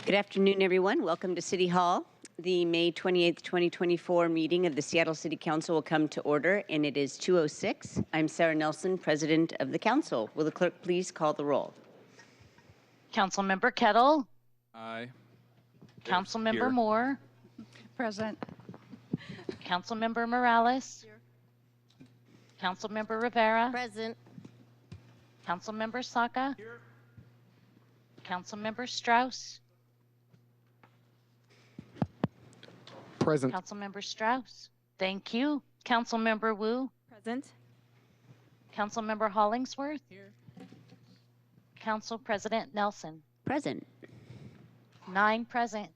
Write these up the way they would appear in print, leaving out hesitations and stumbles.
Good afternoon, everyone. Welcome to City Hall. The May 28th, 2024 meeting of the Seattle City Council will come to order, and it is 2:06. I'm Sarah Nelson, President of the Council. Will the clerk please call the roll? Councilmember Kettle. Aye. Councilmember Moore. Present. Councilmember Morales. Here. Councilmember Rivera. Present. Councilmember Saka. Here. Councilmember Strauss. Present. Councilmember Strauss. Thank you. Councilmember Wu. Present. Councilmember Hollingsworth. Here. Council President Nelson. Present. 9 present.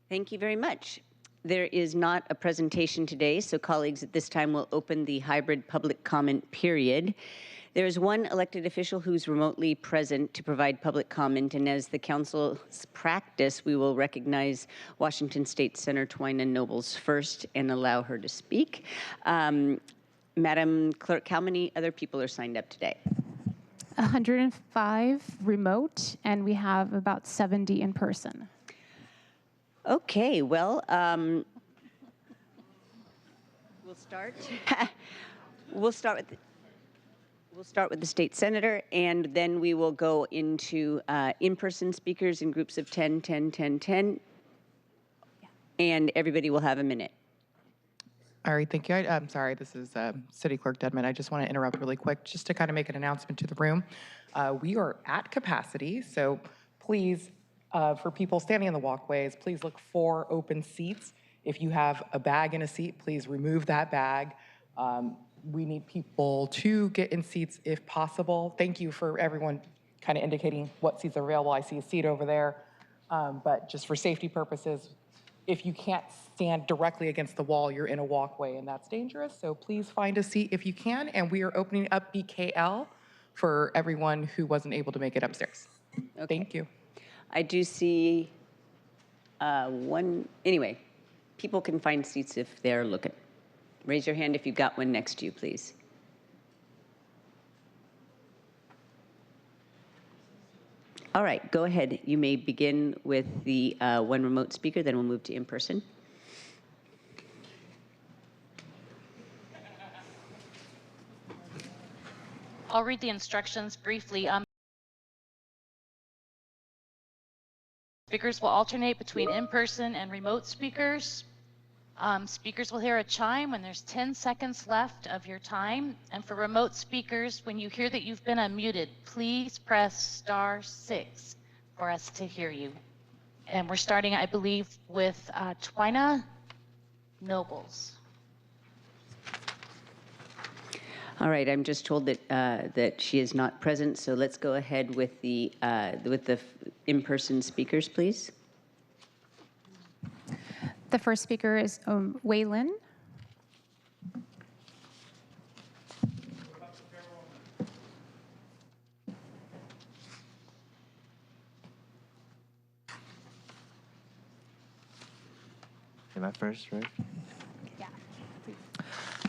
Thank you very much. There is not a presentation today, so colleagues, at this time we'll open the hybrid public comment period. There is one elected official who's remotely present to provide public comment, and as the council's practice, we will recognize Washington State Senator Twina Nobles first and allow her to speak. Madam Clerk, how many other people are signed up today? 105 remote, and we have about 70 in person. Okay, well, we'll start. We'll start with the state senator, and then we will go into in-person speakers in groups of 10, 10, 10, 10, and everybody will have a minute. All right, thank you. I'm sorry, this is City Clerk Dedman. I just want to interrupt really quick just to kind of make an announcement to the room. We are at capacity, so please, for people standing in the walkways, please look for open seats. If you have a bag in a seat, please remove that bag. We need people to get in seats if possible. Thank you for everyone kind of indicating what seats are available. I see a seat over there, but just for safety purposes, if you can't stand directly against the wall, you're in a walkway and that's dangerous. So please find a seat if you can. And we are opening up BKL for everyone who wasn't able to make it upstairs. Okay. Thank you. I do see one, anyway, people can find seats if they're looking. Raise your hand if you've got one next to you, please. All right, go ahead. You may begin with the one remote speaker, then we'll move to in-person. I'll read the instructions briefly. Speakers will alternate between in-person and remote speakers. Speakers will hear a chime when there's 10 seconds left of your time. And for remote speakers, when you hear that you've been unmuted, please press *6 for us to hear you. And we're starting, I believe, with Twina Nobles. All right, I'm just told that that she is not present, so let's go ahead with the in-person speakers, please. The first speaker is Waylon. Am I first, right? Yeah, please.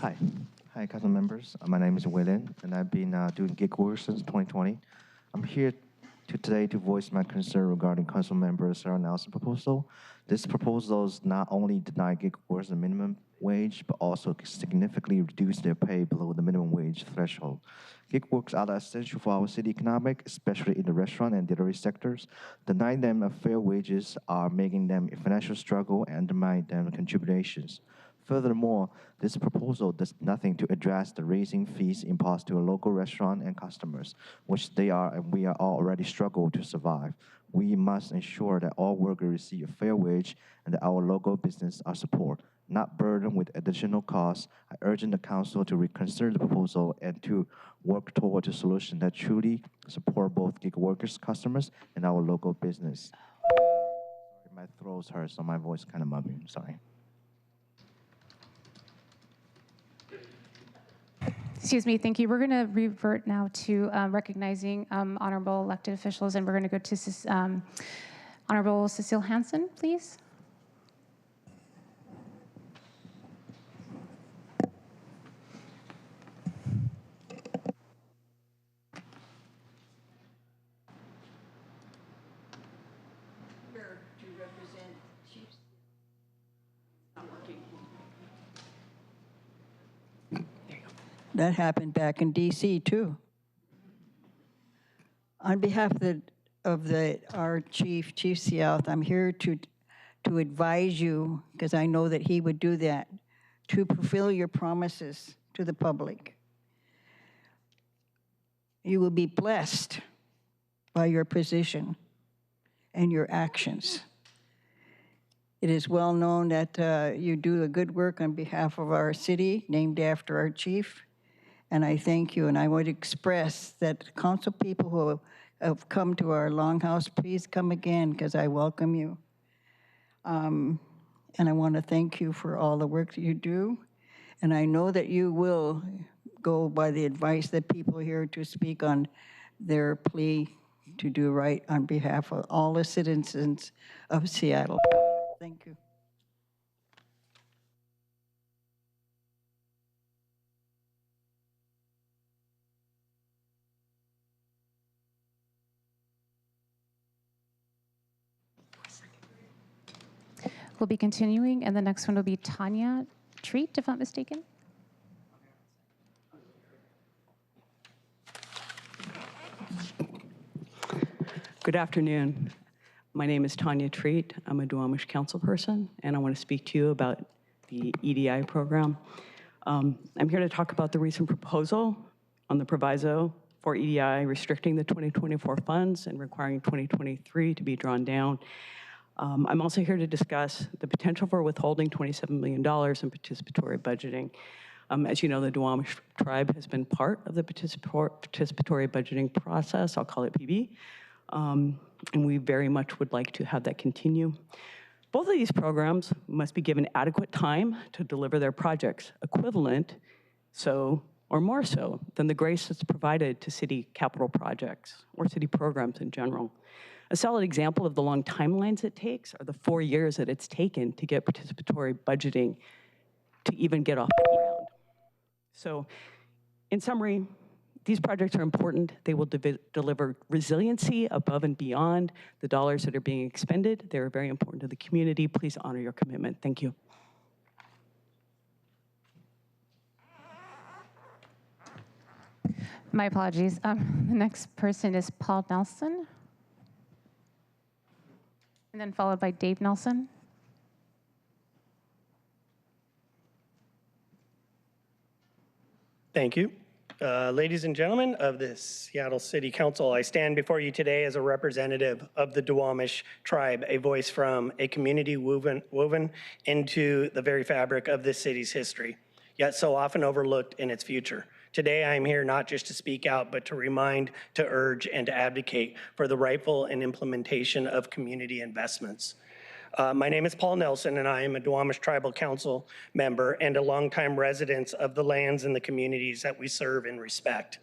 Hi, council members. My name is Waylon, and I've been doing gig work since 2020. I'm here today to voice my concern regarding council member Sarah Nelson's proposal. This proposal not only deny gig workers the minimum wage, but also significantly reduce their pay below the minimum wage threshold. Gig workers are essential for our city economic, especially in the restaurant and delivery sectors. Denying them fair wages are making them a financial struggle and undermine their contributions. Furthermore, this proposal does nothing to address the raising fees imposed to a local restaurant and customers, which they are and we are all already struggle to survive. We must ensure that all workers receive a fair wage and that our local business are supported, not burdened with additional costs. I urge the council to reconsider the proposal and to work toward a solution that truly support both gig workers, customers, and our local business. Sorry, my throat hurts, so my voice kind of muffled. Sorry. Excuse me, thank you. We're going to revert now to recognizing honorable elected officials, and we're going to go to Honorable Cecile Hansen, please. Here to That happened back in DC too. On behalf of our chief, Chief Seath, I'm here to advise you, because I know that he would do that, to fulfill your promises to the public. You will be blessed by your position and your actions. It is well known that you do a good work on behalf of our city, named after our chief, and I thank you. And I would express that council people who have come to our longhouse, please come again, because I welcome you. And I want to thank you for all the work that you do. And I know that you will go by the advice that people here to speak on their plea to do right on behalf of all the citizens of Seattle. Thank you. We'll be continuing, and the next one will be Tanya Treat, if I'm not mistaken. Good afternoon. My name is Tanya Treat. I'm a Duwamish councilperson, and I want to speak to you about the EDI program. I'm here to talk about the recent proposal on the proviso for EDI restricting the 2024 funds and requiring 2023 to be drawn down. I'm also here to discuss the potential for withholding $27 million in participatory budgeting. As you know, the Duwamish tribe has been part of the participatory budgeting process. I'll call it PB. And we very much would like to have that continue. Both of these programs must be given adequate time to deliver their projects, equivalent, so or more so, than the grace that's provided to city capital projects or city programs in general. A solid example of the long timelines it takes are the 4 years that it's taken to get participatory budgeting to even get off the ground. So, in summary, these projects are important. They will deliver resiliency above and beyond the dollars that are being expended. They're very important to the community. Please honor your commitment. Thank you. My apologies. The next person is Paul Nelson, and then followed by Dave Nelson. Thank you. Ladies and gentlemen of the Seattle City Council, I stand before you today as a representative of the Duwamish tribe, a voice from a community woven into the very fabric of this city's history, yet so often overlooked in its future. Today, I am here not just to speak out, but to remind, to urge, and to advocate for the rightful and implementation of community investments. My name is Paul Nelson, and I am a Duwamish Tribal Council member and a longtime resident of the lands and the communities that we serve and respect.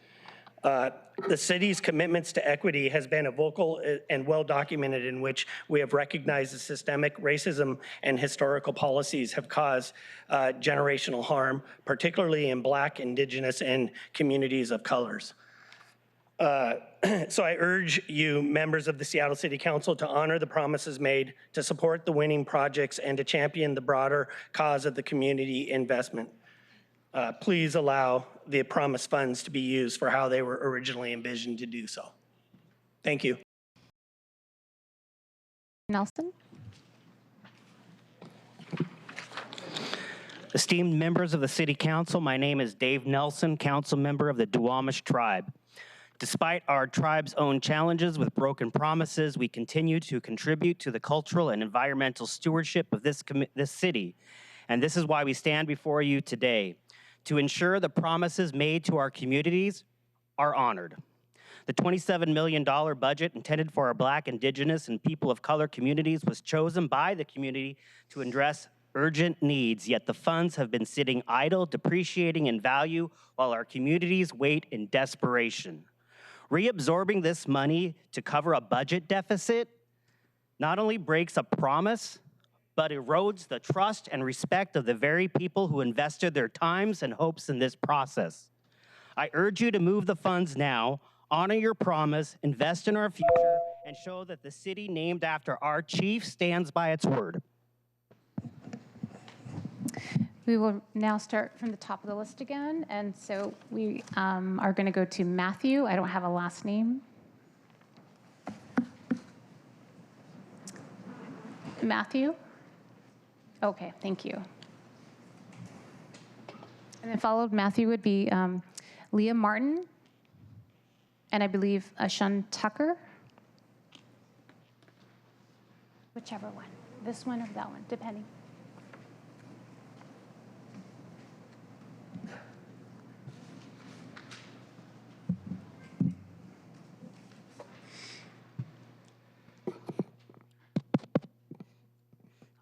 The city's commitments to equity has been a vocal and well-documented, in which we have recognized that systemic racism and historical policies have caused generational harm, particularly in Black, Indigenous, and communities of colors. So I urge you, members of the Seattle City Council, to honor the promises made, to support the winning projects, and to champion the broader cause of the community investment. Please allow the promised funds to be used for how they were originally envisioned to do so. Thank you. Nelson. Esteemed members of the City Council, my name is Dave Nelson, council member of the Duwamish tribe. Despite our tribe's own challenges with broken promises, we continue to contribute to the cultural and environmental stewardship of this city. And this is why we stand before you today, to ensure the promises made to our communities are honored. The $27 million budget intended for our Black, Indigenous, and people of color communities was chosen by the community to address urgent needs, yet the funds have been sitting idle, depreciating in value, while our communities wait in desperation. Reabsorbing this money to cover a budget deficit not only breaks a promise, but erodes the trust and respect of the very people who invested their times and hopes in this process. I urge you to move the funds now, honor your promise, invest in our future, and show that the city named after our chief stands by its word. We will now start from the top of the list again. And so we are going to go to Matthew. I don't have a last name. Matthew? Okay, thank you. And then followed Matthew would be Leah Martin, and I believe Shun Tucker. Whichever one, this one or that one, depending.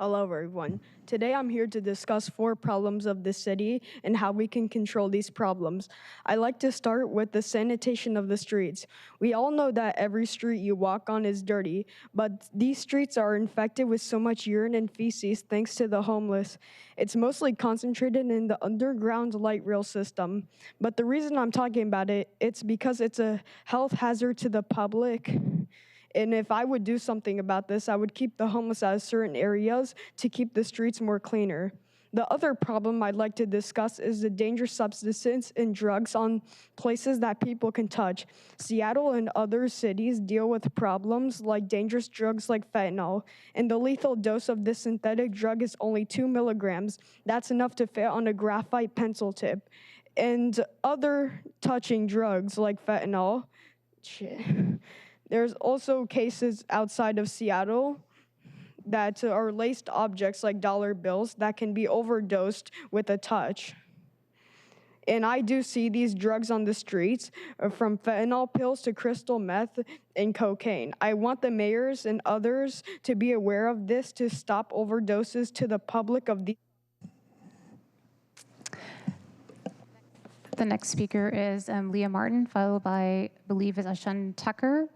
Hello, everyone. Today I'm here to discuss 4 problems of the city and how we can control these problems. I like to start with the sanitation of the streets. We all know that every street you walk on is dirty, but these streets are infected with so much urine and feces thanks to the homeless. It's mostly concentrated in the underground light rail system. But the reason I'm talking about it's because it's a health hazard to the public. And if I would do something about this, I would keep the homeless out of certain areas to keep the streets more cleaner. The other problem I'd like to discuss is the dangerous substances and drugs on places that people can touch. Seattle and other cities deal with problems like dangerous drugs like fentanyl, and the lethal dose of this synthetic drug is only 2 milligrams. That's enough to fit on a graphite pencil tip. And other touching drugs like fentanyl, There's also cases outside of Seattle that are laced objects like dollar bills that can be overdosed with a touch. And I do see these drugs on the streets, from fentanyl pills to crystal meth and cocaine. I want the mayors and others to be aware of this to stop overdoses to the public of these. The next speaker is Leah Martin, followed by, I believe, is Shun Tucker.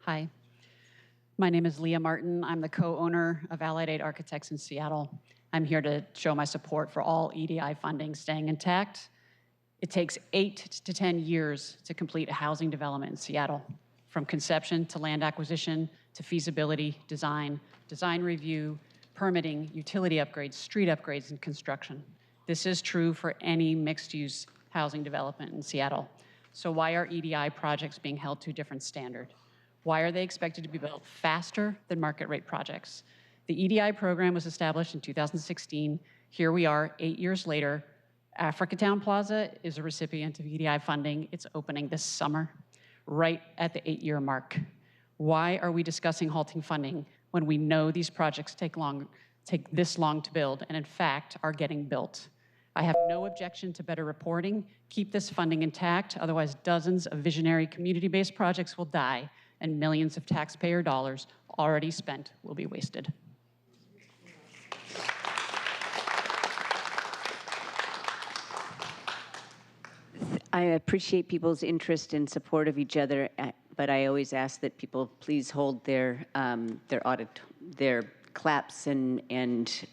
Hi, my name is Leah Martin. I'm the co-owner of Allied Aid Architects in Seattle. I'm here to show my support for all EDI funding staying intact. It takes 8 to 10 years to complete a housing development in Seattle, from conception to land acquisition to feasibility, design review, permitting, utility upgrades, street upgrades, and construction. This is true for any mixed-use housing development in Seattle. So why are EDI projects being held to a different standard? Why are they expected to be built faster than market rate projects? The EDI program was established in 2016. Here we are 8 years later. Africatown Plaza is a recipient of EDI funding. It's opening this summer, right at the 8-year mark. Why are we discussing halting funding when we know these projects take this long to build and in fact are getting built? I have no objection to better reporting. Keep this funding intact, otherwise dozens of visionary community-based projects will die and millions of taxpayer dollars already spent will be wasted. I appreciate people's interest and support of each other, but I always ask that people please hold their claps and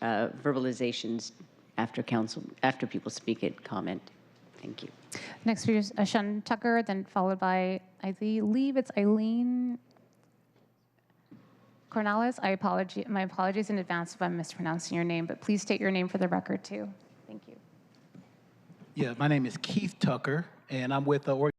verbalizations after people speak and comment. Thank you. Next speaker is Shun Tucker, then followed by, I believe it's Eileen Cornales. My apologies in advance if I'm mispronouncing your name, but please state your name for the record too. Thank you. Yeah, my name is Keith Tucker, and I'm with the we're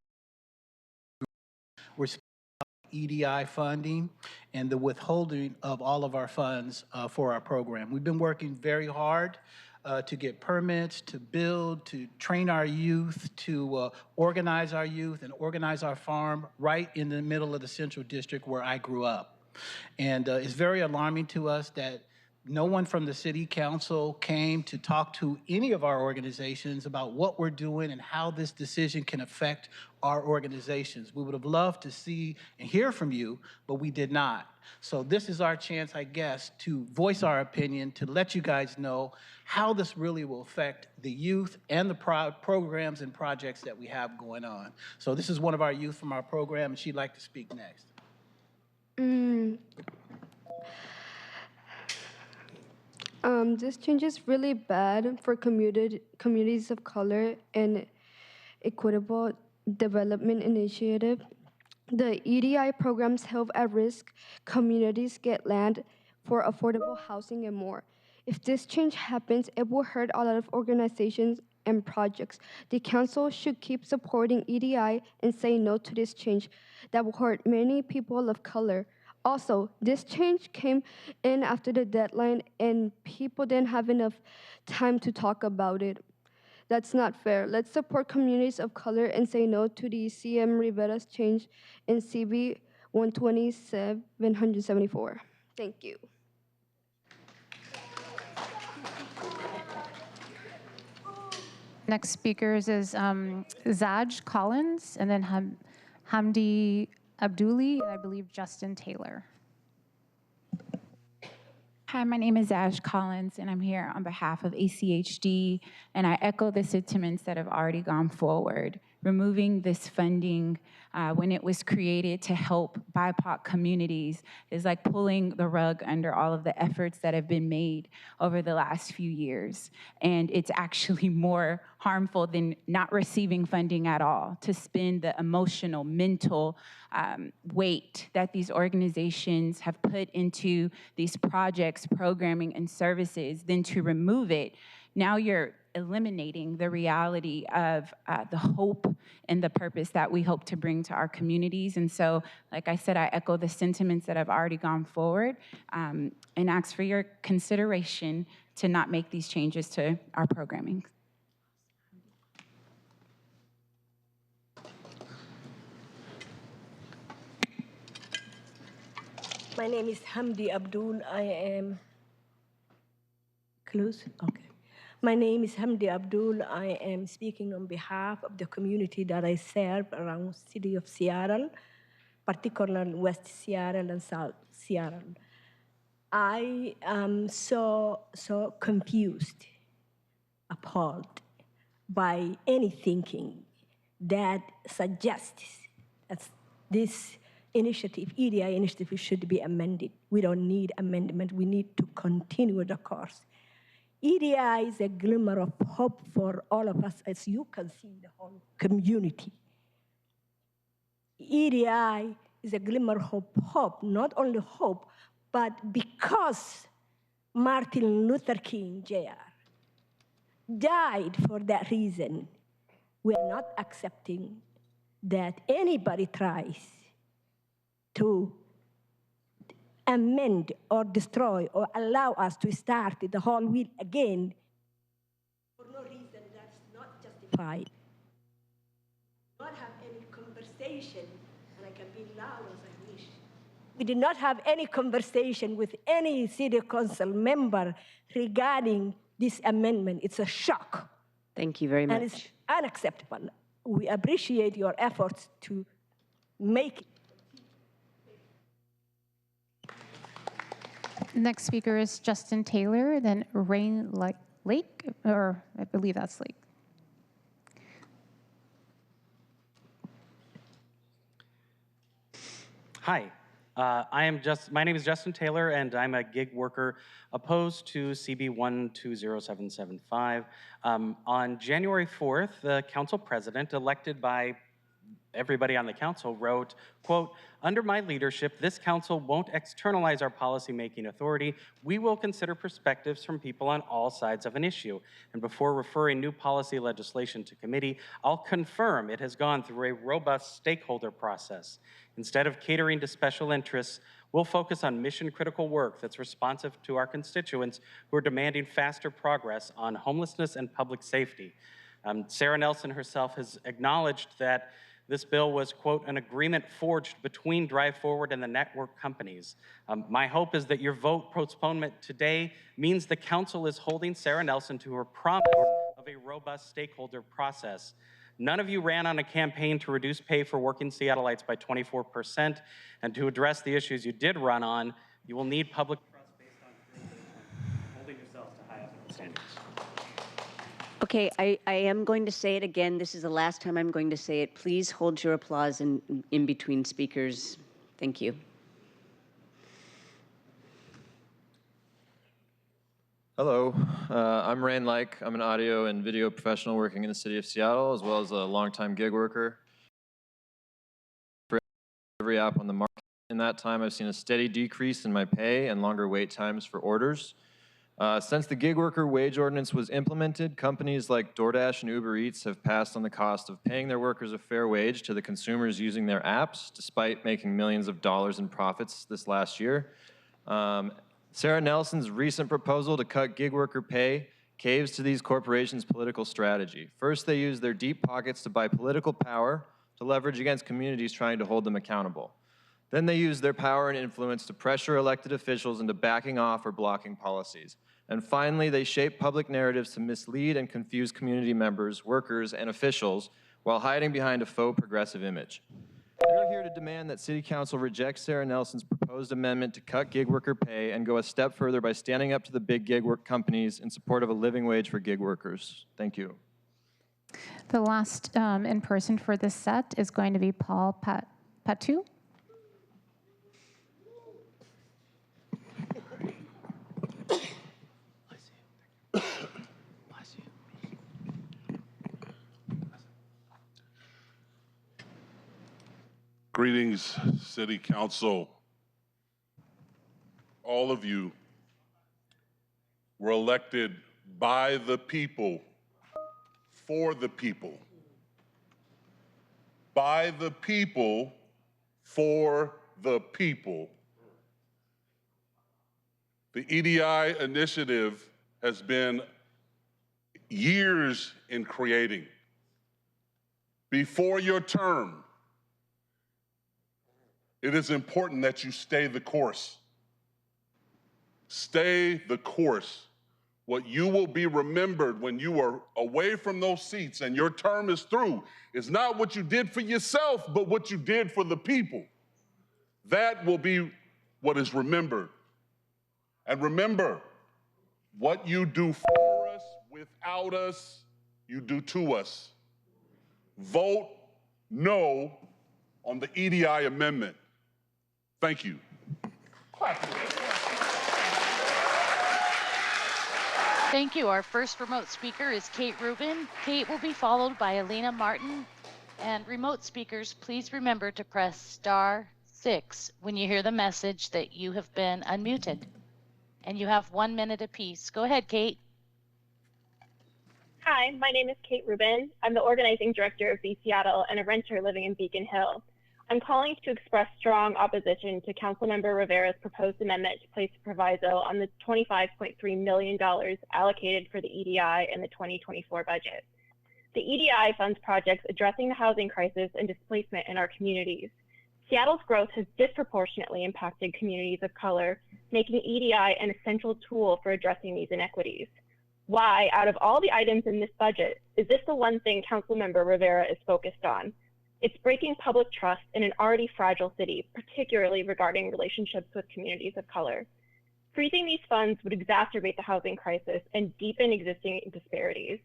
speaking about EDI funding and the withholding of all of our funds for our program. We've been working very hard to get permits, to build, to train our youth, to organize our youth and organize our farm right in the middle of the Central District where I grew up. And it's very alarming to us that no one from the City Council came to talk to any of our organizations about what we're doing and how this decision can affect our organizations. We would have loved to see and hear from you, but we did not. So this is our chance, I guess, to voice our opinion, to let you guys know how this really will affect the youth and the programs and projects that we have going on. So this is one of our youth from our program, and she'd like to speak next. This change is really bad for communities of color and equitable development initiative. The EDI programs help at-risk communities get land for affordable housing and more. If this change happens, it will hurt a lot of organizations and projects. The council should keep supporting EDI and say no to this change that will hurt many people of color. Also, this change came in after the deadline and people didn't have enough time to talk about it. That's not fair. Let's support communities of color and say no to the CM Rivera's change in CB 12774. Thank you. Next speakers is Zaj Collins, and then Hamdi Abduli, and I believe Justin Taylor. Hi, my name is Ash Collins, and I'm here on behalf of ACHD, and I echo the sentiments that have already gone forward. Removing this funding when it was created to help BIPOC communities is like pulling the rug under all of the efforts that have been made over the last few years. And it's actually more harmful than not receiving funding at all, to spend the emotional, mental weight that these organizations have put into these projects, programming, and services, than to remove it. Now you're eliminating the reality of the hope and the purpose that we hope to bring to our communities. And so, like I said, I echo the sentiments that have already gone forward and ask for your consideration to not make these changes to our programming. My name is Hamdi Abdul. I am close. Okay. My name is Hamdi Abdul. I am speaking on behalf of the community that I serve around the city of Seattle, particularly West Seattle and South Seattle. I am so confused, appalled by any thinking that suggests that this initiative, EDI initiative, should be amended. We don't need amendment. We need to continue the course. EDI is a glimmer of hope for all of us, as you can see, the whole community. EDI is a glimmer of hope, not only hope, but because Martin Luther King Jr. died for that reason, we're not accepting that anybody tries to amend or destroy or allow us to start the whole wheel again for no reason that's not justified. Not have any conversation, and I can be loud as I wish. We did not have any conversation with any city council member regarding this amendment. It's a shock. Thank you very much. And it's unacceptable. We appreciate your efforts to make it. Next speaker is Justin Taylor, then Rain Lake, or I believe that's Lake. Hi, my name is Justin Taylor, and I'm a gig worker opposed to CB 120775. On January 4th, the council president, elected by everybody on the council, wrote, quote, "Under my leadership, this council won't externalize our policy-making authority. We will consider perspectives from people on all sides of an issue. And before referring new policy legislation to committee, I'll confirm it has gone through a robust stakeholder process. Instead of catering to special interests, we'll focus on mission-critical work that's responsive to our constituents who are demanding faster progress on homelessness and public safety." Sarah Nelson herself has acknowledged that this bill was, quote, "an agreement forged between Drive Forward and the network companies." My hope is that your vote postponement today means the council is holding Sarah Nelson to her promise of a robust stakeholder process. None of you ran on a campaign to reduce pay for working Seattleites by 24%, and to address the issues you did run on, you will need public trust based on holding yourselves to high ethical standards. Okay, I am going to say it again. This is the last time I'm going to say it. Please hold your applause in between speakers. Thank you. Hello, I'm Rain Like. I'm an audio and video professional working in the city of Seattle, as well as a longtime gig worker. delivery app on the market. In that time, I've seen a steady decrease in my pay and longer wait times for orders. Since the gig worker wage ordinance was implemented, companies like DoorDash and Uber Eats have passed on the cost of paying their workers a fair wage to the consumers using their apps, despite making millions of dollars in profits this last year. Sarah Nelson's recent proposal to cut gig worker pay caves to these corporations' political strategy. First, they use their deep pockets to buy political power to leverage against communities trying to hold them accountable. Then they use their power and influence to pressure elected officials into backing off or blocking policies. And finally, they shape public narratives to mislead and confuse community members, workers, and officials while hiding behind a faux progressive image. We're here to demand that City Council reject Sarah Nelson's proposed amendment to cut gig worker pay and go a step further by standing up to the big gig work companies in support of a living wage for gig workers. Thank you. The last in person for this set is going to be Paul Patu. Greetings, City Council. All of you were elected by the people, for the people. By the people, for the people. The EDI initiative has been years in creating. Before your term, it is important that you stay the course. Stay the course. What you will be remembered when you are away from those seats and your term is through is not what you did for yourself, but what you did for the people. That will be what is remembered. And remember, what you do for us, without us, you do to us. Vote no on the EDI amendment. Thank you. Thank you. Our first remote speaker is Kate Rubin. Kate will be followed by Alina Martin. And remote speakers, please remember to press *6 when you hear the message that you have been unmuted. And you have 1 minute apiece. Go ahead, Kate. Hi, my name is Kate Rubin. I'm the organizing director of the Seattle and a renter living in Beacon Hill. I'm calling to express strong opposition to Councilmember Rivera's proposed amendment to place a proviso on the $25.3 million allocated for the EDI in the 2024 budget. The EDI funds projects addressing the housing crisis and displacement in our communities. Seattle's growth has disproportionately impacted communities of color, making EDI an essential tool for addressing these inequities. Why, out of all the items in this budget, is this the one thing Councilmember Rivera is focused on? It's breaking public trust in an already fragile city, particularly regarding relationships with communities of color. Freezing these funds would exacerbate the housing crisis and deepen existing disparities.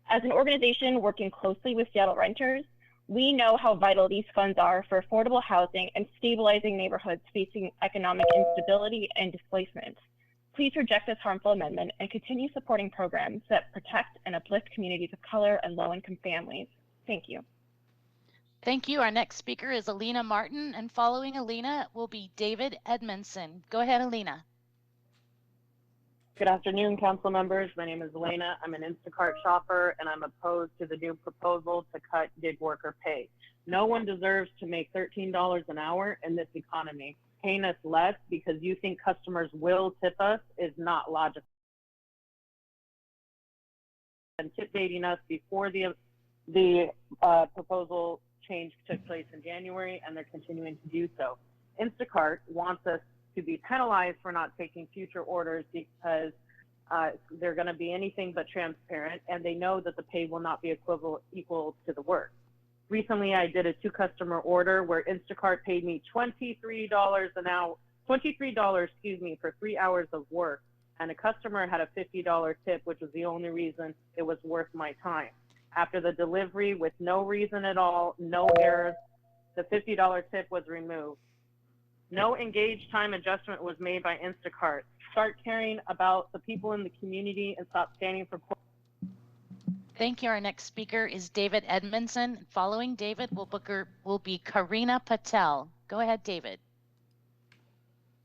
As an organization working closely with Seattle renters, we know how vital these funds are for affordable housing and stabilizing neighborhoods facing economic instability and displacement. Please reject this harmful amendment and continue supporting programs that protect and uplift communities of color and low-income families. Thank you. Thank you. Our next speaker is Alina Martin, and following Alina will be David Edmondson. Go ahead, Alina. Good afternoon, council members. My name is Elena. I'm an Instacart shopper, and I'm opposed to the new proposal to cut gig worker pay. No one deserves to make $13 an hour in this economy. Paying us less because you think customers will tip us is not logical. And tip dating us before the proposal change took place in January, and they're continuing to do so. Instacart wants us to be penalized for not taking future orders because they're going to be anything but transparent, and they know that the pay will not be equal to the work. Recently, I did a 2-customer order where Instacart paid me $23 an hour, $23, for 3 hours of work, and a customer had a $50 tip, which was the only reason it was worth my time. After the delivery, with no reason at all, no errors, the $50 tip was removed. No engaged time adjustment was made by Instacart. Start caring about the people in the community and stop standing for. Thank you. Our next speaker is David Edmondson. Following David will be Karina Patel. Go ahead, David.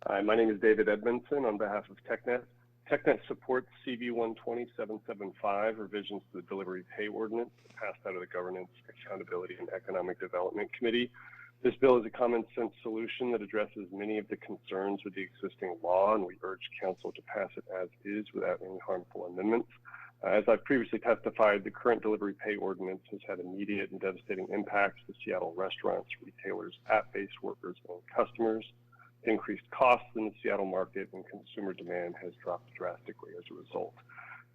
Hi, my name is David Edmondson on behalf of TechNet. TechNet supports CB 12775, revisions to the Delivery Pay Ordinance passed out of the Governance, Accountability, and Economic Development Committee. This bill is a common sense solution that addresses many of the concerns with the existing law, and we urge Council to pass it as is without any harmful amendments. As I've previously testified, the current Delivery Pay Ordinance has had immediate and devastating impacts to Seattle restaurants, retailers, app-based workers, and customers. Increased costs in the Seattle market and consumer demand has dropped drastically as a result.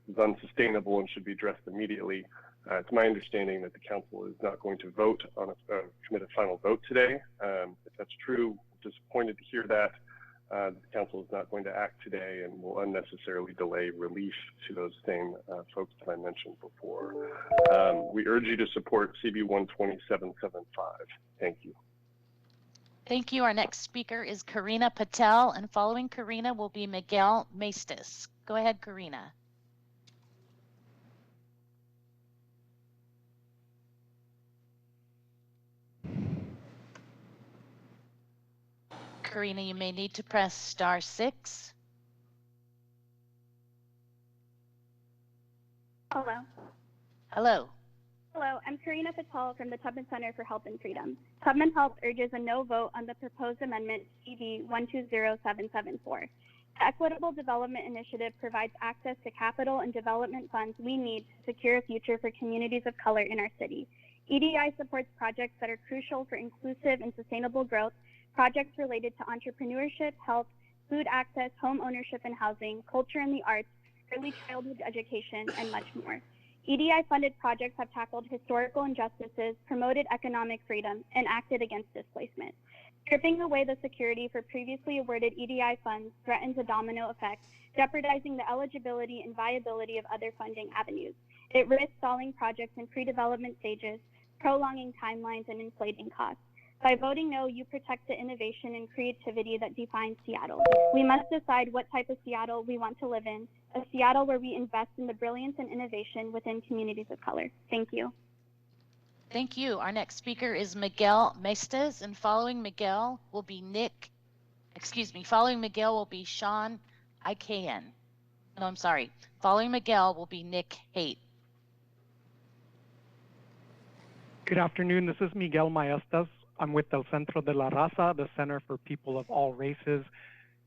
It's unsustainable and should be addressed immediately. It's my understanding that the Council is not going to vote on commit a final vote today. If that's true, I'm disappointed to hear that. The Council is not going to act today and will unnecessarily delay relief to those same folks that I mentioned before. We urge you to support CB 12775. Thank you. Thank you. Our next speaker is Karina Patel, and following Karina will be Miguel Maestas. Go ahead, Karina. Karina, you may need to press *6. Hello. Hello. Hello, I'm Karina Patel from the Tubman Center for Health and Freedom. Tubman Health urges a no vote on the proposed amendment CB 120774. The Equitable Development Initiative provides access to capital and development funds we need to secure a future for communities of color in our city. EDI supports projects that are crucial for inclusive and sustainable growth, projects related to entrepreneurship, health, food access, home ownership and housing, culture and the arts, early childhood education, and much more. EDI-funded projects have tackled historical injustices, promoted economic freedom, and acted against displacement. Stripping away the security for previously awarded EDI funds threatens a domino effect, jeopardizing the eligibility and viability of other funding avenues. It risks stalling projects in pre-development stages, prolonging timelines, and inflating costs. By voting no, you protect the innovation and creativity that defines Seattle. We must decide what type of Seattle we want to live in, a Seattle where we invest in the brilliance and innovation within communities of color. Thank you. Thank you. Our next speaker is Miguel Maestas, and following Miguel will be following Miguel will be Sean Ikayan. No, I'm sorry. Following Miguel will be Nick Haight. Good afternoon. This is Miguel Maestas. I'm with El Centro de la Raza, the Center for People of All Races.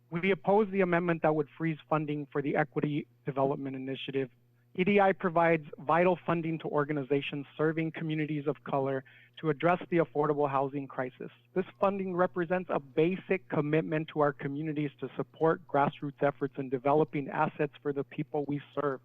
We oppose the amendment that would freeze funding for the Equity Development Initiative. EDI provides vital funding to organizations serving communities of color to address the affordable housing crisis. This funding represents a basic commitment to our communities to support grassroots efforts in developing assets for the people we serve.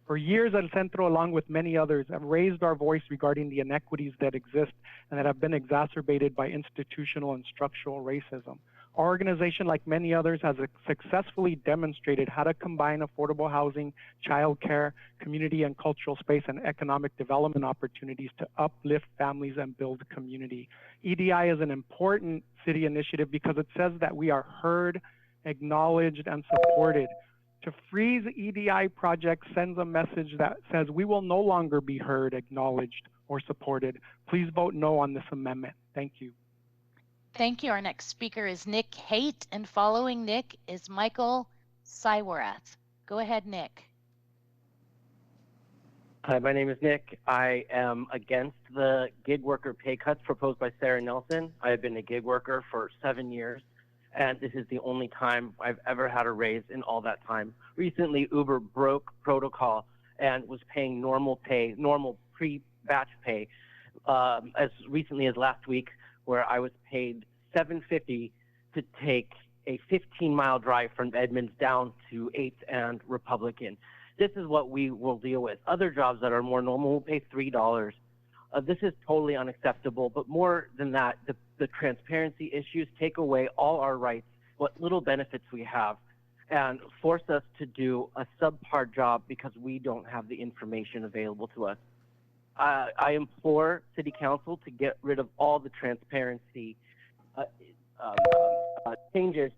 For years, El Centro, along with many others, have raised our voice regarding the inequities that exist and that have been exacerbated by institutional and structural racism. Our organization, like many others, has successfully demonstrated how to combine affordable housing, childcare, community and cultural space, and economic development opportunities to uplift families and build community. EDI is an important city initiative because it says that we are heard, acknowledged, and supported. To freeze EDI projects sends a message that says we will no longer be heard, acknowledged, or supported. Please vote no on this amendment. Thank you. Thank you. Our next speaker is Nick Haight, and following Nick is Michael Sywarath. Go ahead, Nick. Hi, my name is Nick. I am against the gig worker pay cuts proposed by Sarah Nelson. I have been a gig worker for 7 years, and this is the only time I've ever had a raise in all that time. Recently, Uber broke protocol and was paying normal pay, normal pre-batch pay, as recently as last week, where I was paid $7.50 to take a 15-mile drive from Edmonds down to 8th and Republican. This is what we will deal with. Other jobs that are more normal will pay $3. This is totally unacceptable, but more than that, the transparency issues take away all our rights, what little benefits we have, and force us to do a subpar job because we don't have the information available to us. I implore City Council to get rid of all the transparency changes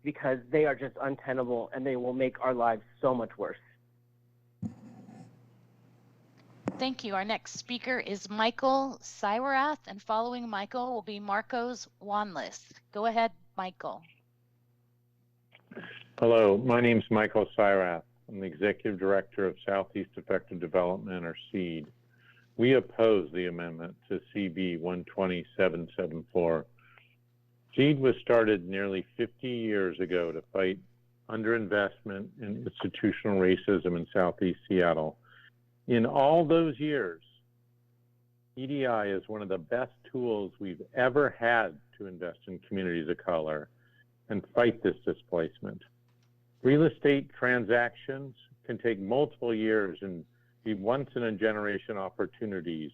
because they are just untenable and they will make our lives so much worse. Thank you. Our next speaker is Michael Sywarath, and following Michael will be Marcos Wanlis. Go ahead, Michael. Hello, my name is Michael Sywarath. I'm the Executive Director of Southeast Effective Development, or SEED. We oppose the amendment to CB 12774. SEED was started nearly 50 years ago to fight underinvestment and institutional racism in Southeast Seattle. In all those years, EDI is one of the best tools we've ever had to invest in communities of color and fight this displacement. Real estate transactions can take multiple years and be once-in-a-generation opportunities.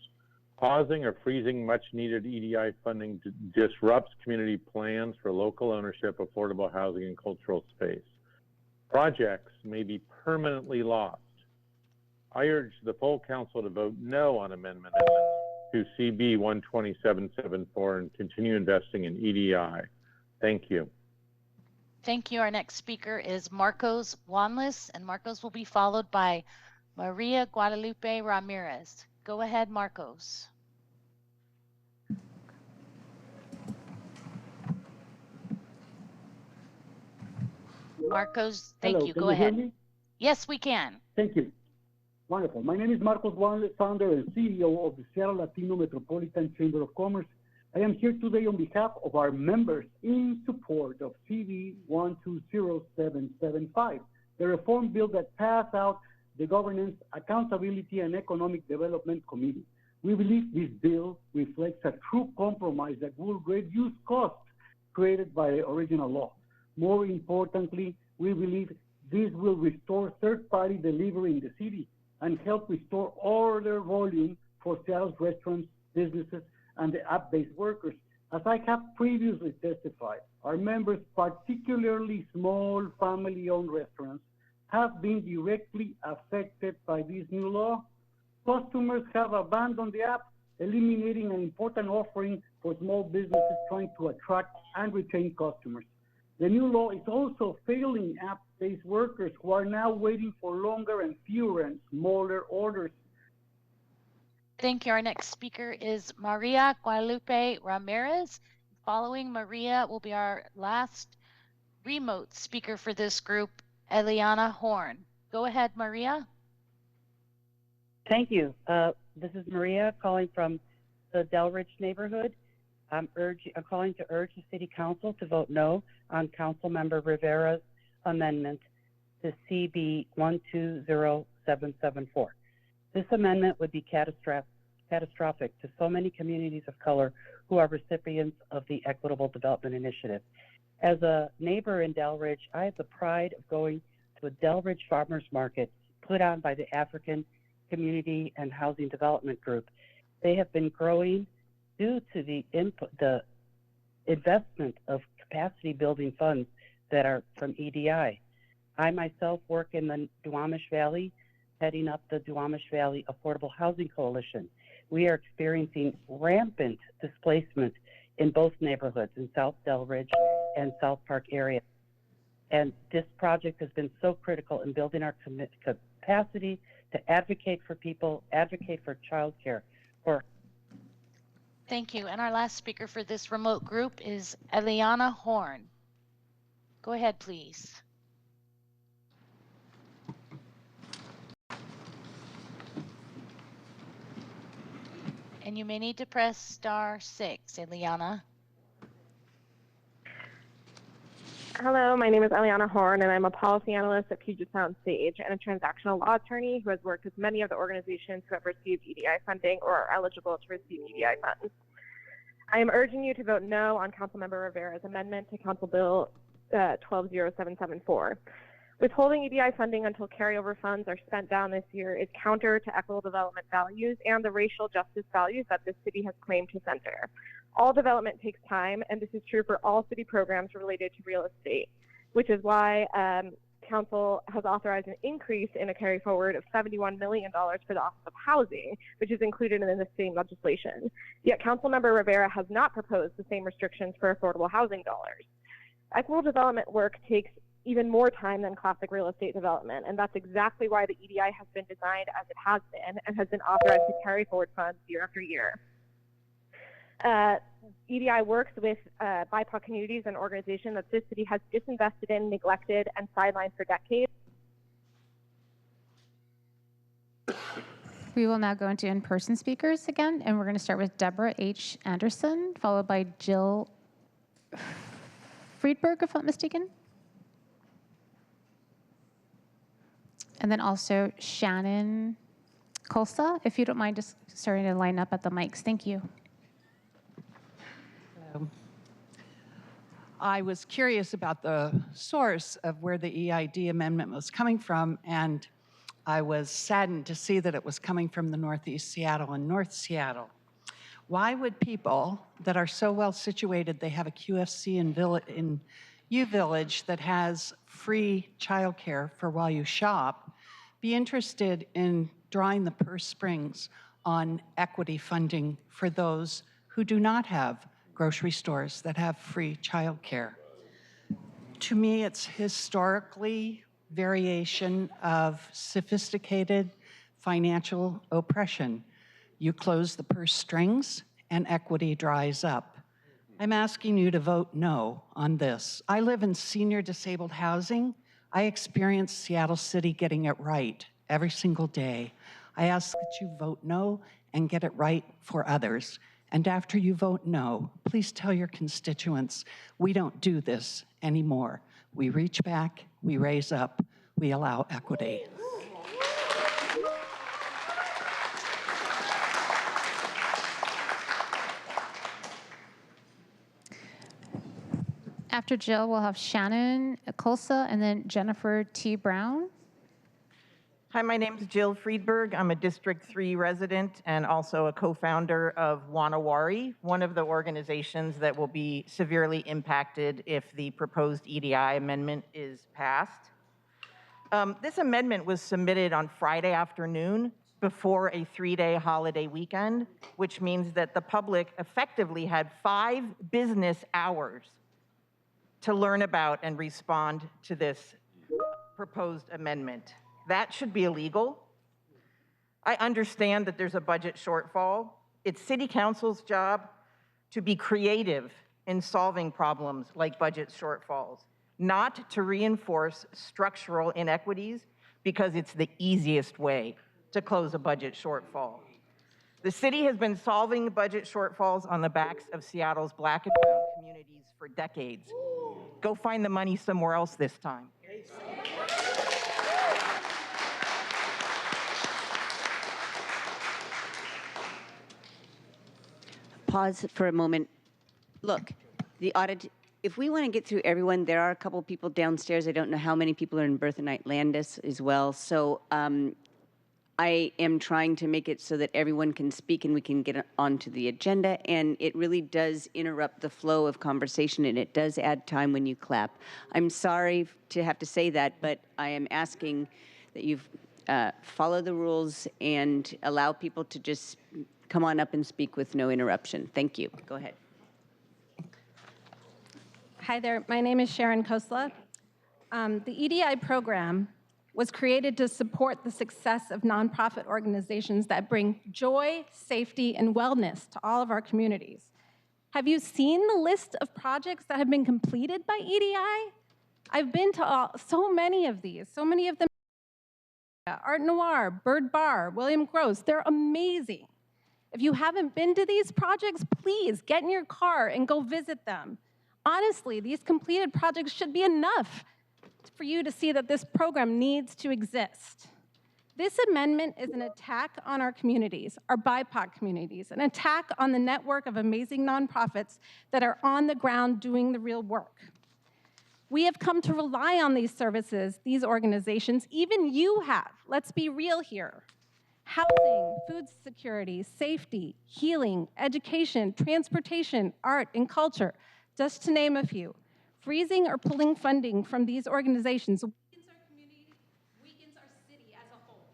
Pausing or freezing much-needed EDI funding disrupts community plans for local ownership, affordable housing, and cultural space. Projects may be permanently lost. I urge the full council to vote no on amendment to CB 12774 and continue investing in EDI. Thank you. Thank you. Our next speaker is Marcos Wanlis, and Marcos will be followed by Maria Guadalupe Ramirez. Go ahead, Marcos. Marcos, thank Hello, you. can Go you hear ahead. me? Yes, we can. Thank you. Wonderful. My name is Marcos Wanlis, founder and CEO of the Seattle Latino Metropolitan Chamber of Commerce. I am here today on behalf of our members in support of CB 120775, the reform bill that passed out the Governance, Accountability, and Economic Development Committee. We believe this bill reflects a true compromise that will reduce costs created by the original law. More importantly, we believe this will restore third-party delivery in the city and help restore order volume for Seattle's restaurants, businesses, and the app-based workers. As I have previously testified, our members, particularly small family-owned restaurants, have been directly affected by this new law. Customers have abandoned the app, eliminating an important offering for small businesses trying to attract and retain customers. The new law is also failing app-based workers who are now waiting for longer and fewer and smaller orders. Thank you. Our next speaker is Maria Guadalupe Ramirez. Following Maria will be our last remote speaker for this group, Eliana Horn. Go ahead, Maria. Thank you. This is Maria calling from the Delridge neighborhood. I'm calling to urge the City Council to vote no on Councilmember Rivera's amendment to CB 120774. This amendment would be catastrophic to so many communities of color who are recipients of the Equitable Development Initiative. As a neighbor in Delridge, I have the pride of going to a Delridge Farmers Market put on by the African Community and Housing Development Group. They have been growing due to the investment of capacity building funds that are from EDI. I myself work in the Duwamish Valley, heading up the Duwamish Valley Affordable Housing Coalition. We are experiencing rampant displacement in both neighborhoods, in South Delridge and South Park area. And this project has been so critical in building our capacity to advocate for people, advocate for childcare, for Thank you. And our last speaker for this remote group is Eliana Horn. Go ahead, please. And you may need to press *6, Eliana. Hello, my name is Eliana Horn, and I'm a policy analyst at Puget Sound Sage and a transactional law attorney who has worked with many of the organizations who have received EDI funding or are eligible to receive EDI funds. I am urging you to vote no on Councilmember Rivera's amendment to Council Bill 120774. Withholding EDI funding until carryover funds are spent down this year is counter to equitable development values and the racial justice values that this city has claimed to center. All development takes time, and this is true for all city programs related to real estate, which is why Council has authorized an increase in a carry forward of $71 million for the Office of Housing, which is included in the same legislation. Yet Councilmember Rivera has not proposed the same restrictions for affordable housing dollars. Equitable development work takes even more time than classic real estate development. And that's exactly why the EDI has been designed as it has been and has been authorized to carry forward funds year after year. EDI works with BIPOC communities and organizations that this city has disinvested in, neglected, and sidelined for decades. We will now go into in-person speakers again, and we're going to start with Deborah H. Anderson, followed by Jill Friedberg, if I'm not mistaken. And then also Shannon Colsa, if you don't mind just starting to line up at the mics. Thank you. I was curious about the source of where the EID amendment was coming from, and I was saddened to see that it was coming from the Northeast Seattle and North Seattle. Why would people that are so well situated, they have a QFC in U Village that has free childcare for while you shop, be interested in drawing the purse strings on equity funding for those who do not have grocery stores that have free childcare? To me, it's historically variation of sophisticated financial oppression. You close the purse strings and equity dries up. I'm asking you to vote no on this. I live in senior disabled housing. I experience Seattle City getting it right every single day. I ask that you vote no and get it right for others. And after you vote no, please tell your constituents, we don't do this anymore. We reach back, we raise up, we allow equity. After Jill, we'll have Shannon Colsa and then Jennifer T. Brown. Hi, my name is Jill Friedberg. I'm a District 3 resident and also a co-founder of Wanawari, one of the organizations that will be severely impacted if the proposed EDI amendment is passed. This amendment was submitted on Friday afternoon before a 3-day holiday weekend, which means that the public effectively had 5 business hours to learn about and respond to this proposed amendment. That should be illegal. I understand that there's a budget shortfall. It's City Council's job to be creative in solving problems like budget shortfalls, not to reinforce structural inequities because it's the easiest way to close a budget shortfall. The city has been solving budget shortfalls on the backs of Seattle's Black and brown communities for decades. Go find the money somewhere else this time. Pause for a moment. Look, the audit, if we want to get through everyone, there are a couple people downstairs. I don't know how many people are in Bertha Knight Landis as well. So I am trying to make it so that everyone can speak and we can get onto the agenda. And it really does interrupt the flow of conversation, and it does add time when you clap. I'm sorry to have to say that, but I am asking that you follow the rules and allow people to just come on up and speak with no interruption. Thank you. Go ahead. Hi there, my name is Sharon Kosla. The EDI program was created to support the success of nonprofit organizations that bring joy, safety, and wellness to all of our communities. Have you seen the list of projects that have been completed by EDI? I've been to so many of these, so many of them. Art Noir, Bird Bar, William Gross, they're amazing. If you haven't been to these projects, please get in your car and go visit them. Honestly, these completed projects should be enough for you to see that this program needs to exist. This amendment is an attack on our communities, our BIPOC communities, an attack on the network of amazing nonprofits that are on the ground doing the real work. We have come to rely on these services, these organizations, even you have. Let's be real here. Housing, food security, safety, healing, education, transportation, art, and culture, just to name a few. Freezing or pulling funding from these organizations weakens our community, weakens our city as a whole.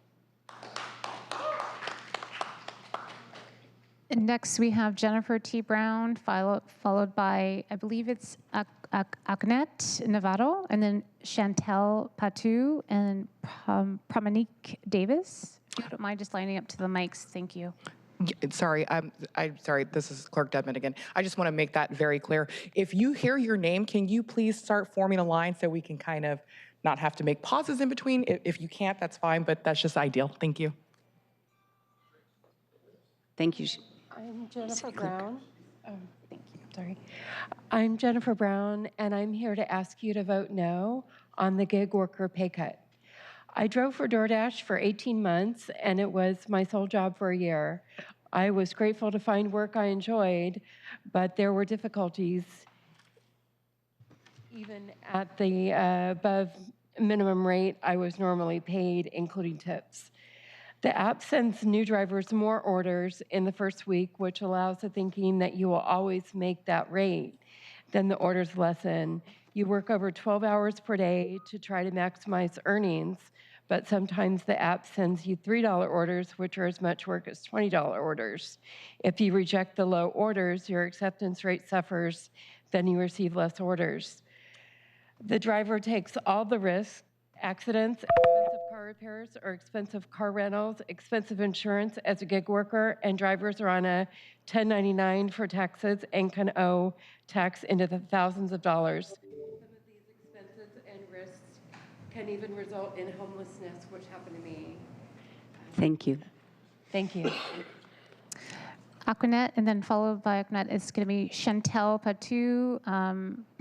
Next, we have Jennifer T. Brown, followed by, I believe it's Agnet Navarro, and then Chantel Patou, and Pramanique Davis. If you don't mind just lining up to the mics, thank you. Sorry, I'm sorry, this is Clerk Dedman again. I just want to make that very clear. If you hear your name, can you please start forming a line so we can kind of not have to make pauses in between? If you can't, that's fine, but that's just ideal. Thank you. Thank you. I'm Jennifer Brown. Oh, thank you. Sorry. I'm Jennifer Brown, and I'm here to ask you to vote no on the gig worker pay cut. I drove for DoorDash for 18 months, and it was my sole job for a year. I was grateful to find work I enjoyed, but there were difficulties even at the above minimum rate I was normally paid, including tips. The app sends new drivers more orders in the first week, which allows the thinking that you will always make that rate. Then the orders lessen. You work over 12 hours per day to try to maximize earnings, but sometimes the app sends you $3 orders, which are as much work as $20 orders. If you reject the low orders, your acceptance rate suffers, then you receive less orders. The driver takes all the risks, accidents, expensive car repairs, or expensive car rentals, expensive insurance as a gig worker, and drivers are on a 1099 for taxes and can owe tax into the thousands of dollars. Some of these expenses and risks can even result in homelessness, which happened to me. Thank you. Thank you. Aquanet, and then followed by Aquanet is going to be Chantel Patou,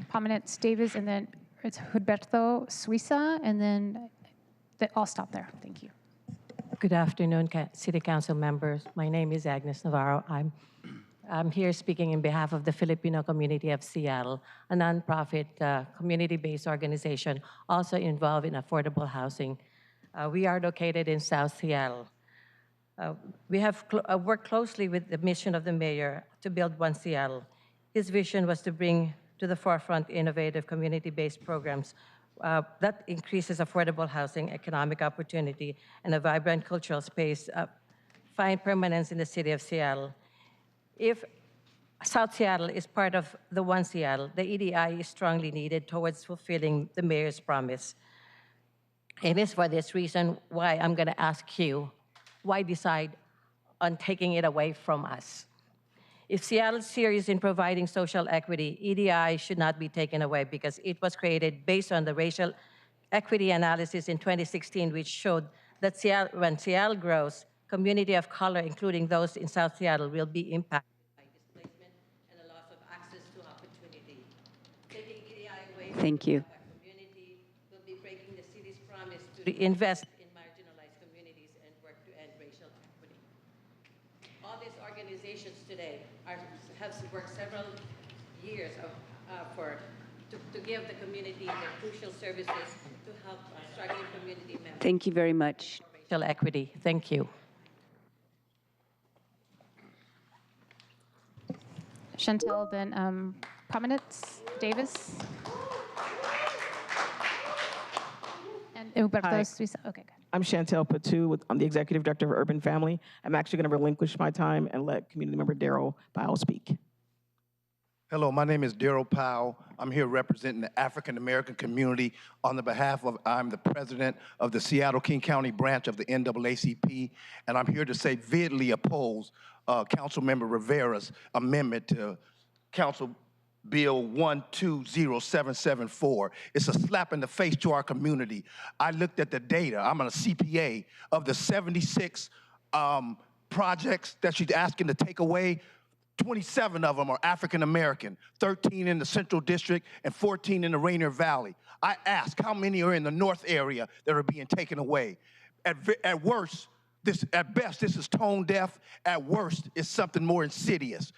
Prominence Davis, and then it's Huberto Suiza, and then I'll stop there. Thank you. Good afternoon, City Council members. My name is Agnes Navarro. I'm here speaking in behalf of the Filipino community of Seattle, a nonprofit community-based organization also involved in affordable housing. We are located in South Seattle. We have worked closely with the mission of the mayor to build One Seattle. His vision was to bring to the forefront innovative community-based programs that increases affordable housing, economic opportunity, and a vibrant cultural space find permanence in the city of Seattle. If South Seattle is part of the One Seattle, the EDI is strongly needed towards fulfilling the mayor's promise. And it's for this reason why I'm going to ask you, why decide on taking it away from us? If Seattle's serious in providing social equity, EDI should not be taken away because it was created based on the racial equity analysis in 2016, which showed that when Seattle grows, community of color, including those in South Seattle, will be impacted by displacement and a loss of access to opportunity. Taking EDI away from the community will be breaking the city's promise to invest in marginalized communities and work to end racial equity. All these organizations today have worked several years to give the community the crucial services to help struggling community members. Thank you very much. Racial equity. Thank you. Chantel, then Prominence Davis. And Huberto Suiza. Okay, good. I'm Chantel Patou. I'm the Executive Director of Urban Family. I'm actually going to relinquish my time and let community member Daryl Powell speak. Hello, my name is Daryl Powell. I'm here representing the African American community on the behalf of, I'm the president of the Seattle King County branch of the NAACP, and I'm here to say vehemently oppose Councilmember Rivera's amendment to Council Bill 120774. It's a slap in the face to our community. I looked at the data. I'm a CPA. Of the 76 projects that she's asking to take away, 27 of them are African American, 13 in the Central District and 14 in the Rainier Valley. I ask how many are in the North area that are being taken away. At worst, at best, this is tone deaf. At worst, it's something more insidious.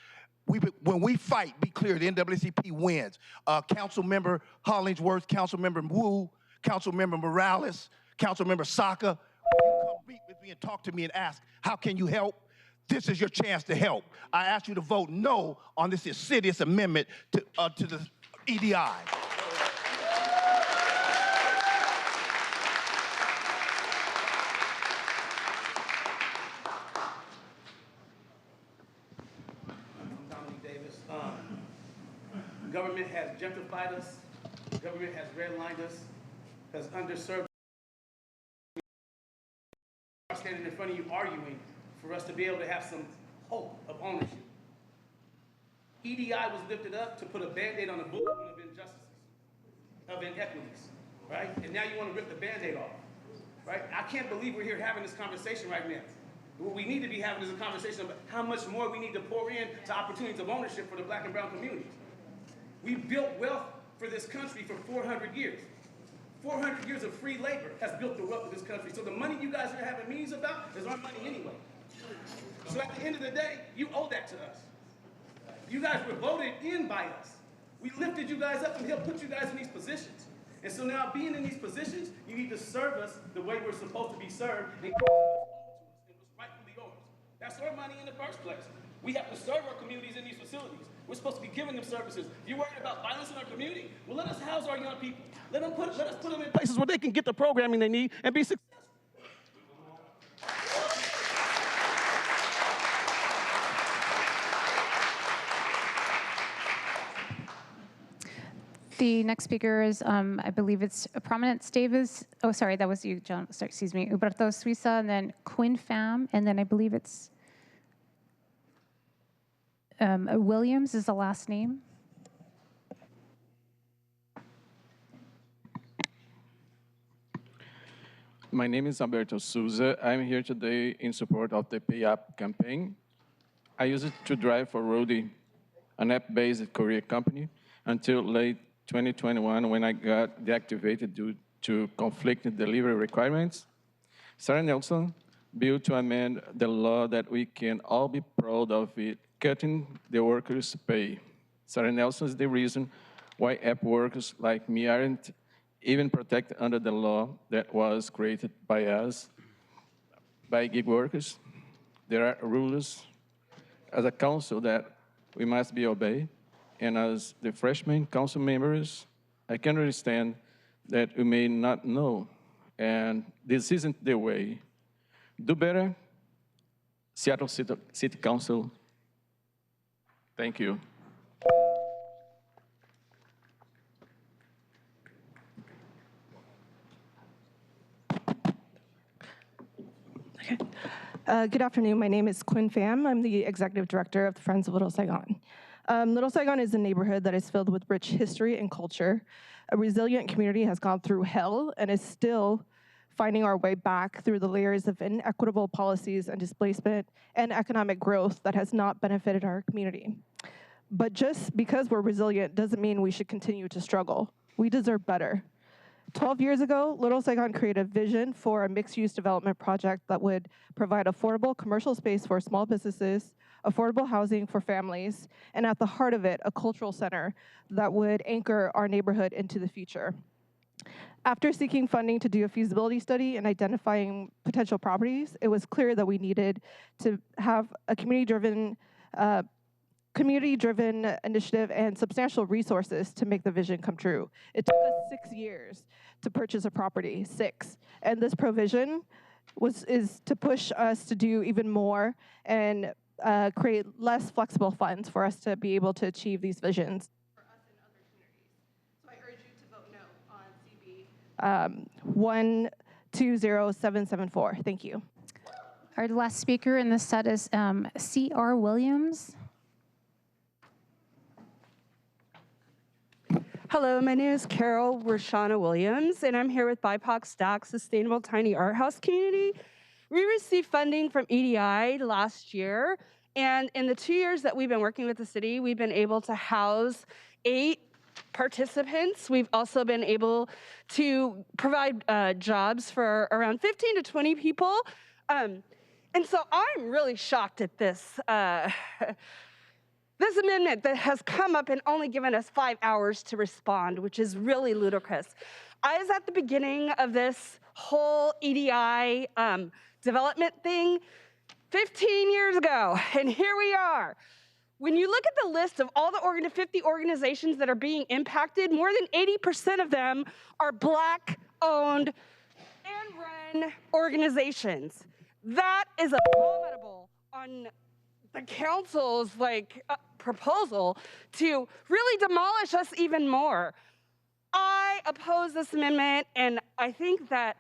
When we fight, be clear, the NAACP wins. Councilmember Hollingsworth, Councilmember Wu, Councilmember Morales, Councilmember Saka, you come meet with me and talk to me and ask, how can you help? This is your chance to help. I ask you to vote no on this insidious amendment to the EDI. Government has gentrified us. Government has redlined us, has underserved. I'm standing in front of you arguing for us to be able to have some hope of ownership. EDI was lifted up to put a Band-Aid on the bullet wound of injustices, of inequities, right? And now you want to rip the Band-Aid off, right? I can't believe we're here having this conversation right now. What we need to be having is a conversation about how much more we need to pour in to opportunities of ownership for the Black and brown communities. We built wealth for this country for 400 years. 400 years of free labor has built the wealth of this country. So the money you guys are having meetings about is our money anyway. So at the end of the day, you owe that to us. You guys were voted in by us. We lifted you guys up and helped put you guys in these positions. And so now being in these positions, you need to serve us the way we're supposed to be served and what's rightfully yours. That's our money in the first place. We have to serve our communities in these facilities. We're supposed to be giving them services. You're worried about violence in our community? Well, let us house our young people. Let us put them in places where they can get the programming they need and be successful. The next speaker is, I believe it's Prominence Davis. Oh, sorry, that was you, John. Sorry, excuse me. Huberto Suiza, and then Quinn Pham, and then I believe it's Williams is the last name. My name is Alberto Souza. I'm here today in support of the Pay Up campaign. I used it to drive for Roadie, an app-based courier company, until late 2021 when I got deactivated due to conflicting delivery requirements. Sarah Nelson built to amend the law that we can all be proud of it, cutting the workers' pay. Sarah Nelson is the reason why app workers like me aren't even protected under the law that was created by us, by gig workers. There are rules as a council that we must be obeyed. And as the freshman council members, I can understand that you may not know, and this isn't the way. Do better, Seattle City Council. Thank you. Okay. Good afternoon. My name is Quinn Pham. I'm the executive director of the Friends of Little Saigon. Little Saigon is a neighborhood that is filled with rich history and culture. A resilient community has gone through hell and is still finding our way back through the layers of inequitable policies and displacement and economic growth that has not benefited our community. But just because we're resilient doesn't mean we should continue to struggle. We deserve better. 12 years ago, Little Saigon created a vision for a mixed-use development project that would provide affordable commercial space for small businesses, affordable housing for families, and at the heart of it, a cultural center that would anchor our neighborhood into the future. After seeking funding to do a feasibility study and identifying potential properties, it was clear that we needed to have a community-driven initiative and substantial resources to make the vision come true. It took us 6 years to purchase a property, 6. And this provision is to push us to do even more and create less flexible funds for us to be able to achieve these visions. For us and other communities. So I urge you to vote no on CB 120774. Thank you. Our last speaker in this set is C.R. Williams. Hello, my name is Carol Rashana Williams, and I'm here with BIPOC Stack Sustainable Tiny Art House Community. We received funding from EDI last year, and in the 2 years that we've been working with the city, we've been able to house 8 participants. We've also been able to provide jobs for around 15 to 20 people. And so I'm really shocked at this. This amendment that has come up and only given us 5 hours to respond, which is really ludicrous. I was at the beginning of this whole EDI development thing 15 years ago, and here we are. When you look at the list of all the 50 organizations that are being impacted, more than 80% of them are Black-owned and run organizations. That is abominable on the council's proposal to really demolish us even more. I oppose this amendment, and I think that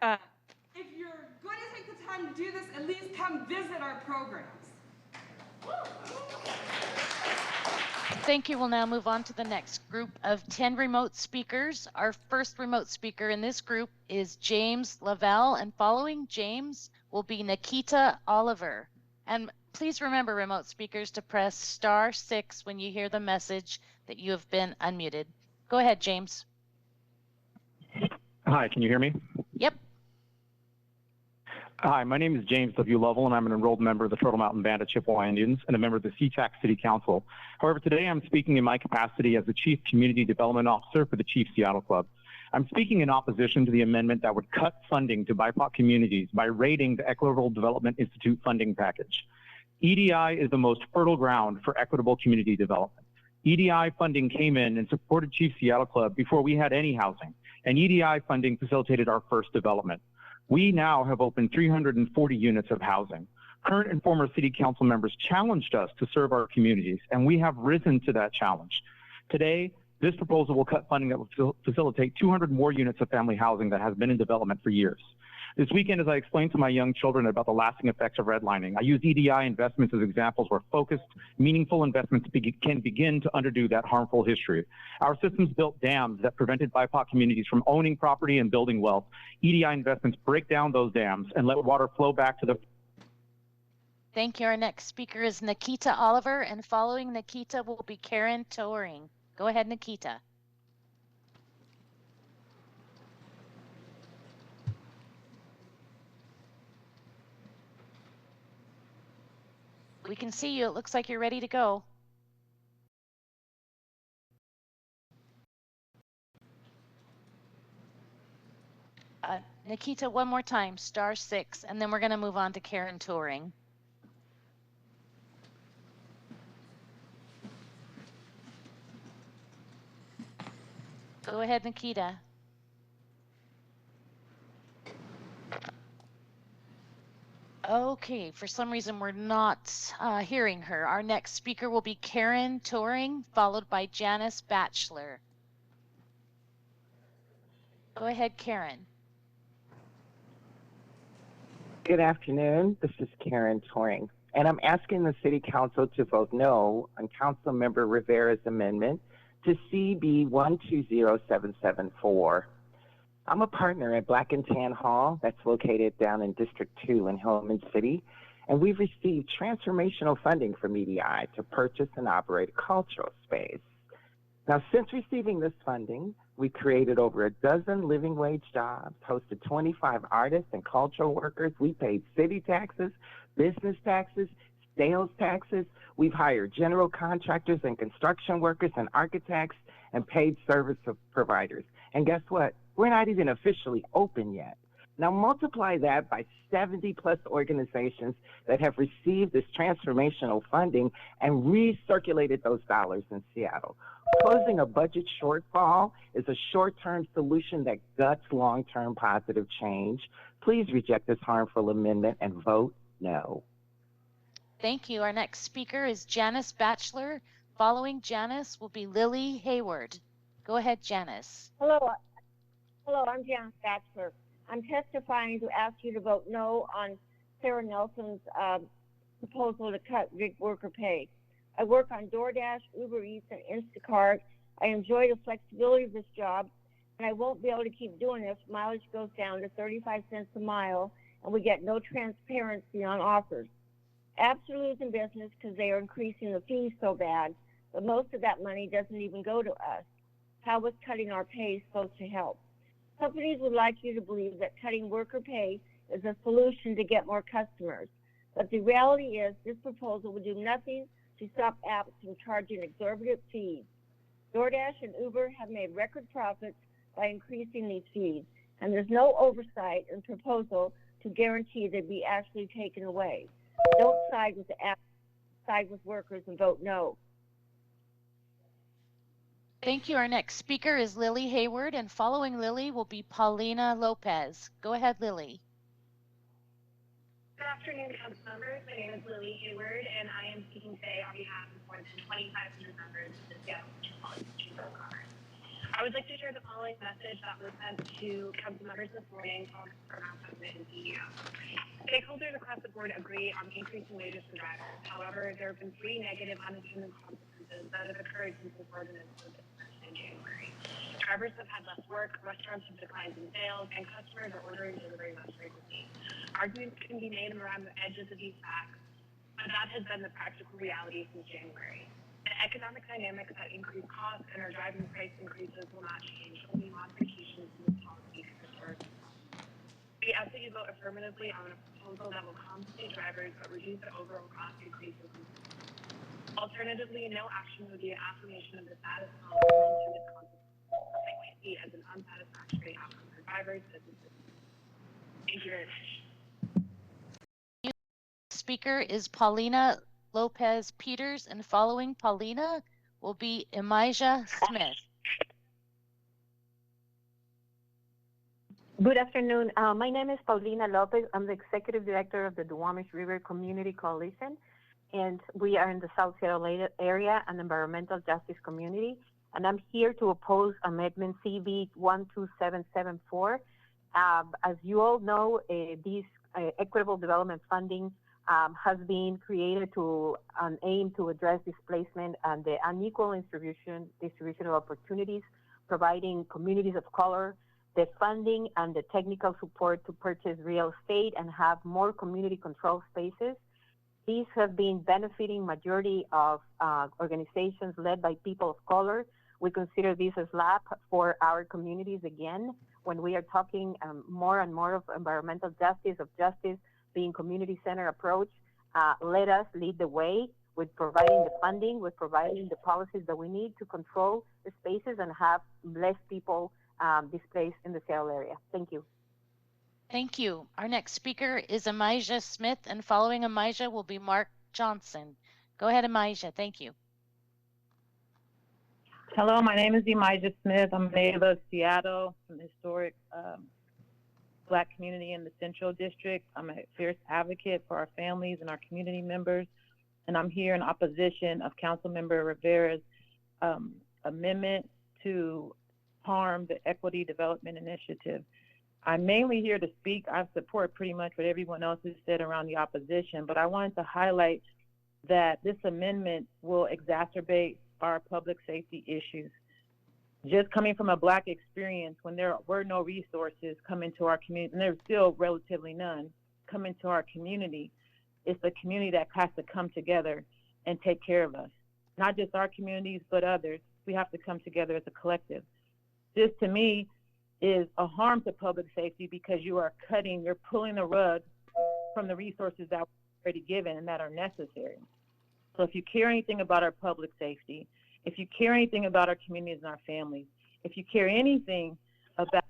if you're going to take the time to do this, at least come visit our programs. Thank you. We'll now move on to the next group of 10 remote speakers. Our first remote speaker in this group is James Lavelle, and following James will be Nikita Oliver. And please remember, remote speakers, to press *6 when you hear the message that you have been unmuted. Go ahead, James. Hi, can you hear me? Yep. Hi, my name is James W. Lovell, and I'm an enrolled member of the Turtle Mountain Band of Chippewa Indians and a member of the SeaTac City Council. However, today I'm speaking in my capacity as the Chief Community Development Officer for the Chief Seattle Club. I'm speaking in opposition to the amendment that would cut funding to BIPOC communities by raiding the Equitable Development Institute funding package. EDI is the most fertile ground for equitable community development. EDI funding came in and supported Chief Seattle Club before we had any housing, and EDI funding facilitated our first development. We now have opened 340 units of housing. Current and former city council members challenged us to serve our communities, and we have risen to that challenge. Today, this proposal will cut funding that will facilitate 200 more units of family housing that has been in development for years. This weekend, as I explained to my young children about the lasting effects of redlining, I use EDI investments as examples where focused, meaningful investments can begin to undo that harmful history. Our systems built dams that prevented BIPOC communities from owning property and building wealth. EDI investments break down those dams and let water flow back to the... Thank you. Our next speaker is Nikita Oliver, and following Nikita will be Karen Toering. Go ahead, Nikita. We can see you. It looks like you're ready to go. Nikita, one more time, *6, and then we're going to move on to Karen Touring. Go ahead, Nikita. Okay, for some reason we're not hearing her. Our next speaker will be Karen Touring, followed by Janice Batchelor. Go ahead, Karen. Good afternoon. This is Karen Touring, and I'm asking the City Council to vote no on Councilmember Rivera's amendment to CB 120774. I'm a partner at Black and Tan Hall that's located down in District 2 in Hillman City, and we've received transformational funding from EDI to purchase and operate a cultural space. Now, since receiving this funding, we created over a dozen living wage jobs, hosted 25 artists and cultural workers. We paid city taxes, business taxes, sales taxes. We've hired general contractors and construction workers and architects and paid service providers. And guess what? We're not even officially open yet. Now multiply that by 70 plus organizations that have received this transformational funding and recirculated those dollars in Seattle. Closing a budget shortfall is a short-term solution that guts long-term positive change. Please reject this harmful amendment and vote no. Thank you. Our next speaker is Janice Batchelor. Following Janice will be Lily Hayward. Go ahead, Janice. Hello, I'm Janice Batchelor. I'm testifying to ask you to vote no on Sarah Nelson's proposal to cut gig worker pay. I work on DoorDash, Uber Eats, and Instacart. I enjoy the flexibility of this job, and I won't be able to keep doing this. Mileage goes down to 35 cents a mile, and we get no transparency on offers. Apps are losing business because they are increasing the fees so bad, but most of that money doesn't even go to us. How is cutting our pay supposed to help? Companies would like you to believe that cutting worker pay is a solution to get more customers, but the reality is this proposal would do nothing to stop apps from charging exorbitant fees. DoorDash and Uber have made record profits by increasing these fees, and there's no oversight in the proposal to guarantee they'd be actually taken away. Don't side with the apps, side with workers and vote no. Thank you. Our next speaker is Lily Hayward, and following Lily will be Paulina Lopez. Go ahead, Lily. Good afternoon, council members. My name is Lily Hayward, and I am speaking today on behalf of more than 2,500 members of the Seattle Metropolitan Chamber of Commerce. I would like to share the following message that was sent to council members this morning from our president and CEO. Stakeholders across the board agree on increasing wages for drivers. However, there have been 3 negative unintended consequences that have occurred since this ordinance was implemented in January. Drivers have had less work, restaurants have declined in sales, and customers are ordering delivery less frequently. Arguments can be made around the edges of these facts, but that has been the practical reality since January. The economic dynamics that increase costs and our driving price increases will not change, only modifications to this policy can restore. We ask that you vote affirmatively on a proposal that will compensate drivers but reduce the overall cost increases. Alternatively, no action would be an affirmation of the status quo or unintended consequences that we see as an unsatisfactory outcome for drivers, businesses. Thank you very much. Speaker is Paulina Lopez Peters, and following Paulina will be Elijah Smith. Good afternoon. My name is Paulina Lopez. I'm the Executive Director of the Duwamish River Community Coalition, and we are in the South Seattle area, an environmental justice community, and I'm here to oppose Amendment CB 12774. As you all know, this equitable development funding has been created to aim to address displacement and the unequal distribution of opportunities, providing communities of color the funding and the technical support to purchase real estate and have more community control spaces. These have been benefiting majority of organizations led by people of color. We consider this as LAP for our communities again. When we are talking more and more of environmental justice, of justice being community-centered approach, let us lead the way with providing the funding, with providing the policies that we need to control the spaces and have less people displaced in the Seattle area. Thank you. Thank you. Our next speaker is Elijah Smith, and following Elijah will be Mark Johnson. Go ahead, Elijah. Thank you. Hello, my name is Elijah Smith. I'm a native of Seattle, from the historic Black community in the Central District. I'm a fierce advocate for our families and our community members, and I'm here in opposition of Councilmember Rivera's amendment to harm the Equity Development Initiative. I'm mainly here to speak. I support pretty much what everyone else has said around the opposition, but I wanted to highlight that this amendment will exacerbate our public safety issues. Just coming from a Black experience, when there were no resources coming to our community, and there's still relatively none coming to our community, it's the community that has to come together and take care of us. Not just our communities, but others. We have to come together as a collective. This, to me, is a harm to public safety because you're pulling the rug from the resources that were already given and that are necessary. So if you care anything about our public safety, if you care anything about our communities and our families, if you care anything about...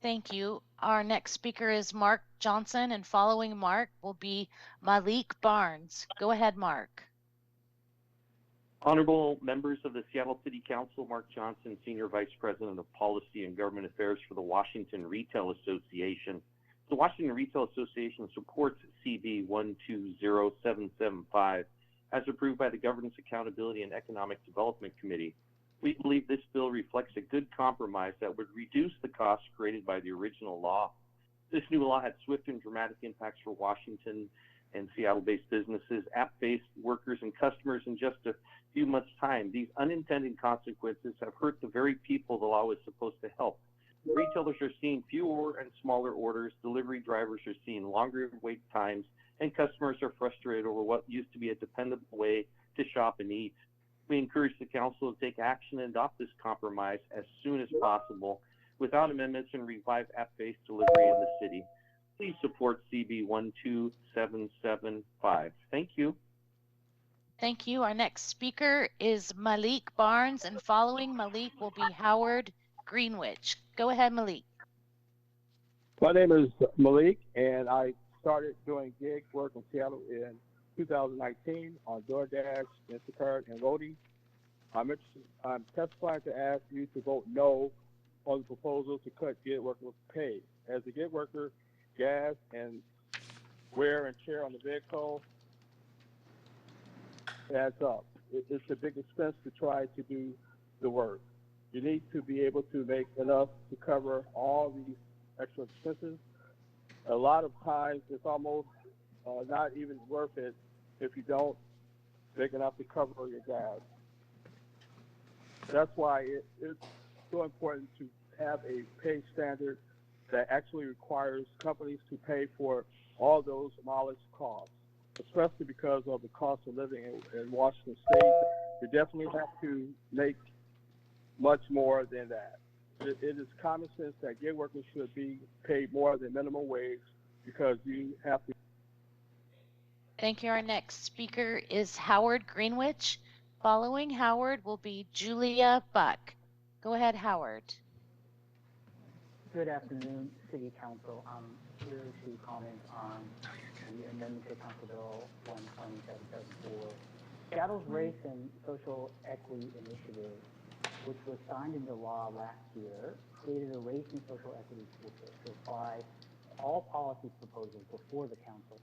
Thank you. Our next speaker is Mark Johnson, and following Mark will be Malik Barnes. Go ahead, Mark. Honorable members of the Seattle City Council, Mark Johnson, Senior Vice President of Policy and Government Affairs for the Washington Retail Association. The Washington Retail Association supports CB 120775 as approved by the Governance Accountability and Economic Development Committee. We believe this bill reflects a good compromise that would reduce the costs created by the original law. This new law had swift and dramatic impacts for Washington and Seattle-based businesses, app-based workers, and customers in just a few months' time. These unintended consequences have hurt the very people the law was supposed to help. Retailers are seeing fewer and smaller orders, delivery drivers are seeing longer wait times, and customers are frustrated over what used to be a dependable way to shop and eat. We encourage the council to take action and adopt this compromise as soon as possible without amendments and revive app-based delivery in the city. Please support CB 12775. Thank you. Thank you. Our next speaker is Malik Barnes, and following Malik will be Howard Greenwich. Go ahead, Malik. My name is Malik, and I started doing gig work in Seattle in 2019 on DoorDash, Instacart, and Roadie. I'm testifying to ask you to vote no on the proposal to cut gig workers' pay. As a gig worker, gas and wear and tear on the vehicle adds up. It's a big expense to try to do the work. You need to be able to make enough to cover all these extra expenses. A lot of times it's almost not even worth it if you don't make enough to cover your gas. That's why it's so important to have a pay standard that actually requires companies to pay for all those mileage costs, especially because of the cost of living in Washington State. You definitely have to make much more than that. It is common sense that gig workers should be paid more than minimum wage because you have to. Thank you. Our next speaker is Howard Greenwich. Following Howard will be Julia Buck. Go ahead, Howard. Good afternoon, City Council. I'm here to comment on the amendment to Council Bill 12774. Seattle's Race and Social Equity Initiative, which was signed into law last year, created a race and social equity toolkit to apply all policy proposals before the council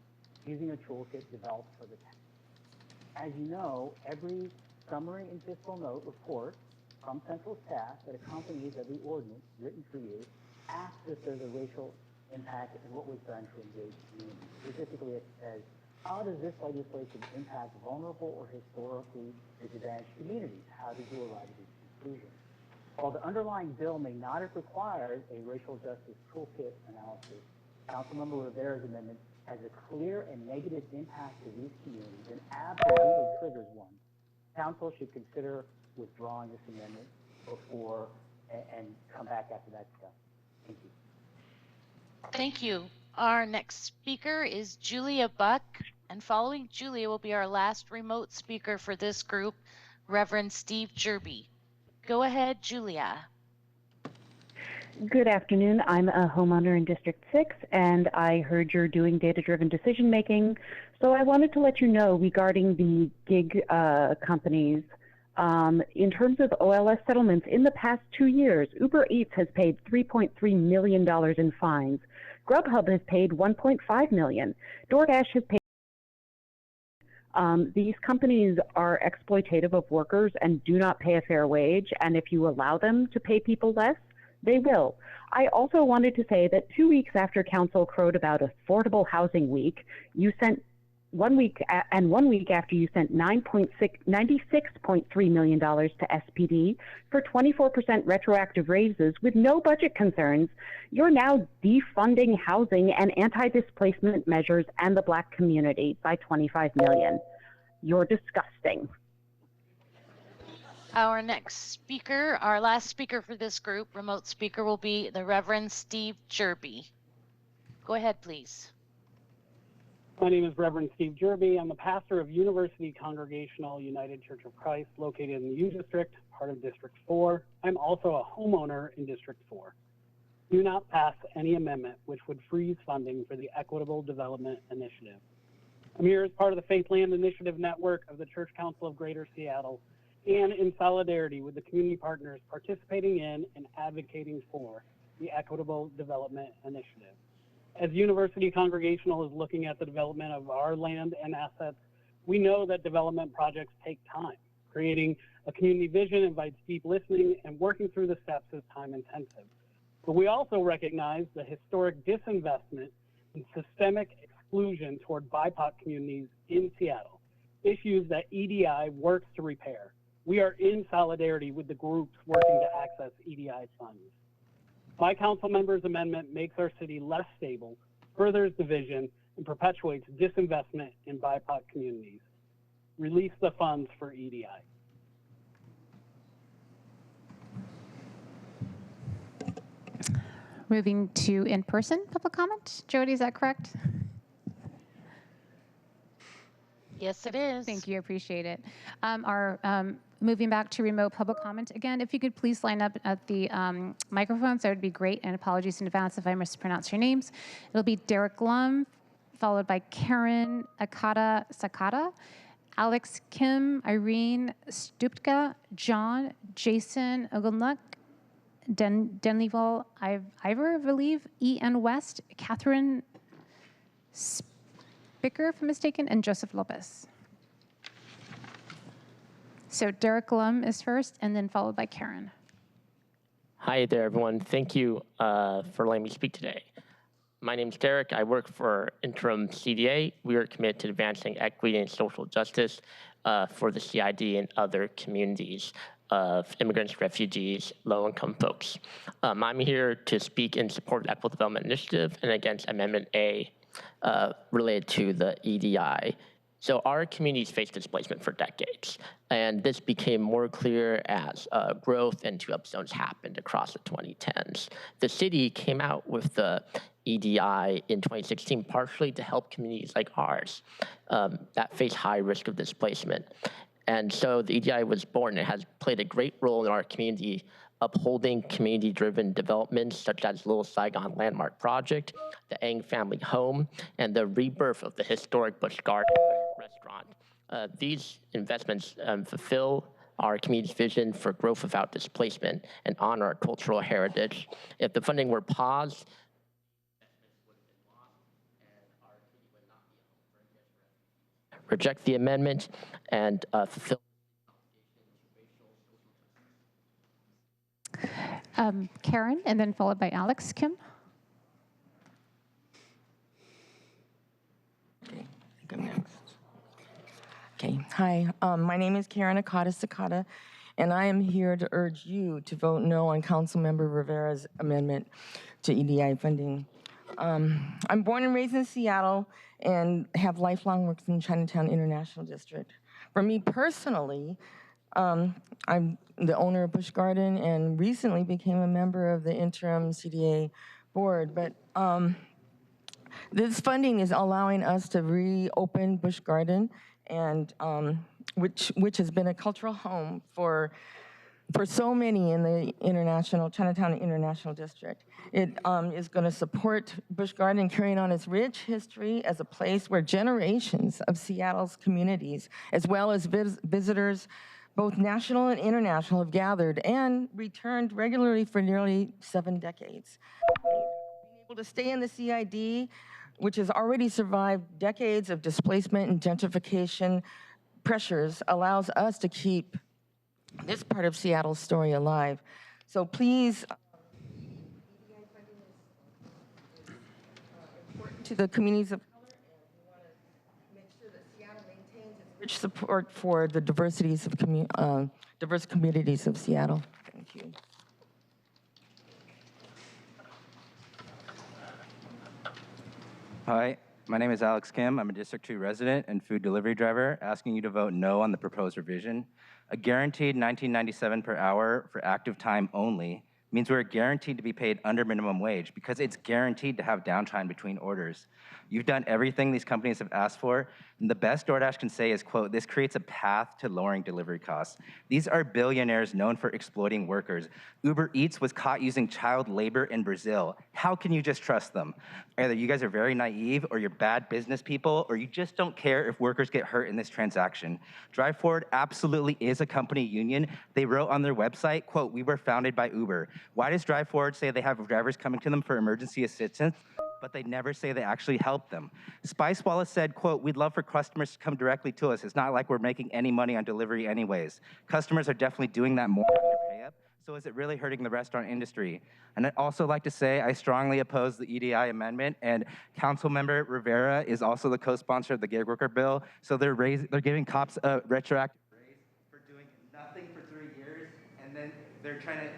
using a toolkit developed for the town. As you know, every summary and fiscal note report from central staff that accompanies every ordinance written for you asks if there's a racial impact and what was done to engage the community. Specifically, it says, how does this legislation impact vulnerable or historically disadvantaged communities? How did you arrive at these conclusions? While the underlying bill may not have required a racial justice toolkit analysis, Councilmember Rivera's amendment has a clear and negative impact to these communities and absolutely triggers one. Council should consider withdrawing this amendment before and come back after that's done. Thank you. Thank you. Our next speaker is Julia Buck, and following Julia will be our last remote speaker for this group, Reverend Steve Jerby. Go ahead, Julia. Good afternoon. I'm a homeowner in District 6, and I heard you're doing data-driven decision making. So I wanted to let you know regarding the gig companies. In terms of OLS settlements, in the past 2 years, Uber Eats has paid $3.3 million in fines. Grubhub has paid $1.5 million. DoorDash has paid. These companies are exploitative of workers and do not pay a fair wage, and if you allow them to pay people less, they will. I also wanted to say that 2 weeks after Council crowed about Affordable Housing Week, you sent 1 week, and 1 week after you sent $96.3 million to SPD for 24% retroactive raises with no budget concerns, you're now defunding housing and anti-displacement measures and the Black community by $25 million. You're disgusting. Our next speaker, our last speaker for this group, remote speaker, will be the Reverend Steve Jerby. Go ahead, please. My name is Reverend Steve Jerby. I'm the pastor of University Congregational United Church of Christ, located in the U District, part of District 4. I'm also a homeowner in District 4. Do not pass any amendment which would freeze funding for the Equitable Development Initiative. I'm here as part of the Faith Land Initiative Network of the Church Council of Greater Seattle, and in solidarity with the community partners participating in and advocating for the Equitable Development Initiative. As University Congregational is looking at the development of our land and assets, we know that development projects take time. Creating a community vision invites deep listening, and working through the steps is time intensive. But we also recognize the historic disinvestment and systemic exclusion toward BIPOC communities in Seattle, issues that EDI works to repair. We are in solidarity with the groups working to access EDI funds. My council member's amendment makes our city less stable, furthers division, and perpetuates disinvestment in BIPOC communities. Release the funds for EDI. Moving to in-person public comment. Jody, is that correct? Yes, it is. Thank you, appreciate it. Moving back to remote public comment, again, if you could please line up at the microphones, that would be great, and apologies in advance if I mispronounce your names. It'll be Derek Lum, followed by Karen Akata Sakata, Alex Kim, Irene Stupka, John, Jason Ogunluk, Denlival Ivor, I believe, E.N. West, Catherine Bicker, if I'm mistaken, and Joseph Lopez. So Derek Lum is first, and then followed by Karen. Hi there, everyone. Thank you for letting me speak today. My name is Derek. I work for Interim CDA. We are committed to advancing equity and social justice for the CID and other communities of immigrants, refugees, low-income folks. I'm here to speak in support of the Equitable Development Initiative and against Amendment A related to the EDI. So our communities faced displacement for decades, and this became more clear as growth and two-up zones happened across the 2010s. The city came out with the EDI in 2016 partially to help communities like ours that face high risk of displacement. And so the EDI was born. It has played a great role in our community, upholding community-driven developments such as Little Saigon Landmark Project, the Ang Family Home, and the rebirth of the historic Busch Garden restaurant. These investments fulfill our community's vision for growth without displacement and honor our cultural heritage. If the funding were paused, reject the amendment and fulfill. Karen, and then followed by Alex Kim. Okay, I think I'm next. Okay, hi, my name is Karen Sakata, and I am here to urge you to vote no on Councilmember Rivera's amendment to EDI funding. I'm born and raised in Seattle and have lifelong works in Chinatown International District. For me personally, I'm the owner of Busch Garden and recently became a member of the interim CDA board, but this funding is allowing us to reopen Busch Garden, and which has been a cultural home for so many in the Chinatown International District. It is going to support Busch Garden carrying on its rich history as a place where generations of Seattle's communities, as well as visitors, both national and international, have gathered and returned regularly for nearly 7 decades. Being able to stay in the CID, which has already survived decades of displacement and gentrification pressures, allows us to keep this part of Seattle's story alive. So please, important to the communities of color, and we want to make sure that Seattle maintains its rich support for the diversities of diverse communities of Seattle. Thank you. Hi, my name is Alex Kim. I'm a District 2 resident and food delivery driver, asking you to vote no on the proposed revision. A guaranteed $19.97 per hour for active time only means we're guaranteed to be paid under minimum wage because it's guaranteed to have downtime between orders. You've done everything these companies have asked for, and the best DoorDash can say is, quote, "This creates a path to lowering delivery costs." These are billionaires known for exploiting workers. Uber Eats was caught using child labor in Brazil. How can you just trust them? Either you guys are very naive, or you're bad business people, or you just don't care if workers get hurt in this transaction. Drive Forward absolutely is a company union. They wrote on their website, quote, "We were founded by Uber." Why does Drive Forward say they have drivers coming to them for emergency assistance, but they never say they actually help them? Spice Wallace said, quote, "We'd love for customers to come directly to us. It's not like we're making any money on delivery anyways." Customers are definitely doing that more after pay up. So is it really hurting the restaurant industry? And I'd also like to say I strongly oppose the EDI amendment, and Councilmember Rivera is also the co-sponsor of the gig worker bill. So they're giving cops a retroactive raise for doing nothing for 3 years, and then they're trying to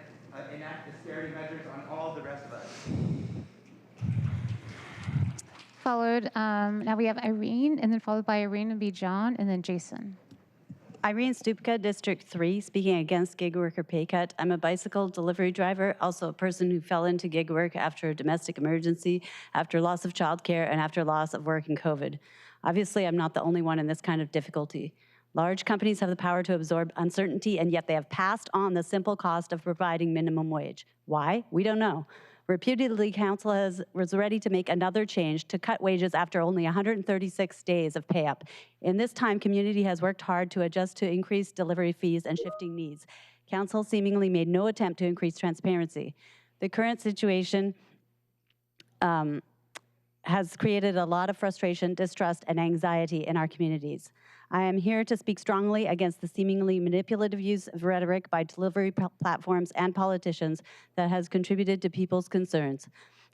enact austerity measures on all the rest of us. Followed, now we have Irene, and then followed by Irene and be John, and then Jason. Irene Stupka, District 3, speaking against gig worker pay cut. I'm a bicycle delivery driver, also a person who fell into gig work after a domestic emergency, after loss of childcare, and after loss of work in COVID. Obviously, I'm not the only one in this kind of difficulty. Large companies have the power to absorb uncertainty, and yet they have passed on the simple cost of providing minimum wage. Why? We don't know. Reputedly, Council was ready to make another change to cut wages after only 136 days of pay up. In this time, community has worked hard to adjust to increased delivery fees and shifting needs. Council seemingly made no attempt to increase transparency. The current situation has created a lot of frustration, distrust, and anxiety in our communities. I am here to speak strongly against the seemingly manipulative use of rhetoric by delivery platforms and politicians that has contributed to people's concerns.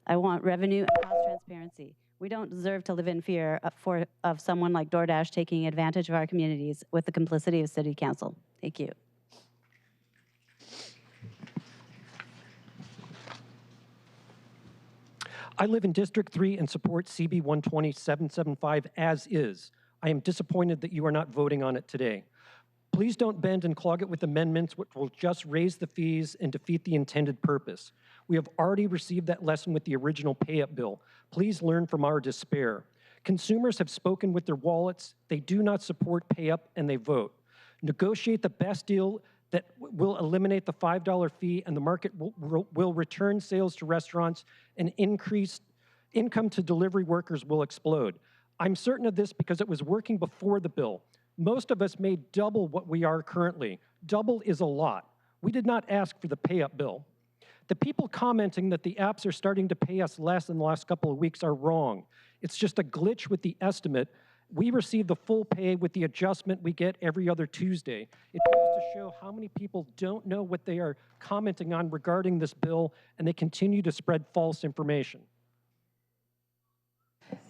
I want revenue and cost transparency. We don't deserve to live in fear of someone like DoorDash taking advantage of our communities with the complicity of City Council. Thank you. I live in District 3 and support CB 120-775 as is. I am disappointed that you are not voting on it today. Please don't bend and clog it with amendments which will just raise the fees and defeat the intended purpose. We have already received that lesson with the original pay-up bill. Please learn from our despair. Consumers have spoken with their wallets. They do not support pay-up and they vote. Negotiate the best deal that will eliminate the $5 fee, and the market will return sales to restaurants, and increased income to delivery workers will explode. I'm certain of this because it was working before the bill. Most of us made double what we are currently. Double is a lot. We did not ask for the pay-up bill. The people commenting that the apps are starting to pay us less in the last couple of weeks are wrong. It's just a glitch with the estimate. We receive the full pay with the adjustment we get every other Tuesday. It goes to show how many people don't know what they are commenting on regarding this bill, and they continue to spread false information.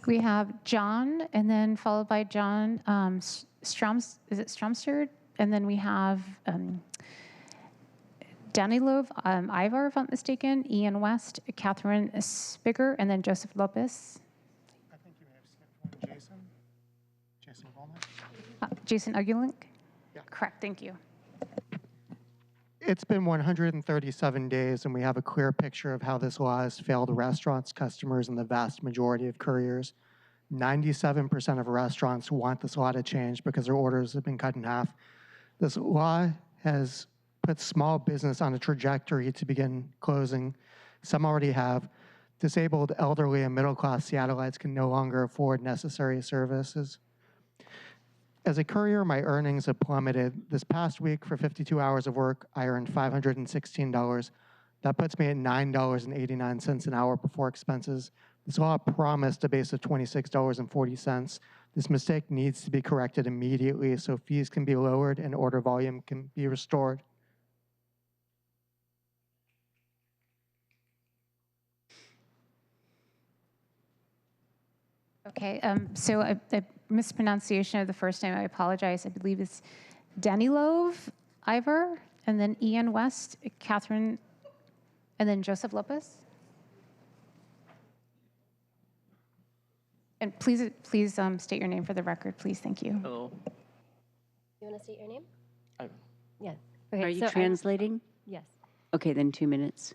We have John, and then followed by John Stromsterd, and then we have Danilov, Ivar, if I'm not mistaken, Ian West, Catherine Spiger, and then Joseph Lopez. I think you may have skipped one, Jason. Jason Volnick. Jason Ugulink? Yeah. Correct, thank you. It's been 137 days, and we have a clear picture of how this law has failed restaurants, customers, and the vast majority of couriers. 97% of restaurants want this law to change because their orders have been cut in half. This law has put small business on a trajectory to begin closing. Some already have. Disabled, elderly, and middle-class Seattleites can no longer afford necessary services. As a courier, my earnings have plummeted. This past week, for 52 hours of work, I earned $516. That puts me at $9.89 an hour before expenses. This law promised a base of $26.40. This mistake needs to be corrected immediately so fees can be lowered and order volume can be restored. Okay, so a mispronunciation of the first name, I apologize. I believe it's Danilov, Ivar, and then Ian West, Catherine, and then Joseph Lopez. And please state your name for the record, please. Thank you. Hello. You want to state your name? Yeah. Okay, Are you so translating? yes. Okay, then 2 minutes.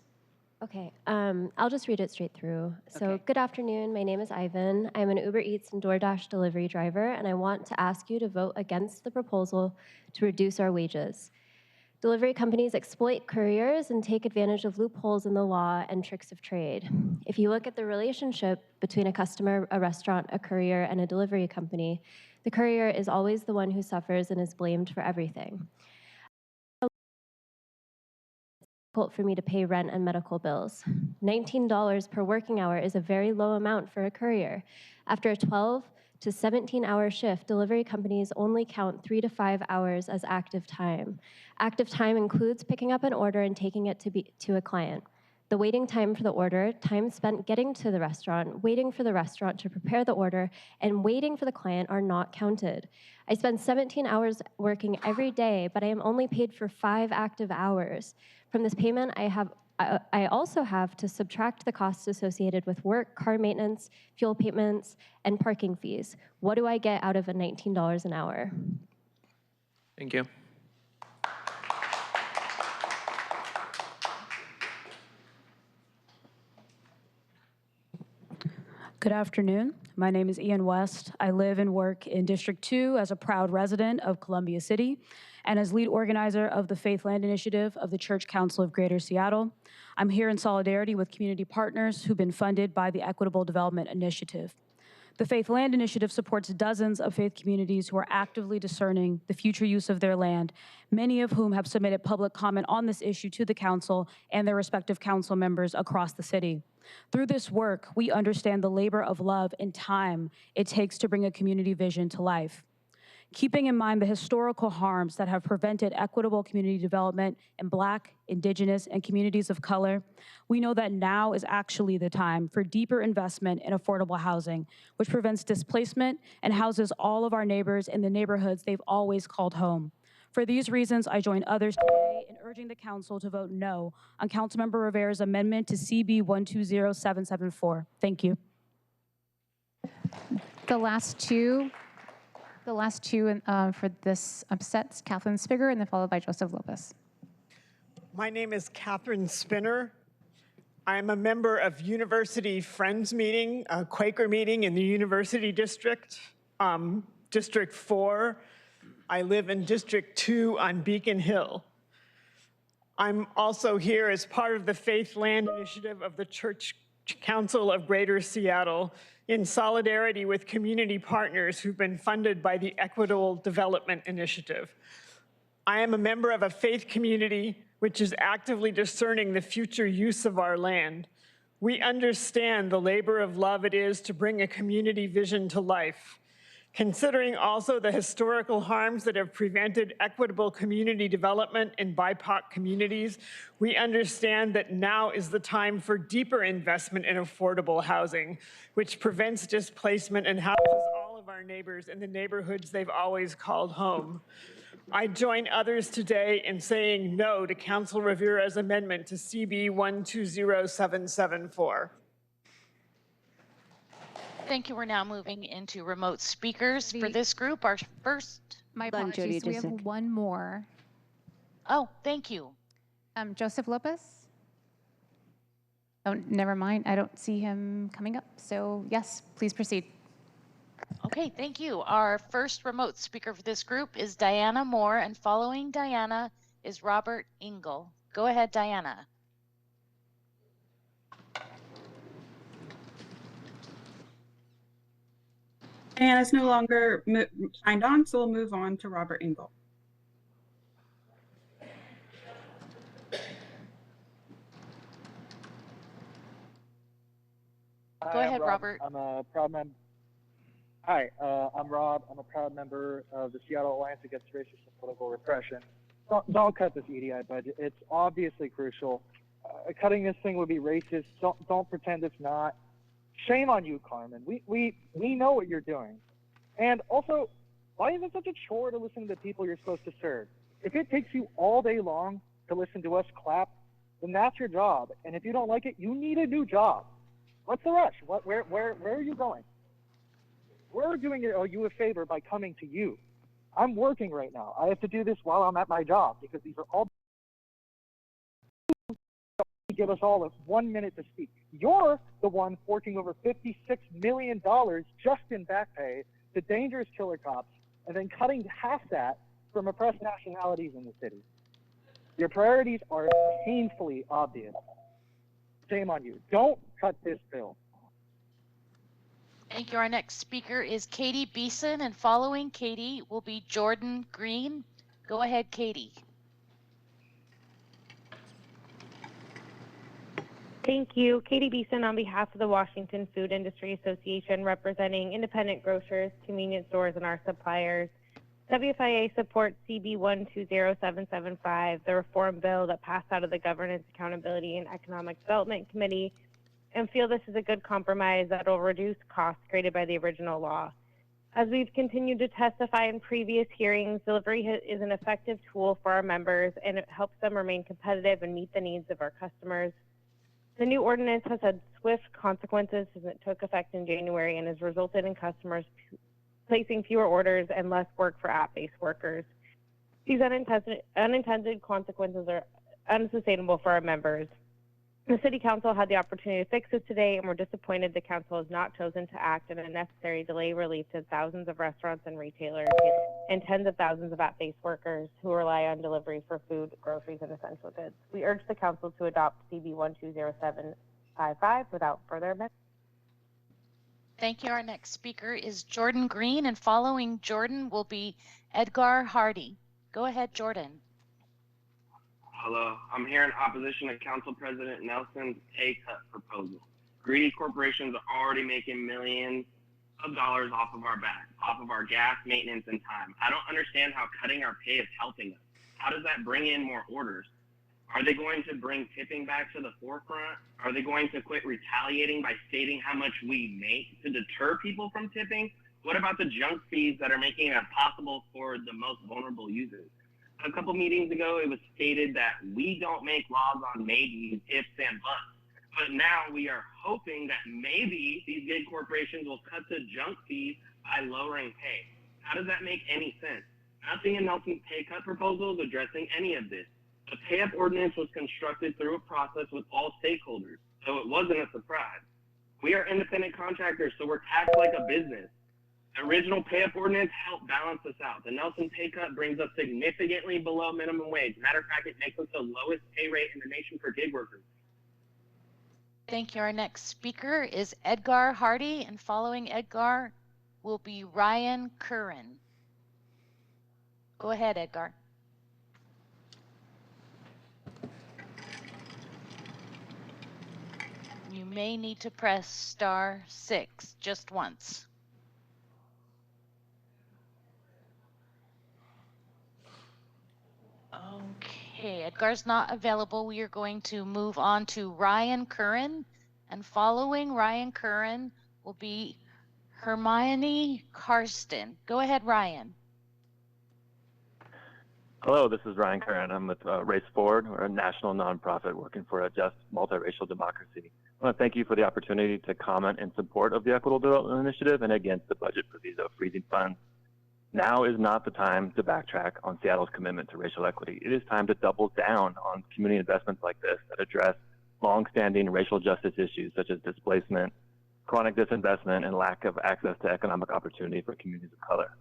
Okay, I'll just read it straight through. So, Okay. Good afternoon. My name is Ivan. I'm an Uber Eats and DoorDash delivery driver, and I want to ask you to vote against the proposal to reduce our wages. Delivery companies exploit couriers and take advantage of loopholes in the law and tricks of trade. If you look at the relationship between a customer, a restaurant, a courier, and a delivery company, the courier is always the one who suffers and is blamed for everything. For me to pay rent and medical bills. $19 per working hour is a very low amount for a courier. After a 12 to 17-hour shift, delivery companies only count 3 to 5 hours as active time. Active time includes picking up an order and taking it to a client. The waiting time for the order, time spent getting to the restaurant, waiting for the restaurant to prepare the order, and waiting for the client are not counted. I spend 17 hours working every day, but I am only paid for 5 active hours. From this payment, I also have to subtract the costs associated with work, car maintenance, fuel payments, and parking fees. What do I get out of a $19 an hour? Thank you. Good afternoon. My name is Ian West. I live and work in District 2 as a proud resident of Columbia City and as lead organizer of the Faith Land Initiative of the Church Council of Greater Seattle. I'm here in solidarity with community partners who've been funded by the Equitable Development Initiative. The Faith Land Initiative supports dozens of faith communities who are actively discerning the future use of their land, many of whom have submitted public comment on this issue to the council and their respective council members across the city. Through this work, we understand the labor of love and time it takes to bring a community vision to life. Keeping in mind the historical harms that have prevented equitable community development in Black, Indigenous, and communities of color, we know that now is actually the time for deeper investment in affordable housing, which prevents displacement and houses all of our neighbors in the neighborhoods they've always called home. For these reasons, I join others today in urging the council to vote no on Councilmember Rivera's amendment to CB 120774. Thank you. The last two for this upset, Kathleen Spiger, and then followed by Joseph Lopez. My name is Catherine Spinner. I'm a member of University Friends Meeting, a Quaker meeting in the University District, District 4. I live in District 2 on Beacon Hill. I'm also here as part of the Faith Land Initiative of the Church Council of Greater Seattle, in solidarity with community partners who've been funded by the Equitable Development Initiative. I am a member of a faith community which is actively discerning the future use of our land. We understand the labor of love it is to bring a community vision to life. Considering also the historical harms that have prevented equitable community development in BIPOC communities, we understand that now is the time for deeper investment in affordable housing, which prevents displacement and houses all of our neighbors in the neighborhoods they've always called home. I join others today in saying no to Council Rivera's amendment to CB 120774. Thank you. We're now moving into remote speakers for this group. Our first. My apologies. We have one more. Oh, thank you. Joseph Lopez. Oh, never mind. I don't see him coming up. So yes, please proceed. Okay, thank you. Our first remote speaker for this group is Diana Moore, and following Diana is Robert Engel. Go ahead, Diana. Diana's no longer signed on, so we'll move on to Robert Engel. Go ahead, Robert. I'm a proud member. Hi, I'm Rob. I'm a proud member of the Seattle Alliance Against Racist and Political Repression. Don't cut this EDI budget. It's obviously crucial. Cutting this thing would be racist. Don't pretend it's not. Shame on you, Carmen. We know what you're doing. And also, why is it such a chore to listen to the people you're supposed to serve? If it takes you all day long to listen to us clap, then that's your job. And if you don't like it, you need a new job. What's the rush? Where are you going? We're doing you a favor by coming to you. I'm working right now. I have to do this while I'm at my job because these are all give us all 1 minute to speak. You're the one forking over $56 million just in back pay to dangerous killer cops and then cutting half that from oppressed nationalities in the city. Your priorities are painfully obvious. Shame on you. Don't cut this bill. Thank you. Our next speaker is Katie Beeson, and following Katie will be Jordan Green. Go ahead, Katie. Thank you. Katie Beeson on behalf of the Washington Food Industry Association, representing independent grocers, convenience stores, and our suppliers. WFIA supports CB 120775, the reform bill that passed out of the Governance, Accountability, and Economic Development Committee, and feel this is a good compromise that will reduce costs created by the original law. As we've continued to testify in previous hearings, delivery is an effective tool for our members, and it helps them remain competitive and meet the needs of our customers. The new ordinance has had swift consequences since it took effect in January and has resulted in customers placing fewer orders and less work for app-based workers. These unintended consequences are unsustainable for our members. The City Council had the opportunity to fix this today, and we're disappointed the Council has not chosen to act in a necessary delay relief to thousands of restaurants and retailers and tens of thousands of app-based workers who rely on delivery for food, groceries, and essential goods. We urge the Council to adopt CB 120755 without further amendment. Thank you. Our next speaker is Jordan Green, and following Jordan will be Edgar Hardy. Go ahead, Jordan. Hello, I'm here in opposition to Council President Nelson's pay cut proposal. Greedy corporations are already making millions of dollars off of our back, off of our gas, maintenance, and time. I don't understand how cutting our pay is helping us. How does that bring in more orders? Are they going to bring tipping back to the forefront? Are they going to quit retaliating by stating how much we make to deter people from tipping? What about the junk fees that are making it impossible for the most vulnerable users? A couple meetings ago, it was stated that we don't make laws on maybes, ifs, and buts. But now we are hoping that maybe these gig corporations will cut the junk fees by lowering pay. How does that make any sense? Nothing in Nelson's pay cut proposal is addressing any of this. The pay up ordinance was constructed through a process with all stakeholders, so it wasn't a surprise. We are independent contractors, so we're taxed like a business. The original pay up ordinance helped balance us out. The Nelson pay cut brings us significantly below minimum wage. Matter of fact, it makes us the lowest pay rate in the nation for gig workers. Thank you. Our next speaker is Edgar Hardy, and following Edgar will be Ryan Curran. Go ahead, Edgar. You may need to press *6 just once. Okay, Edgar's not available. We are going to move on to Ryan Curran, and following Ryan Curran will be Hermione Karsten. Go ahead, Ryan. Hello, this is Ryan Curran. I'm with Race Forward. We're a national nonprofit working for a just multiracial democracy. I want to thank you for the opportunity to comment in support of the Equitable Development Initiative and against the budget proviso freezing funds. Now is not the time to backtrack on Seattle's commitment to racial equity. It is time to double down on community investments like this that address longstanding racial justice issues such as displacement, chronic disinvestment, and lack of access to economic opportunity for communities of color.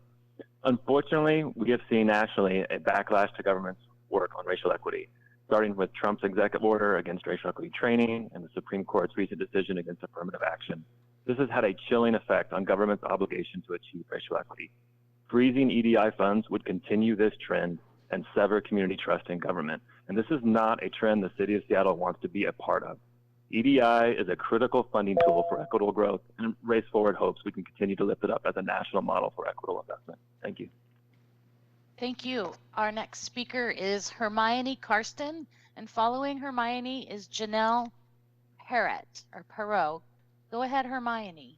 Unfortunately, we have seen nationally a backlash to government's work on racial equity, starting with Trump's executive order against racial equity training and the Supreme Court's recent decision against affirmative action. This has had a chilling effect on government's obligation to achieve racial equity. Freezing EDI funds would continue this trend and sever community trust in government. And this is not a trend the city of Seattle wants to be a part of. EDI is a critical funding tool for equitable growth, and Race Forward hopes we can continue to lift it up as a national model for equitable investment. Thank you. Thank you. Our next speaker is Hermione Karsten, and following Hermione is Janelle Perot. Go ahead, Hermione.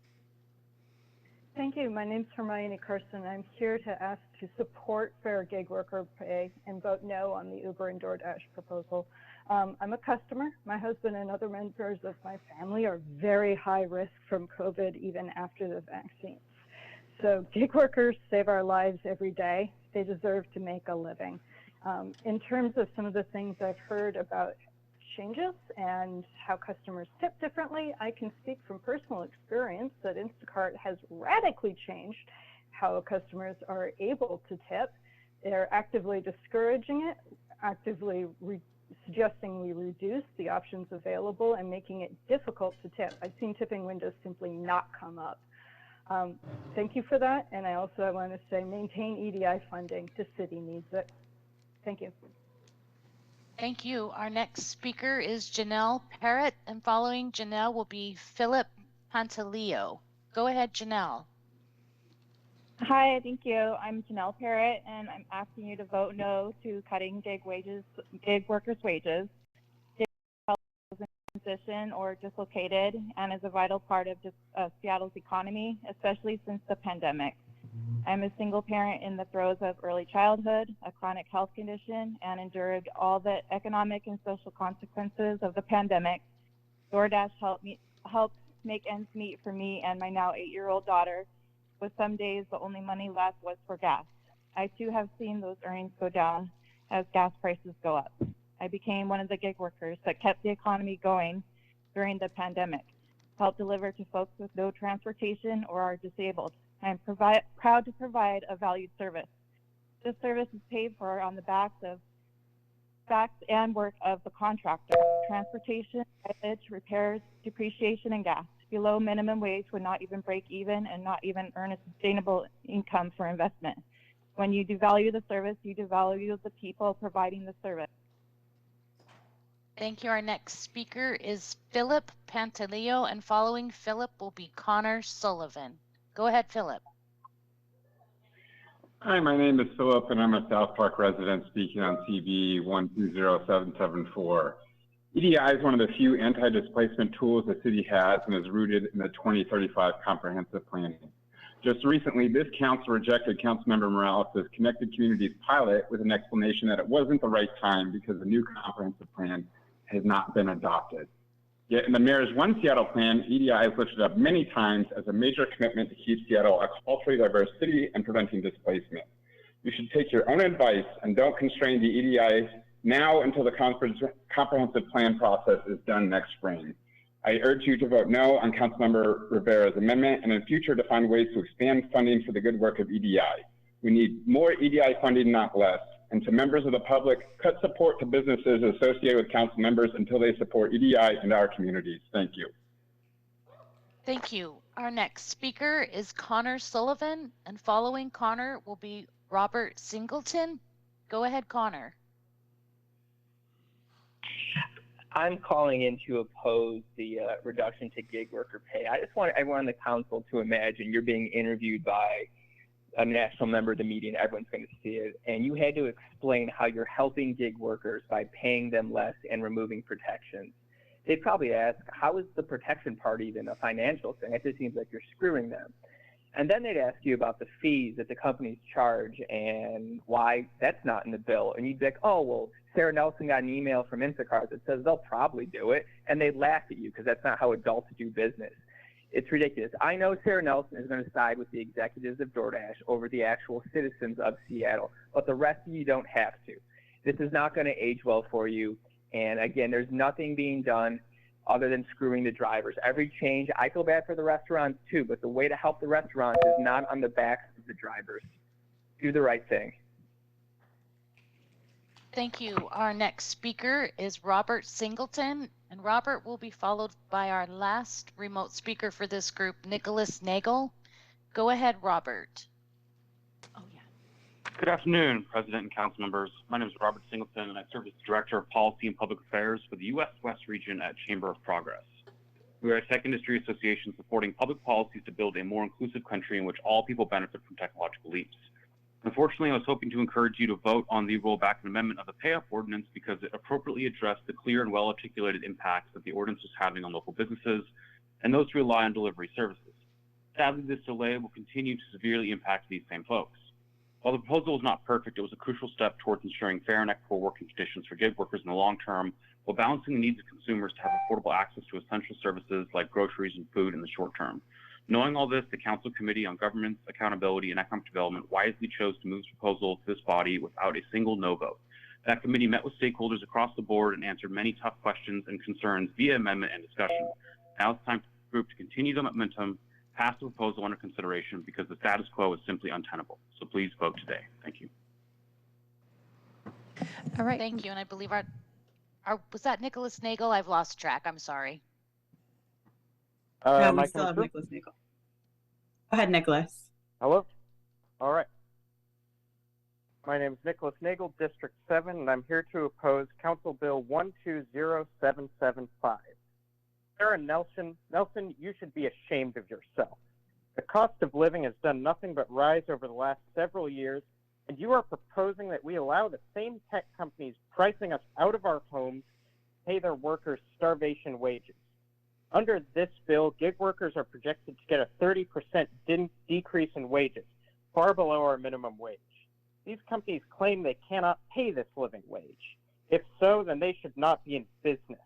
Thank you. My name is Hermione Karsten. I'm here to ask to support fair gig worker pay and vote no on the Uber and DoorDash proposal. I'm a customer. My husband and other members of my family are very high risk from COVID even after the vaccines. So gig workers save our lives every day. They deserve to make a living. In terms of some of the things I've heard about changes and how customers tip differently, I can speak from personal experience that Instacart has radically changed how customers are able to tip. They're actively discouraging it, actively suggesting we reduce the options available and making it difficult to tip. I've seen tipping windows simply not come up. Thank you for that. And I also want to say maintain EDI funding. The city needs it. Thank you. Thank you. Our next speaker is Janelle Parrott, and following Janelle will be Philip Pantaleo. Go ahead, Janelle. Hi, thank you. I'm Janelle Parrott, and I'm asking you to vote no to cutting gig workers' wages. Gig is in transition or dislocated and is a vital part of Seattle's economy, especially since the pandemic. I'm a single parent in the throes of early childhood, a chronic health condition, and endured all the economic and social consequences of the pandemic. DoorDash helped make ends meet for me and my now 8-year-old daughter, with some days the only money left was for gas. I too have seen those earnings go down as gas prices go up. I became one of the gig workers that kept the economy going during the pandemic, helped deliver to folks with no transportation or are disabled. I am proud to provide a valued service. This service is paid for on the backs and work of the contractor, transportation, mileage, repairs, depreciation, and gas. below minimum wage would not even break even and not even earn a sustainable income for investment. When you devalue the service, you devalue the people providing the service. Thank you. Our next speaker is Philip Pantaleo, and following Philip will be Connor Sullivan. Go ahead, Philip. Hi, my name is Philip, and I'm a South Park resident speaking on CB 120774. EDI is one of the few anti-displacement tools the city has and is rooted in the 2035 comprehensive plan. Just recently, this council rejected Councilmember Morales' Connected Communities pilot with an explanation that it wasn't the right time because the new comprehensive plan has not been adopted. Yet in the mayor's One Seattle plan, EDI is lifted up many times as a major commitment to keep Seattle a culturally diverse city and preventing displacement. You should take your own advice and don't constrain the EDI now until the comprehensive plan process is done next spring. I urge you to vote no on Councilmember Rivera's amendment and in future to find ways to expand funding for the good work of EDI. We need more EDI funding, not less. And to members of the public, cut support to businesses associated with council members until they support EDI and our communities. Thank you. Thank you. Our next speaker is Connor Sullivan, and following Connor will be Robert Singleton. Go ahead, Connor. I'm calling in to oppose the reduction to gig worker pay. I just want everyone on the council to imagine you're being interviewed by a national member of the media and everyone's going to see it, and you had to explain how you're helping gig workers by paying them less and removing protections. They'd probably ask, how is the protection part even a financial thing? It just seems like you're screwing them. And then they'd ask you about the fees that the companies charge and why that's not in the bill. And you'd be like, oh, well, Sarah Nelson got an email from Instacart that says they'll probably do it. And they'd laugh at you because that's not how adults do business. It's ridiculous. I know Sarah Nelson is going to side with the executives of DoorDash over the actual citizens of Seattle, but the rest of you don't have to. This is not going to age well for you. And again, there's nothing being done other than screwing the drivers. Every change, I feel bad for the restaurants too, but the way to help the restaurants is not on the backs of the drivers. Do the right thing. Thank you. Our next speaker is Robert Singleton, and Robert will be followed by our last remote speaker for this group, Nicholas Nagel. Go ahead, Robert. Good afternoon, President and Council members. My name is Robert Singleton, and I serve as Director of Policy and Public Affairs for the U.S. West region at Chamber of Progress. We are a tech industry association supporting public policies to build a more inclusive country in which all people benefit from technological leaps. Unfortunately, I was hoping to encourage you to vote on the rollback and amendment of the pay-up ordinance because it appropriately addressed the clear and well-articulated impacts that the ordinance is having on local businesses and those who rely on delivery services. Sadly, this delay will continue to severely impact these same folks. While the proposal is not perfect, it was a crucial step towards ensuring fair and equitable working conditions for gig workers in the long term, while balancing the needs of consumers to have affordable access to essential services like groceries and food in the short term. Knowing all this, the Council Committee on Governance, Accountability, and Economic Development wisely chose to move this proposal to this body without a single no vote. That committee met with stakeholders across the board and answered many tough questions and concerns via amendment and discussion. Now it's time for the group to continue the momentum, pass the proposal under consideration because the status quo is simply untenable. So please vote today. Thank you. All right. Thank you. And I believe our was that Nicholas Nagel? I've lost track. I'm sorry. No, we still have Nicholas Nagel. Go ahead, Nicholas. Hello? All right. My name is Nicholas Nagel, District 7, and I'm here to oppose Council Bill 120775. Sarah Nelson, you should be ashamed of yourself. The cost of living has done nothing but rise over the last several years, and you are proposing that we allow the same tech companies pricing us out of our homes pay their workers starvation wages. Under this bill, gig workers are projected to get a 30% decrease in wages, far below our minimum wage. These companies claim they cannot pay this living wage. If so, then they should not be in business.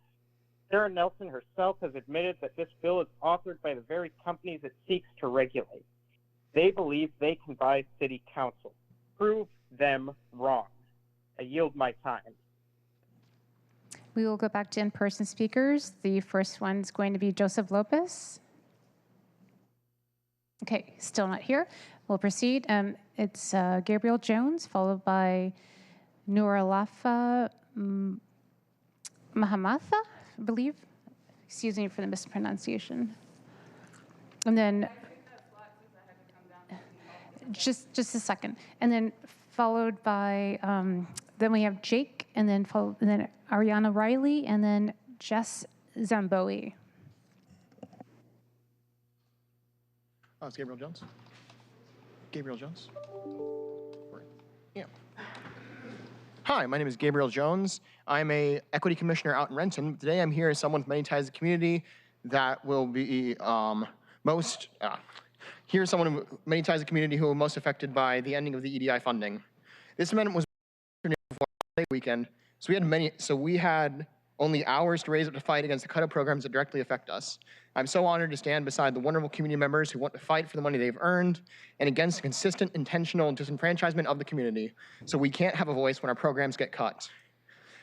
Sarah Nelson herself has admitted that this bill is authored by the very companies it seeks to regulate. They believe they can buy city council. Prove them wrong. I yield my time. We will go back to in-person speakers. The first one's going to be Joseph Lopez. Okay, still not here. We'll proceed. It's Gabriel Jones, followed by Nuralafa Mahamatha, I believe. Excuse me for the mispronunciation. And then, just a second. And then followed by, then we have Jake, and then Ariana Riley, and then Jess Zamboe. It's Gabriel Jones. Gabriel Jones. Yeah. Hi, my name is Gabriel Jones. I'm a equity commissioner out in Renton. Today I'm here as someone with many ties to the community that will be here's someone with many ties to the community who were most affected by the ending of the EDI funding. This amendment was before the weekend, so we had only hours to raise up to fight against the cut-up programs that directly affect us. I'm so honored to stand beside the wonderful community members who want to fight for the money they've earned and against the consistent, intentional disenfranchisement of the community, so we can't have a voice when our programs get cut.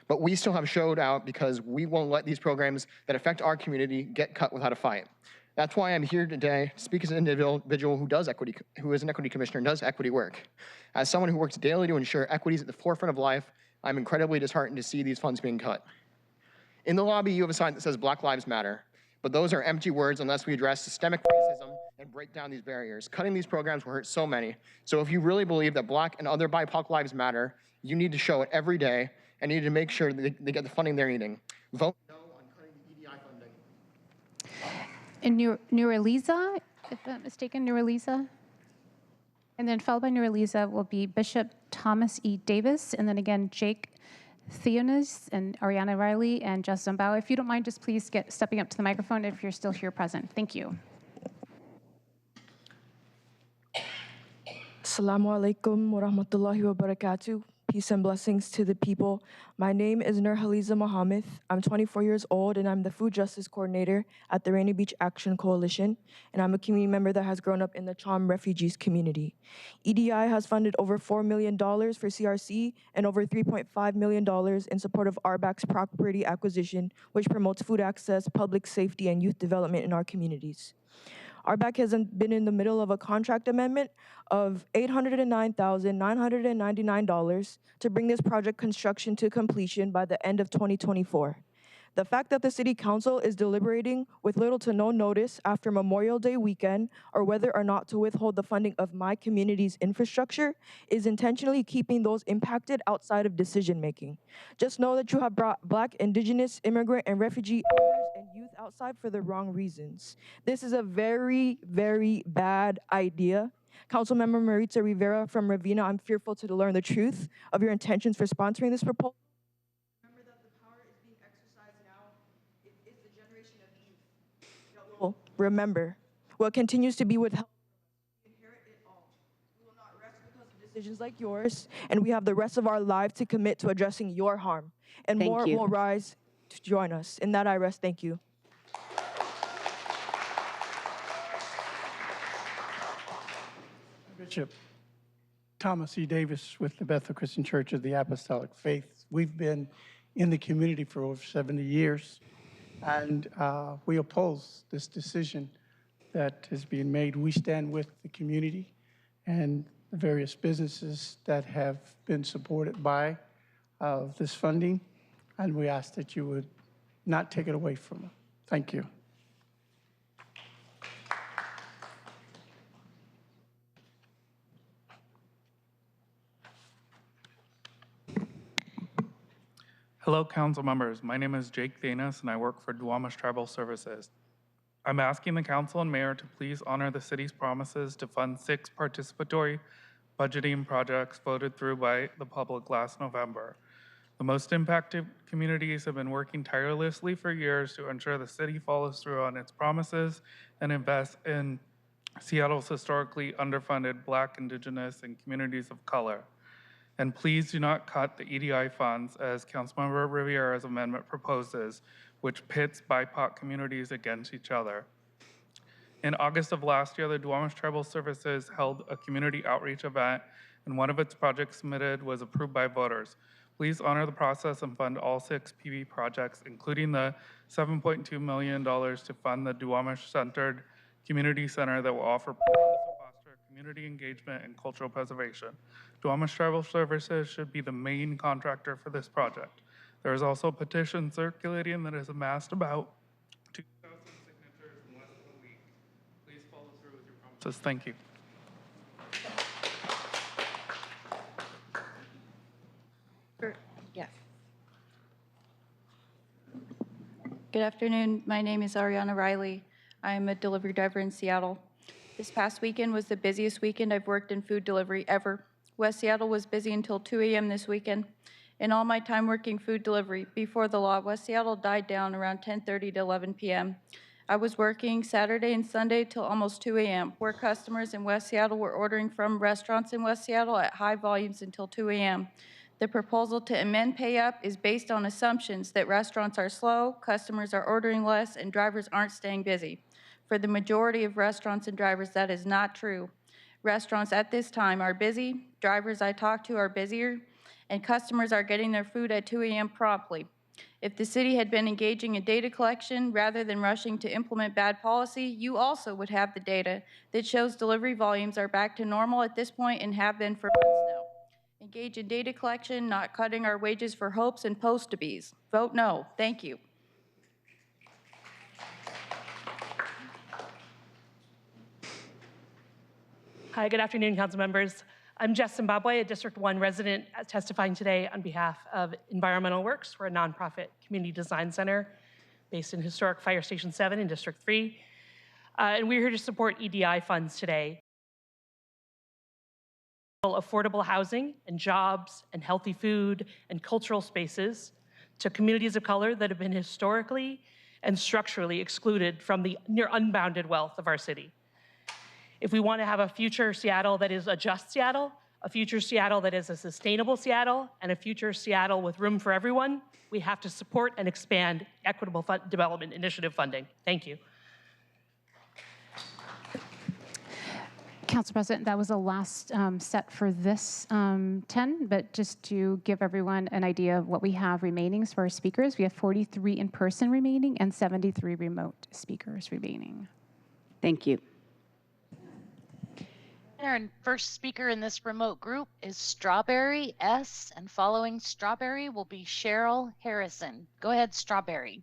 But we still have showed out because we won't let these programs that affect our community get cut without a fight. That's why I'm here today to speak as an individual who is an equity commissioner and does equity work. As someone who works daily to ensure equity is at the forefront of life, I'm incredibly disheartened to see these funds being cut. In the lobby, you have a sign that says Black Lives Matter, but those are empty words unless we address systemic racism and break down these barriers. Cutting these programs will hurt so many. So if you really believe that Black and other BIPOC lives matter, you need to show it every day and you need to make sure that they get the funding they're needing. Vote no on cutting the EDI funding. And Nuraliza, if I'm not mistaken, Nuraliza. And then followed by Nuraliza will be Bishop Thomas E. Davis, and then again, Jake Theonis and Ariana Riley and Jess Zambao. If you don't mind, just please stepping up to the microphone if you're still here present. Thank you. Assalamu alaikum wa rahmatullahi wa barakatuh. Peace and blessings to the people. My name is Nurhaliza Mohammed. I'm 24 years old and I'm the Food Justice Coordinator at the Rainy Beach Action Coalition, and I'm a community member that has grown up in the Cham refugees community. EDI has funded over $4 million for CRC and over $3.5 million in support of RBAC's property acquisition, which promotes food access, public safety, and youth development in our communities. RBAC has been in the middle of a contract amendment of $809,999 to bring this project construction to completion by the end of 2024. The fact that the City Council is deliberating with little to no notice after Memorial Day weekend or whether or not to withhold the funding of my community's infrastructure is intentionally keeping those impacted outside of decision making. Just know that you have brought Black, Indigenous, immigrant, and refugee elders and youth outside for the wrong reasons. This is a very, very bad idea. Councilmember Maritza Rivera from Ravina, I'm fearful to learn the truth of your intentions for sponsoring this proposal. Remember that the power is being exercised now. It is the generation of youth that will remember what continues to be withheld. We inherit it all. We will not rest because of decisions like yours, and we have the rest of our lives to commit to addressing your harm. And more will rise to join us. In that I rest, thank you. Bishop Thomas E. Davis with the Bethel Christian Church of the Apostolic Faith. We've been in the community for over 70 years, and we oppose this decision that is being made. We stand with the community and the various businesses that have been supported by this funding, and we ask that you would not take it away from them. Thank you. Hello, council members. My name is Jake Thanos, and I work for Duwamish Tribal Services. I'm asking the council and mayor to please honor the city's promises to fund 6 participatory budgeting projects voted through by the public last November. The most impacted communities have been working tirelessly for years to ensure the city follows through on its promises and invest in Seattle's historically underfunded Black, Indigenous, and communities of color. And please do not cut the EDI funds as Councilmember Riviera's amendment proposes, which pits BIPOC communities against each other. In August of last year, the Duwamish Tribal Services held a community outreach event, and one of its projects submitted was approved by voters. Please honor the process and fund all 6 PV projects, including the $7.2 million to fund the Duwamish-centered community center that will offer programs to foster community engagement and cultural preservation. Duwamish Tribal Services should be the main contractor for this project. There is also a petition circulating that has amassed about 2,000 signatures in less than a week. Please follow Thank you. Yes. Good afternoon. My name is Ariana Riley. I'm a delivery driver in Seattle. This past weekend was the busiest weekend I've worked in food delivery ever. West Seattle was busy until 2 a.m. this weekend. In all my time working food delivery before the law, West Seattle died down around 10:30 to 11 p.m. I was working Saturday and Sunday till almost 2 a.m., where customers in West Seattle were ordering from restaurants in West Seattle at high volumes until 2 a.m. The proposal to amend pay up is based on assumptions that restaurants are slow, customers are ordering less, and drivers aren't staying busy. For the majority of restaurants and drivers, that is not true. Restaurants at this time are busy, drivers I talk to are busier, and customers are getting their food at 2 a.m. promptly. If the city had been engaging in data collection rather than rushing to implement bad policy, you also would have the data that shows delivery volumes are back to normal at this point and have been for months now. Engage in data collection, not cutting our wages for hopes and post-to-bees. Vote no. Thank you. Hi, good afternoon, council members. I'm Jess Zimbabwe, a District 1 resident testifying today on behalf of Environmental Works. We're a nonprofit community design center based in historic Fire Station 7 in District 3. And we're here to support EDI funds today. Affordable housing and jobs and healthy food and cultural spaces to communities of color that have been historically and structurally excluded from the near unbounded wealth of our city. If we want to have a future Seattle that is a just Seattle, a future Seattle that is a sustainable Seattle, and a future Seattle with room for everyone, we have to support and expand equitable development initiative funding. Thank you. Council President, that was the last set for this 10, but just to give everyone an idea of what we have remaining for our speakers, we have 43 in person remaining and 73 remote speakers remaining. Thank you. Our first speaker in this remote group is Strawberry S, and following Strawberry will be Cheryl Harrison. Go ahead, Strawberry.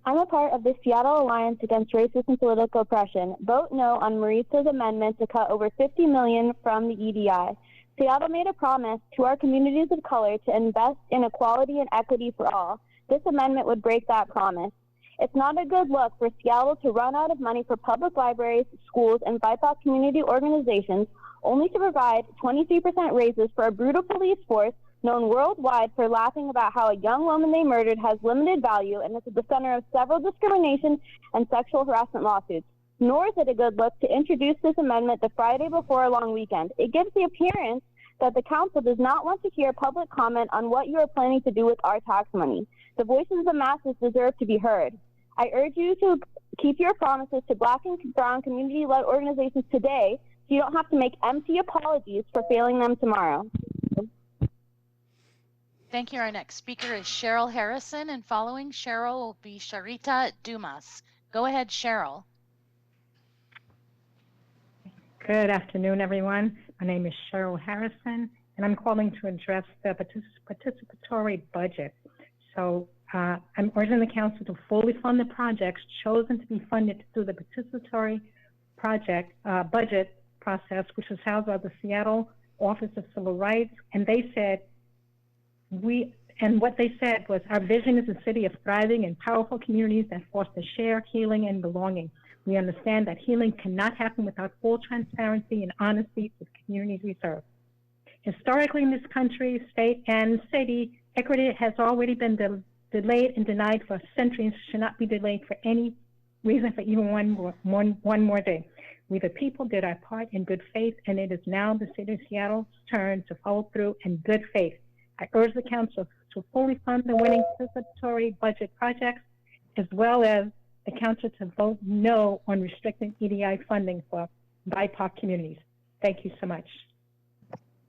I'm a part of the Seattle Alliance Against Racist and Political Oppression. Vote no on Maritza's amendment to cut over $50 million from the EDI. Seattle made a promise to our communities of color to invest in equality and equity for all. This amendment would break that promise. It's not a good look for Seattle to run out of money for public libraries, schools, and BIPOC community organizations, only to provide 23% raises for a brutal police force known worldwide for laughing about how a young woman they murdered has limited value and is at the center of several discrimination and sexual harassment lawsuits. Nor is it a good look to introduce this amendment the Friday before a long weekend. It gives the appearance that the council does not want to hear public comment on what you are planning to do with our tax money. The voices of the masses deserve to be heard. I urge you to keep your promises to Black and brown community-led organizations today so you don't have to make empty apologies for failing them tomorrow. Thank you. Our next speaker is Cheryl Harrison, and following Cheryl will be Sharita Dumas. Go ahead, Cheryl. Good afternoon, everyone. My name is Cheryl Harrison, and I'm calling to address the participatory budget. So I'm urging the council to fully fund the projects chosen to be funded through the participatory project budget process, which is housed by the Seattle Office of Civil Rights. And they said, what they said was, our vision is a city of thriving and powerful communities that foster shared healing and belonging. We understand that healing cannot happen without full transparency and honesty with the communities we serve. Historically in this country, state, and city, equity has already been delayed and denied for centuries, should not be delayed for any reason for even one more day. We the people did our part in good faith, and it is now the city of Seattle's turn to follow through in good faith. I urge the council to fully fund the winning participatory budget projects, as well as the council to vote no on restricting EDI funding for BIPOC communities. Thank you so much.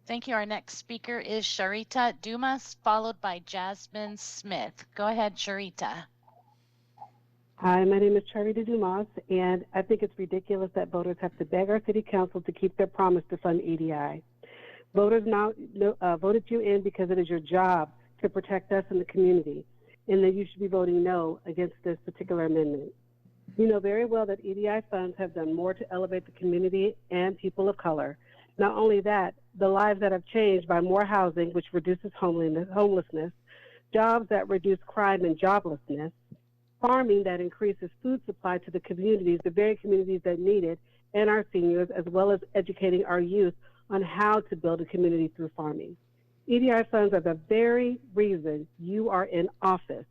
Thank you. Our next speaker is Sharita Dumas, followed by Jasmine Smith. Go ahead, Sharita. Hi, my name is Sharita Dumas, and I think it's ridiculous that voters have to beg our city council to keep their promise to fund EDI. Voters now voted you in because it is your job to protect us in the community. and that you should be voting no against this particular amendment. You know very well that EDI funds have done more to elevate the community and people of color. Not only that, the lives that have changed by more housing, which reduces homelessness, jobs that reduce crime and joblessness, farming that increases food supply to the communities, the very communities that need it, and our seniors, as well as educating our youth on how to build a community through farming. EDI funds are the very reason you are in office.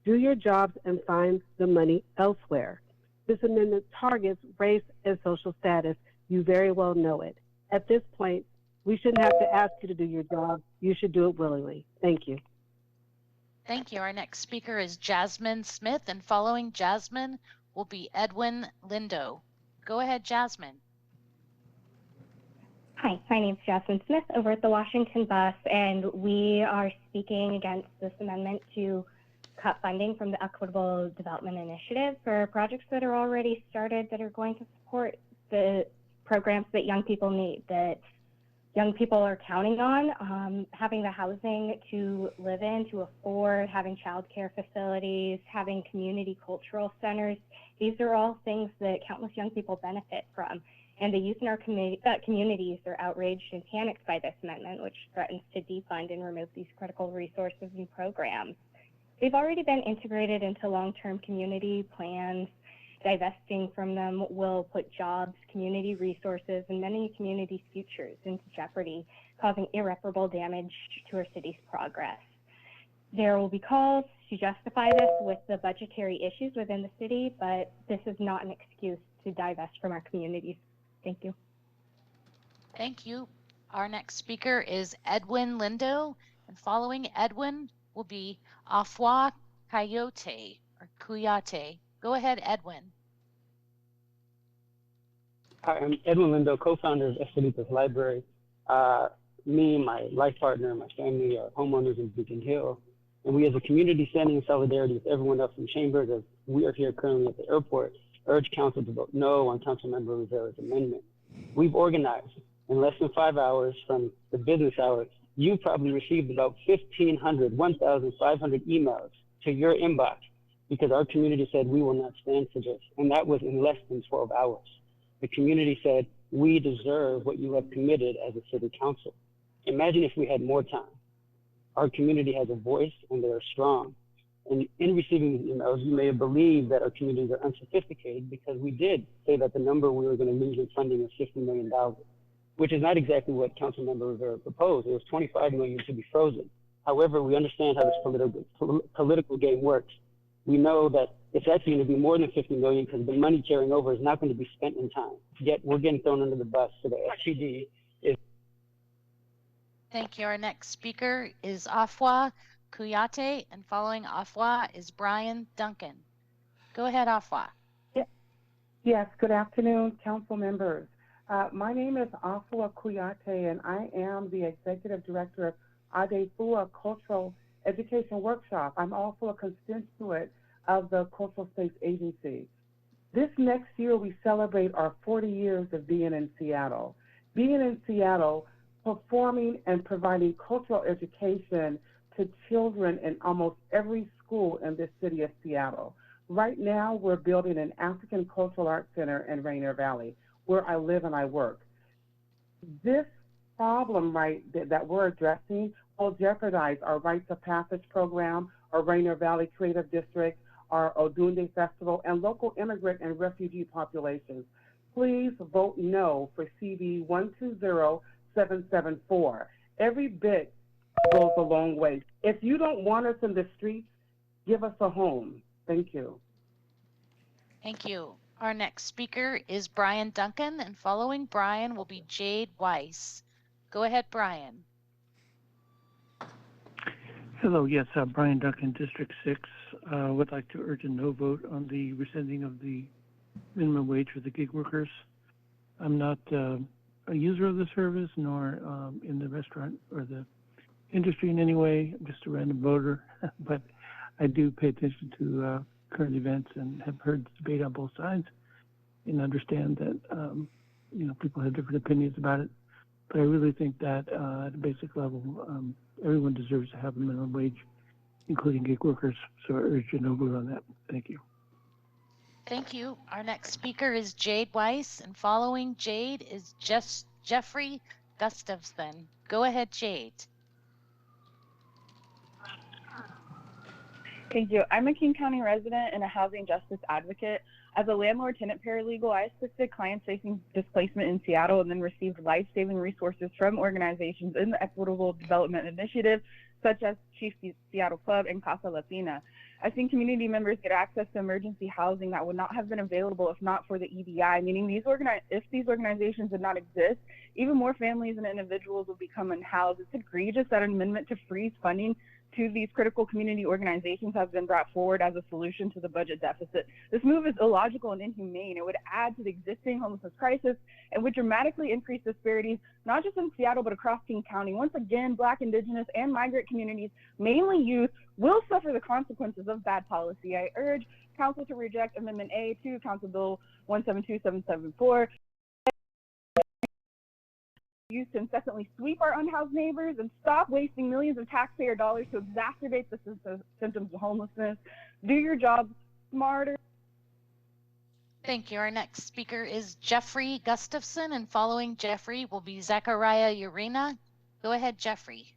Do your jobs and find the money elsewhere. This amendment targets race and social status. You very well know it. At this point, we shouldn't have to ask you to do your job. You should do it willingly. Thank you. Thank you. Our next speaker is Jasmine Smith, and following Jasmine will be Edwin Lindo. Go ahead, Jasmine. Hi, my name is Jasmine Smith over at the Washington Bus, and we are speaking against this amendment to cut funding from the Equitable Development Initiative for projects that are already started that are going to support the programs that young people need, that young people are counting on, having the housing to live in, to afford, having childcare facilities, having community cultural centers. These are all things that countless young people benefit from. And the youth in our communities are outraged and panicked by this amendment, which threatens to defund and remove these critical resources and programs. They've already been integrated into long-term community plans. Divesting from them will put jobs, community resources, and many communities' futures into jeopardy, causing irreparable damage to our city's progress. There will be calls to justify this with the budgetary issues within the city, but this is not an excuse to divest from our communities. Thank you. Thank you. Our next speaker is Edwin Lindo, and following Edwin will be Afua Coyote or Kuyate. Go ahead, Edwin. Hi, I'm Edwin Lindo, co-founder of Estelitas Library. Me, my life partner, my family are homeowners in Beacon Hill, and we as a community standing in solidarity with everyone else in Chambers, as we are here currently at the airport, urge council to vote no on Councilmember Rivera's amendment. We've organized in less than 5 hours from the business hours. You probably received about 1,500 emails to your inbox because our community said we will not stand for this, and that was in less than 12 hours. The community said, we deserve what you have committed as a city council. Imagine if we had more time. Our community has a voice and they are strong. And in receiving these emails, you may have believed that our communities are unsophisticated because we did say that the number we were going to lose in funding was $50 million, which is not exactly what Councilmember Rivera proposed. It was $25 million to be frozen. However, we understand how this political game works. We know that it's actually going to be more than $50 million because the money carrying over is not going to be spent in time. Yet we're getting thrown under the bus. So the SPD is. Thank you. Our next speaker is Afua Kuyate, and following Afua is Brian Duncan. Go ahead, Afua. Yes, good afternoon, council members. My name is Afua Kuyate, and I am the executive director of Adefua Cultural Education Workshop. I'm also a constituent of the Cultural Space Agency. This next year, we celebrate our 40 years of being in Seattle. Being in Seattle, performing and providing cultural education to children in almost every school in the city of Seattle. Right now, we're building an African Cultural Arts Center in Rainier Valley, where I live and I work. This problem that we're addressing will jeopardize our Rites of Passage program, our Rainier Valley Creative District, our Odunde Festival, and local immigrant and refugee populations. Please vote no for CB 120774. Every bit goes a long way. If you don't want us in the streets, give us a home. Thank you. Thank you. Our next speaker is Brian Duncan, and following Brian will be Jade Weiss. Go ahead, Brian. Hello, yes, Brian Duncan, District 6. Would like to urge a no vote on the rescinding of the minimum wage for the gig workers. I'm not a user of the service, nor in the restaurant or the industry in any way. I'm just a random voter, but I do pay attention to current events and have heard the debate on both sides and understand that people have different opinions about it. But I really think that at a basic level, everyone deserves to have a minimum wage including gig workers. So I urge a no vote on that. Thank you. Thank you. Our next speaker is Jade Weiss, and following Jade is Jeffrey Gustafson. Go ahead, Jade. Thank you. I'm a King County resident and a housing justice advocate. As a landlord-tenant paralegal, I assisted clients facing displacement in Seattle and then received life-saving resources from organizations in the Equitable Development Initiative, such as Chief Seattle Club and Casa Latina. I've seen community members get access to emergency housing that would not have been available if not for the EDI, meaning if these organizations did not exist, even more families and individuals would become unhoused. It's egregious that an amendment to freeze funding to these critical community organizations has been brought forward as a solution to the budget deficit. This move is illogical and inhumane. It would add to the existing homelessness crisis and would dramatically increase disparities, not just in Seattle, but across King County. Once again, Black, Indigenous, and migrant communities, mainly youth, will suffer the consequences of bad policy. I urge Council to reject Amendment A to Council Bill 172774. Used to incessantly sweep our unhoused neighbors and stop wasting millions of taxpayer dollars to exacerbate the symptoms of homelessness. Do your job smarter. Thank you. Our next speaker is Jeffrey Gustafson, and following Jeffrey will be Zachariah Urena. Go ahead, Jeffrey.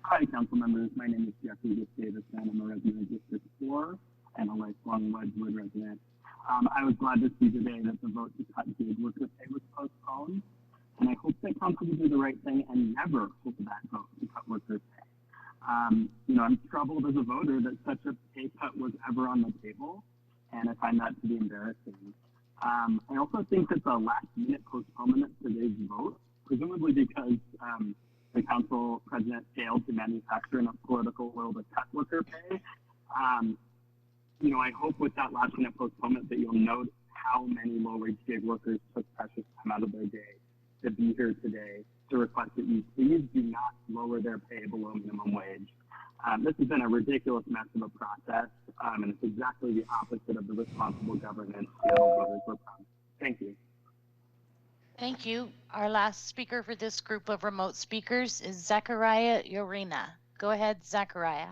Hi, council members. My name is Jeffrey Davis, and I'm a resident of District 4 and a lifelong Wedgwood resident. I was glad to see today that the vote to cut gig worker pay was postponed, and I hope that council will do the right thing and never hold that vote to cut workers' pay. I'm troubled as a voter that such a pay cut was ever on the table, and I find that to be embarrassing. I also think that the last-minute postponement of today's vote, presumably because the council president failed to manufacture enough political will to cut worker pay, I hope with that last minute postponement that you'll note how many low-wage gig workers took precious time out of their day to be here today to request that you please do not lower their pay below minimum wage. This has been a ridiculous mess of a process, and it's exactly the opposite of the responsible governance Seattle voters were promised. Thank you. Thank you. Our last speaker for this group of remote speakers is Zachariah Urena. Go ahead, Zachariah.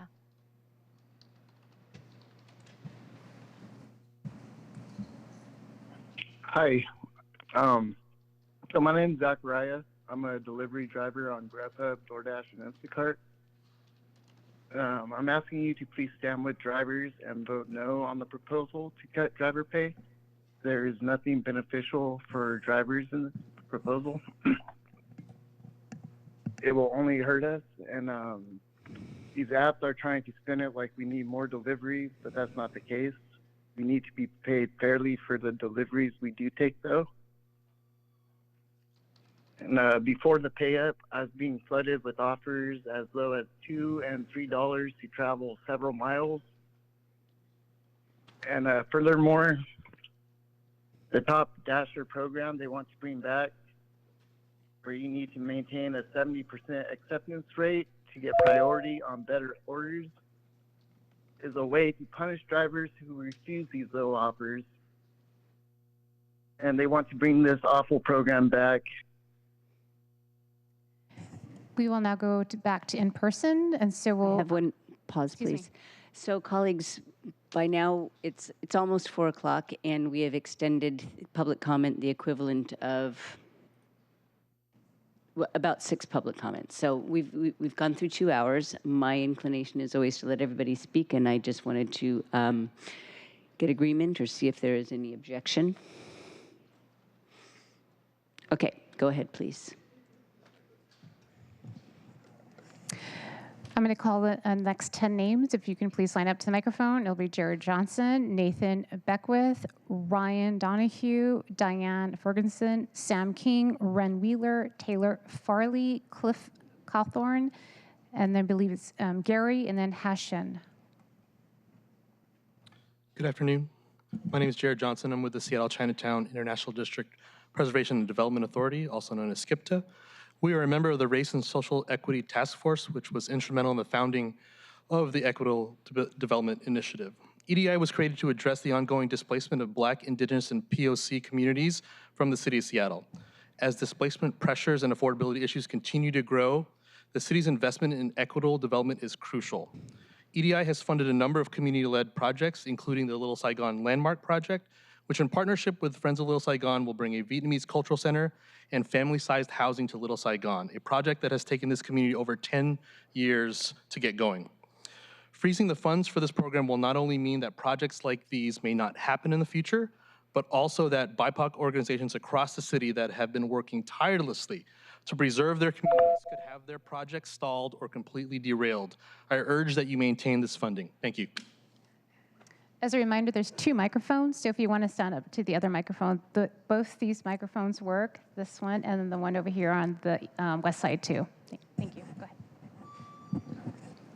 Hi, so my name's Zachariah. I'm a delivery driver on Grubhub, DoorDash, and Instacart. I'm asking you to please stand with drivers and vote no on the proposal to cut driver pay. There is nothing beneficial for drivers in this proposal. It will only hurt us, and these apps are trying to spin it like we need more deliveries, but that's not the case. We need to be paid fairly for the deliveries we do take, though. And before the pay up, I was being flooded with offers as low as $2 and $3 to travel several miles. And furthermore, the Top Dasher program they want to bring back, where you need to maintain a 70% acceptance rate to get priority on better orders, is a way to punish drivers who refuse these low offers. And they want to bring this awful program back. We will now go back to in-person, and so we'll have one pause, please. So, colleagues, by now it's almost 4 o'clock, and we have extended public comment the equivalent of about 6 public comments. So we've gone through 2 hours. My inclination is always to let everybody speak, and I just wanted to get agreement or see if there is any objection. Okay, go ahead, please. I'm going to call the next 10 names. If you can please line up to the microphone. It'll be Jared Johnson, Nathan Beckwith, Ryan Donahue, Diane Ferguson, Sam King, Ren Wheeler, Taylor Farley, Cliff Cawthorn, and then I believe it's Gary, and then Hashan. Good afternoon. My name is Jared Johnson. I'm with the Seattle Chinatown International District Preservation and Development Authority, also known as SCIPTA. We are a member of the Race and Social Equity Task Force, which was instrumental in the founding of the Equitable Development Initiative. EDI was created to address the ongoing displacement of Black, Indigenous, and POC communities from the city of Seattle. As displacement pressures and affordability issues continue to grow, the city's investment in equitable development is crucial. EDI has funded a number of community-led projects, including the Little Saigon Landmark Project, which in partnership with Friends of Little Saigon will bring a Vietnamese cultural center and family-sized housing to Little Saigon, a project that has taken this community over 10 years to get going. Freezing the funds for this program will not only mean that projects like these may not happen in the future, but also that BIPOC organizations across the city that have been working tirelessly to preserve their communities could have their projects stalled or completely derailed. I urge that you maintain this funding. Thank you. As a reminder, there's 2 microphones, so if you want to stand up to the other microphone, both these microphones work, this one and then the one over here on the west side too. Thank you. Go ahead.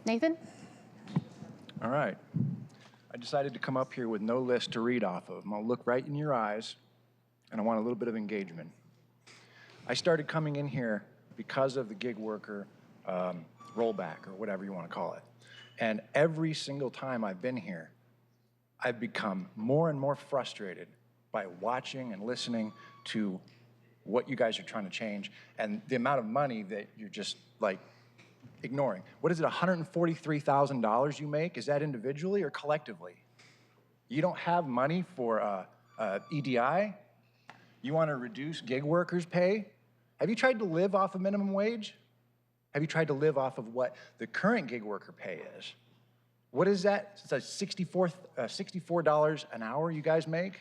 Nathan? All right. I decided to come up here with no list to read off of. I'm going to look right in your eyes, and I want a little bit of engagement. I started coming in here because of the gig worker rollback, or whatever you want to call it. And every single time I've been here, I've become more and more frustrated by watching and listening to what you guys are trying to change and the amount of money that you're just like ignoring. What is it, $143,000 you make? Is that individually or collectively? You don't have money for EDI? You want to reduce gig workers' pay? Have you tried to live off of minimum wage? Have you tried to live off of what the current gig worker pay is? What is that? It's like $64 an hour you guys make?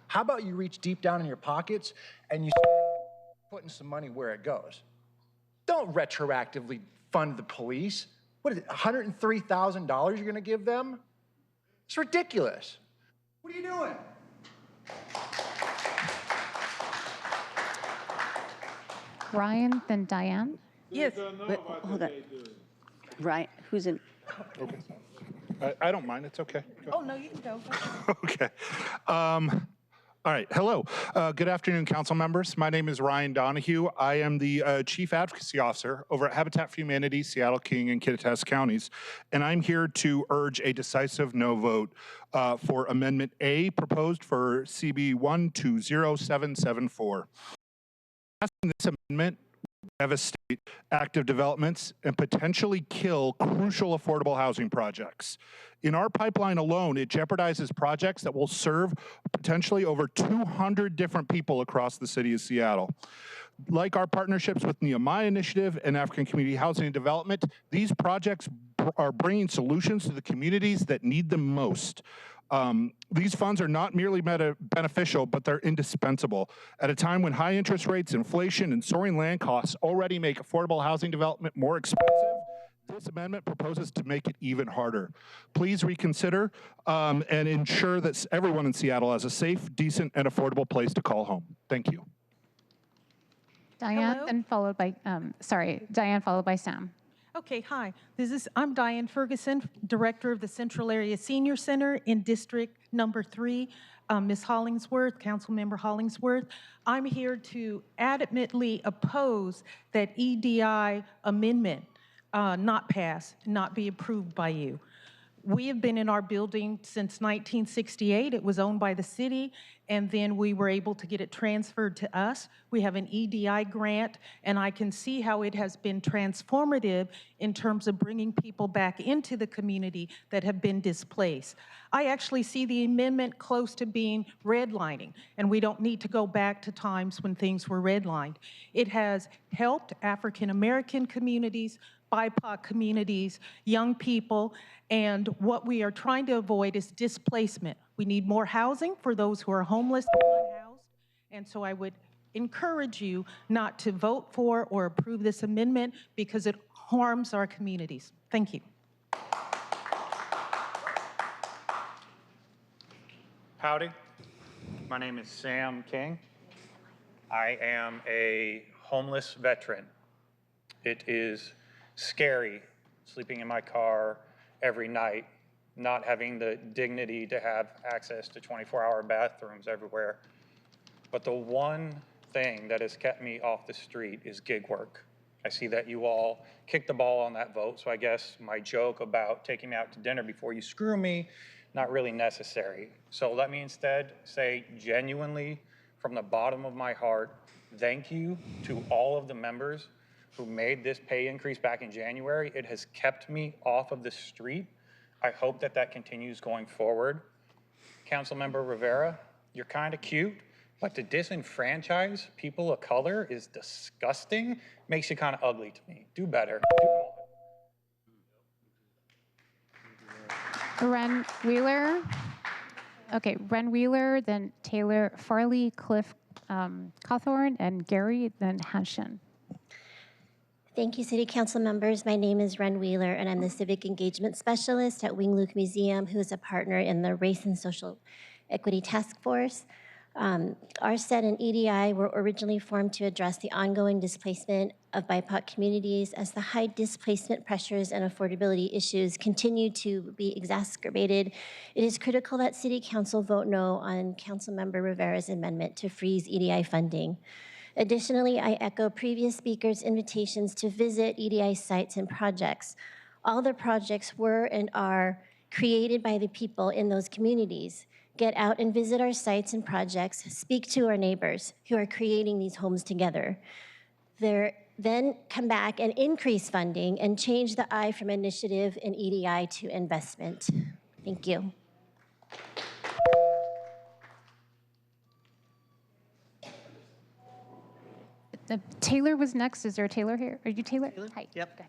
How about you reach deep down in your pockets and you start putting some money where it goes? Don't retroactively fund the police. What is it, $103,000 you're gonna give them? It's ridiculous. What are you doing? Ryan, then Diane. Yes. Wait, hold on. Right, who's in? Okay. I don't mind. It's okay. Go. Oh, no, you can go. Okay. All right. Hello. Good afternoon, council members. My name is Ryan Donahue. I am the Chief Advocacy Officer over at Habitat for Humanity, Seattle, King, and Kittitas counties. And I'm here to urge a decisive no vote for Amendment A proposed for CB 120774. Passing this amendment devastate active developments and potentially kill crucial affordable housing projects. In our pipeline alone, it jeopardizes projects that will serve potentially over 200 different people across the city of Seattle. Like our partnerships with Nehemiah Initiative and African Community Housing and Development, these projects are bringing solutions to the communities that need them most. These funds are not merely beneficial, but they're indispensable. At a time when high interest rates, inflation, and soaring land costs already make affordable housing development more expensive, this amendment proposes to make it even harder. Please reconsider and ensure that everyone in Seattle has a safe, decent, and affordable place to call home. Thank you. Diane, then followed by, Diane followed by Sam. Okay, hi. I'm Diane Ferguson, Director of the Central Area Senior Center in District Number 3. Ms. Hollingsworth, Councilmember Hollingsworth, I'm here to adamantly oppose that EDI amendment not pass, not be approved by you. We have been in our building since 1968. It was owned by the city, and then we were able to get it transferred to us. We have an EDI grant, and I can see how it has been transformative in terms of bringing people back into the community that have been displaced. I actually see the amendment close to being redlining, and we don't need to go back to times when things were redlined. It has helped African American communities, BIPOC communities, young people, and what we are trying to avoid is displacement. We need more housing for those who are homeless and unhoused, and so I would encourage you not to vote for or approve this amendment because it harms our communities. Thank you. Howdy, my name is Sam King. I am a homeless veteran. It is scary sleeping in my car every night, not having the dignity to have access to 24-hour bathrooms everywhere. But the one thing that has kept me off the street is gig work. I see that you all kicked the ball on that vote, so I guess my joke about taking me out to dinner before you screw me, not really necessary. So let me instead say genuinely, from the bottom of my heart, thank you to all of the members who made this pay increase back in January. It has kept me off of the street. I hope that that continues going forward. Councilmember Rivera, you're kind of cute, but to disenfranchise people of color is disgusting. Makes you kind of ugly to me. Do better. Ren Wheeler. Okay, Ren Wheeler, then Taylor Farley, Cliff Cawthorn, and Gary, then Hanshin. Thank you, City Council members. My name is Ren Wheeler, and I'm the Civic Engagement Specialist at Wing Luke Museum, who is a partner in the Race and Social Equity Task Force. RSET and EDI were originally formed to address the ongoing displacement of BIPOC communities as the high displacement pressures and affordability issues continue to be exacerbated. It is critical that City Council vote no on Councilmember Rivera's amendment to freeze EDI funding. Additionally, I echo previous speakers' invitations to visit EDI sites and projects. All the projects were and are created by the people in those communities. Get out and visit our sites and projects, speak to our neighbors who are creating these homes together. Then come back and increase funding and change the I from initiative and EDI to investment. Thank you. Taylor was next. Is there a Taylor here? Are you Taylor? Hi. Yep.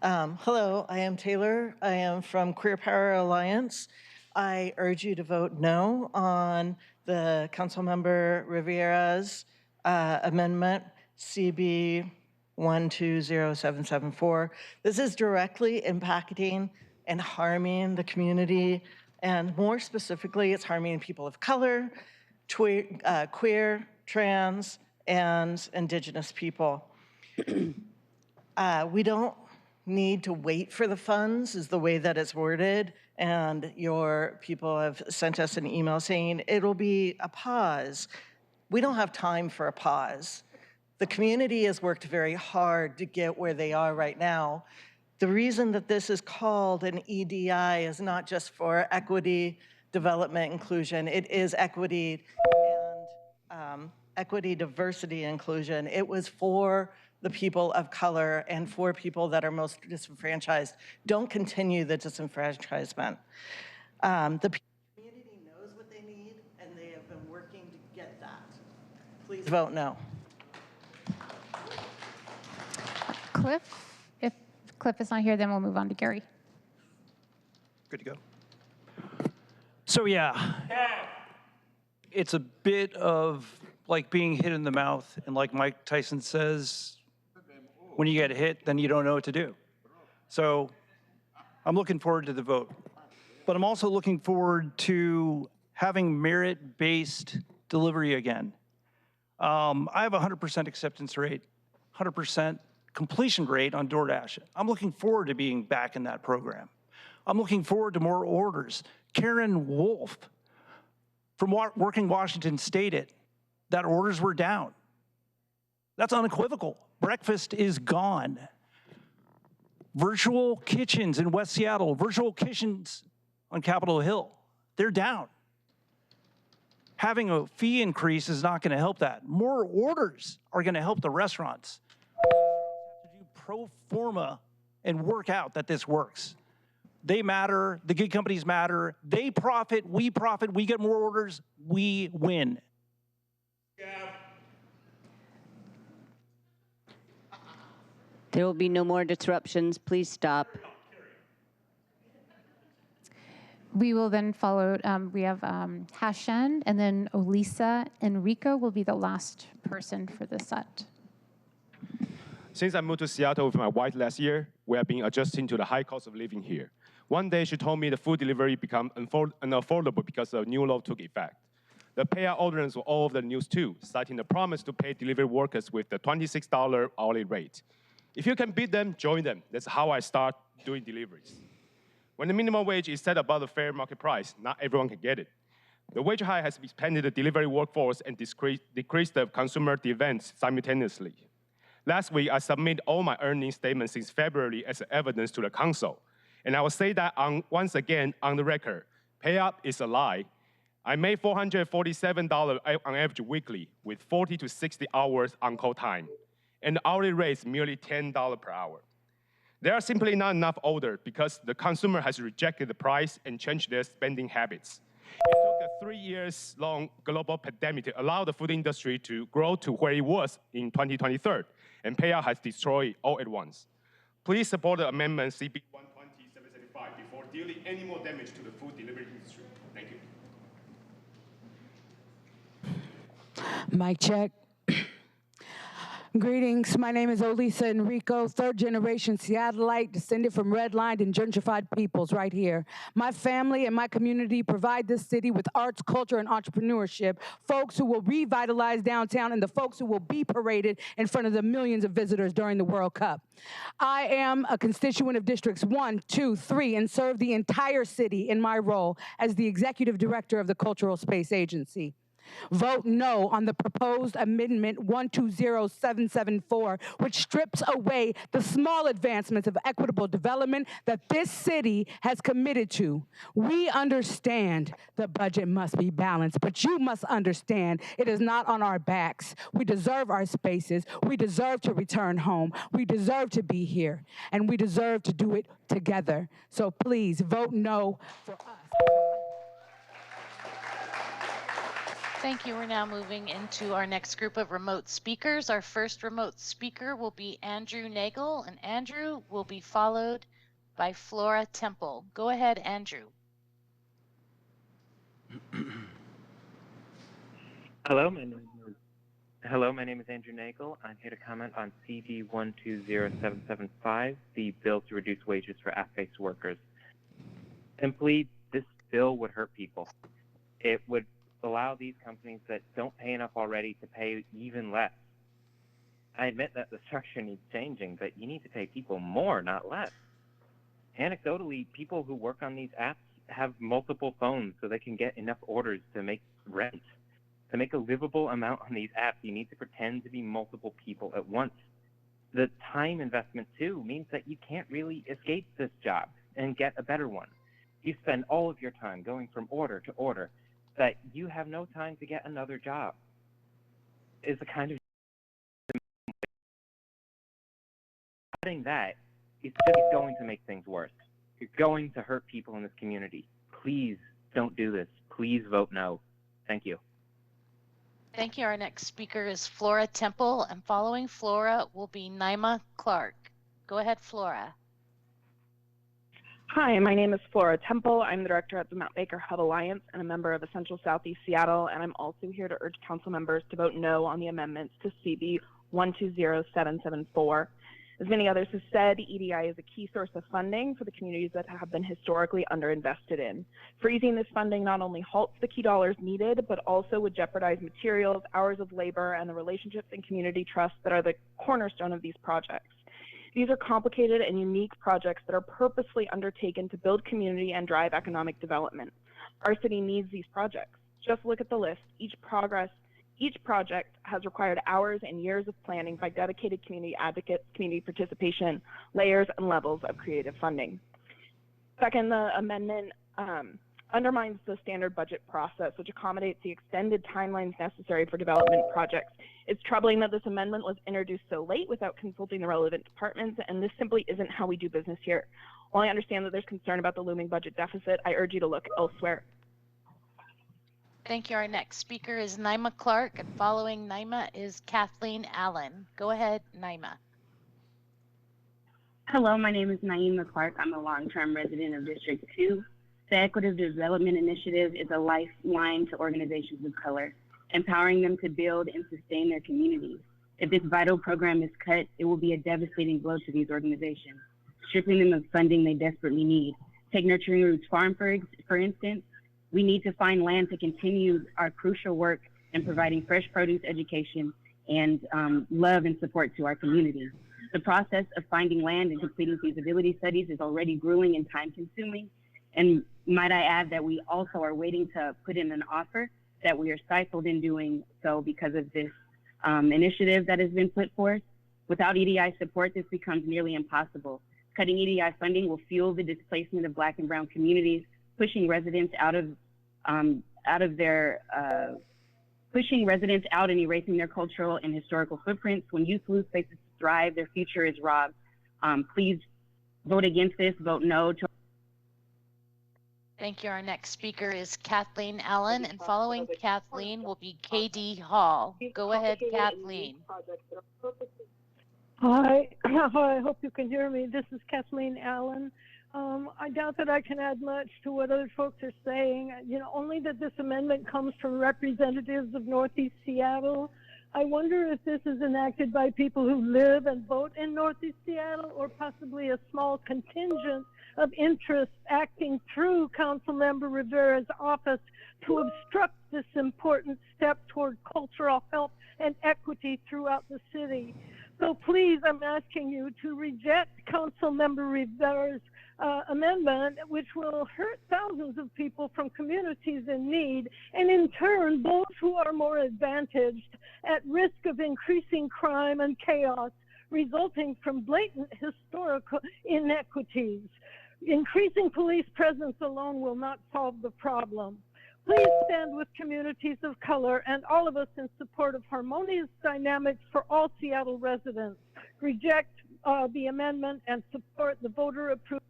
Hello, I am Taylor. I am from Queer Power Alliance. I urge you to vote no on the Councilmember Rivera's amendment, CB 120774. This is directly impacting and harming the community, and more specifically, it's harming people of color, queer, trans, and Indigenous people. We don't need to wait for the funds, is the way that it's worded, and your people have sent us an email saying it'll be a pause. We don't have time for a pause. The community has worked very hard to get where they are right now. The reason that this is called an EDI is not just for equity, development, inclusion. It is equity and equity, diversity, inclusion. It was for the people of color and for people that are most disenfranchised. Don't continue the disenfranchisement. The community knows what they need, and they have been working to get that. Please vote no. Cliff? If Cliff is not here, then we'll move on to Gary. Good to go. So yeah, it's a bit of like being hit in the mouth, and like Mike Tyson says, when you get hit, then you don't know what to do. So I'm looking forward to the vote. But I'm also looking forward to having merit-based delivery again. I have a 100% acceptance rate, 100% completion rate on DoorDash. I'm looking forward to being back in that program. I'm looking forward to more orders. Karen Wolf from Working Washington stated that orders were down. That's unequivocal. Breakfast is gone. Virtual kitchens in West Seattle, virtual kitchens on Capitol Hill, they're down. Having a fee increase is not going to help that. More orders are going to help the restaurants. To do pro forma and work out that this works. They matter, the gig companies matter, they profit, we get more orders, we win. There will be no more disruptions. Please stop. We will then follow, we have Hashan, and then Olisa Enrico will be the last person for this set. Since I moved to Seattle with my wife last year, we have been adjusting to the high cost of living here. One day she told me the food delivery became unaffordable because the new law took effect. The payout ordinance were all over the news too, citing the promise to pay delivery workers with the $26 hourly rate. If you can beat them, join them. That's how I start doing deliveries. When the minimum wage is set above the fair market price, not everyone can get it. The wage hike has expanded the delivery workforce and decreased the consumer demands simultaneously. Last week, I submitted all my earnings statements since February as evidence to the council. And I will say that once again on the record, pay up is a lie. I made $447 on average weekly with 40 to 60 hours on-call time. and the hourly rate is merely $10 per hour. There are simply not enough orders because the consumer has rejected the price and changed their spending habits. It took a 3 years long global pandemic to allow the food industry to grow to where it was in 2023, and payout has destroyed all at once. Please support the amendment CB 120-775 before dealing any more damage to the food delivery industry. Thank you. Mic check. Greetings. My name is Olisa Enrico, third-generation Seattleite, descended from redlined and gentrified peoples right here. My family and my community provide this city with arts, culture, and entrepreneurship, folks who will revitalize downtown and the folks who will be paraded in front of the millions of visitors during the World Cup. I am a constituent of Districts 1, 2, 3, and serve the entire city in my role as the Executive Director of the Cultural Space Agency. Vote no on the proposed amendment 120774, which strips away the small advancements of equitable development that this city has committed to. We understand the budget must be balanced, but you must understand it is not on our backs. We deserve our spaces. We deserve to return home. We deserve to be here, and we deserve to do it together. So please vote no for us. Thank you. We're now moving into our next group of remote speakers. Our first remote speaker will be Andrew Nagel, and Andrew will be followed by Flora Temple. Go ahead, Andrew. Hello, my name is Andrew Nagel. I'm here to comment on CB 120775, the bill to reduce wages for app-based workers. Simply, this bill would hurt people. It would allow these companies that don't pay enough already to pay even less. I admit that the structure needs changing, but you need to pay people more, not less. Anecdotally, people who work on these apps have multiple phones so they can get enough orders to make rent. To make a livable amount on these apps, you need to pretend to be multiple people at once. The time investment, too, means that you can't really escape this job and get a better one. You spend all of your time going from order to order, that you have no time to get another job. Is the kind of adding that is just going to make things worse. You're going to hurt people in this community. Please don't do this. Please vote no. Thank you. Thank you. Our next speaker is Flora Temple, and following Flora will be Naima Clark. Go ahead, Flora. Hi, my name is Flora Temple. I'm the director at the Mount Baker Hub Alliance and a member of Essential Southeast Seattle, and I'm also here to urge council members to vote no on the amendments to CB 120774. As many others have said, EDI is a key source of funding for the communities that have been historically underinvested in. Freezing this funding not only halts the key dollars needed, but also would jeopardize materials, hours of labor, and the relationships and community trust that are the cornerstone of these projects. These are complicated and unique projects that are purposely undertaken to build community and drive economic development. Our city needs these projects. Just look at the list. Each project has required hours and years of planning by dedicated community advocates, community participation, layers and levels of creative funding. Second, the amendment undermines the standard budget process, which accommodates the extended timelines necessary for development projects. It's troubling that this amendment was introduced so late without consulting the relevant departments, and this simply isn't how we do business here. While I understand that there's concern about the looming budget deficit, I urge you to look elsewhere. Thank you. Our next speaker is Naima Clark, and following Naima is Kathleen Allen. Go ahead, Naima. Hello, my name is Naima Clark. I'm a long-term resident of District 2. The Equitable Development Initiative is a lifeline to organizations of color, empowering them to build and sustain their communities. If this vital program is cut, it will be a devastating blow to these organizations, stripping them of funding they desperately need. Take Nurturing Roots Farm, for instance. We need to find land to continue our crucial work in providing fresh produce education and love and support to our communities. The process of finding land and completing feasibility studies is already grueling and time-consuming. And might I add that we also are waiting to put in an offer that we are stifled in doing so because of this initiative that has been put forth. Without EDI support, this becomes nearly impossible. Cutting EDI funding will fuel the displacement of Black and brown communities, pushing residents out of their pushing residents out and erasing their cultural and historical footprints. When youth lose places to thrive, their future is robbed. Please vote against this, vote no. Thank you. Our next speaker is Kathleen Allen, and following Kathleen will be KD Hall. Go ahead, Kathleen. Hi, I hope you can hear me. This is Kathleen Allen. I doubt that I can add much to what other folks are saying. You know, only that this amendment comes from representatives of Northeast Seattle. I wonder if this is enacted by people who live and vote in Northeast Seattle, or possibly a small contingent of interest acting through Councilmember Rivera's office to obstruct this important step toward cultural health and equity throughout the city. So please, I'm asking you to reject Councilmember Rivera's amendment, which will hurt thousands of people from communities in need, and in turn, those who are more advantaged at risk of increasing crime and chaos resulting from blatant historical inequities. Increasing police presence alone will not solve the problem. Please stand with communities of color and all of us in support of harmonious dynamics for all Seattle residents. Reject the amendment and support the voter approved.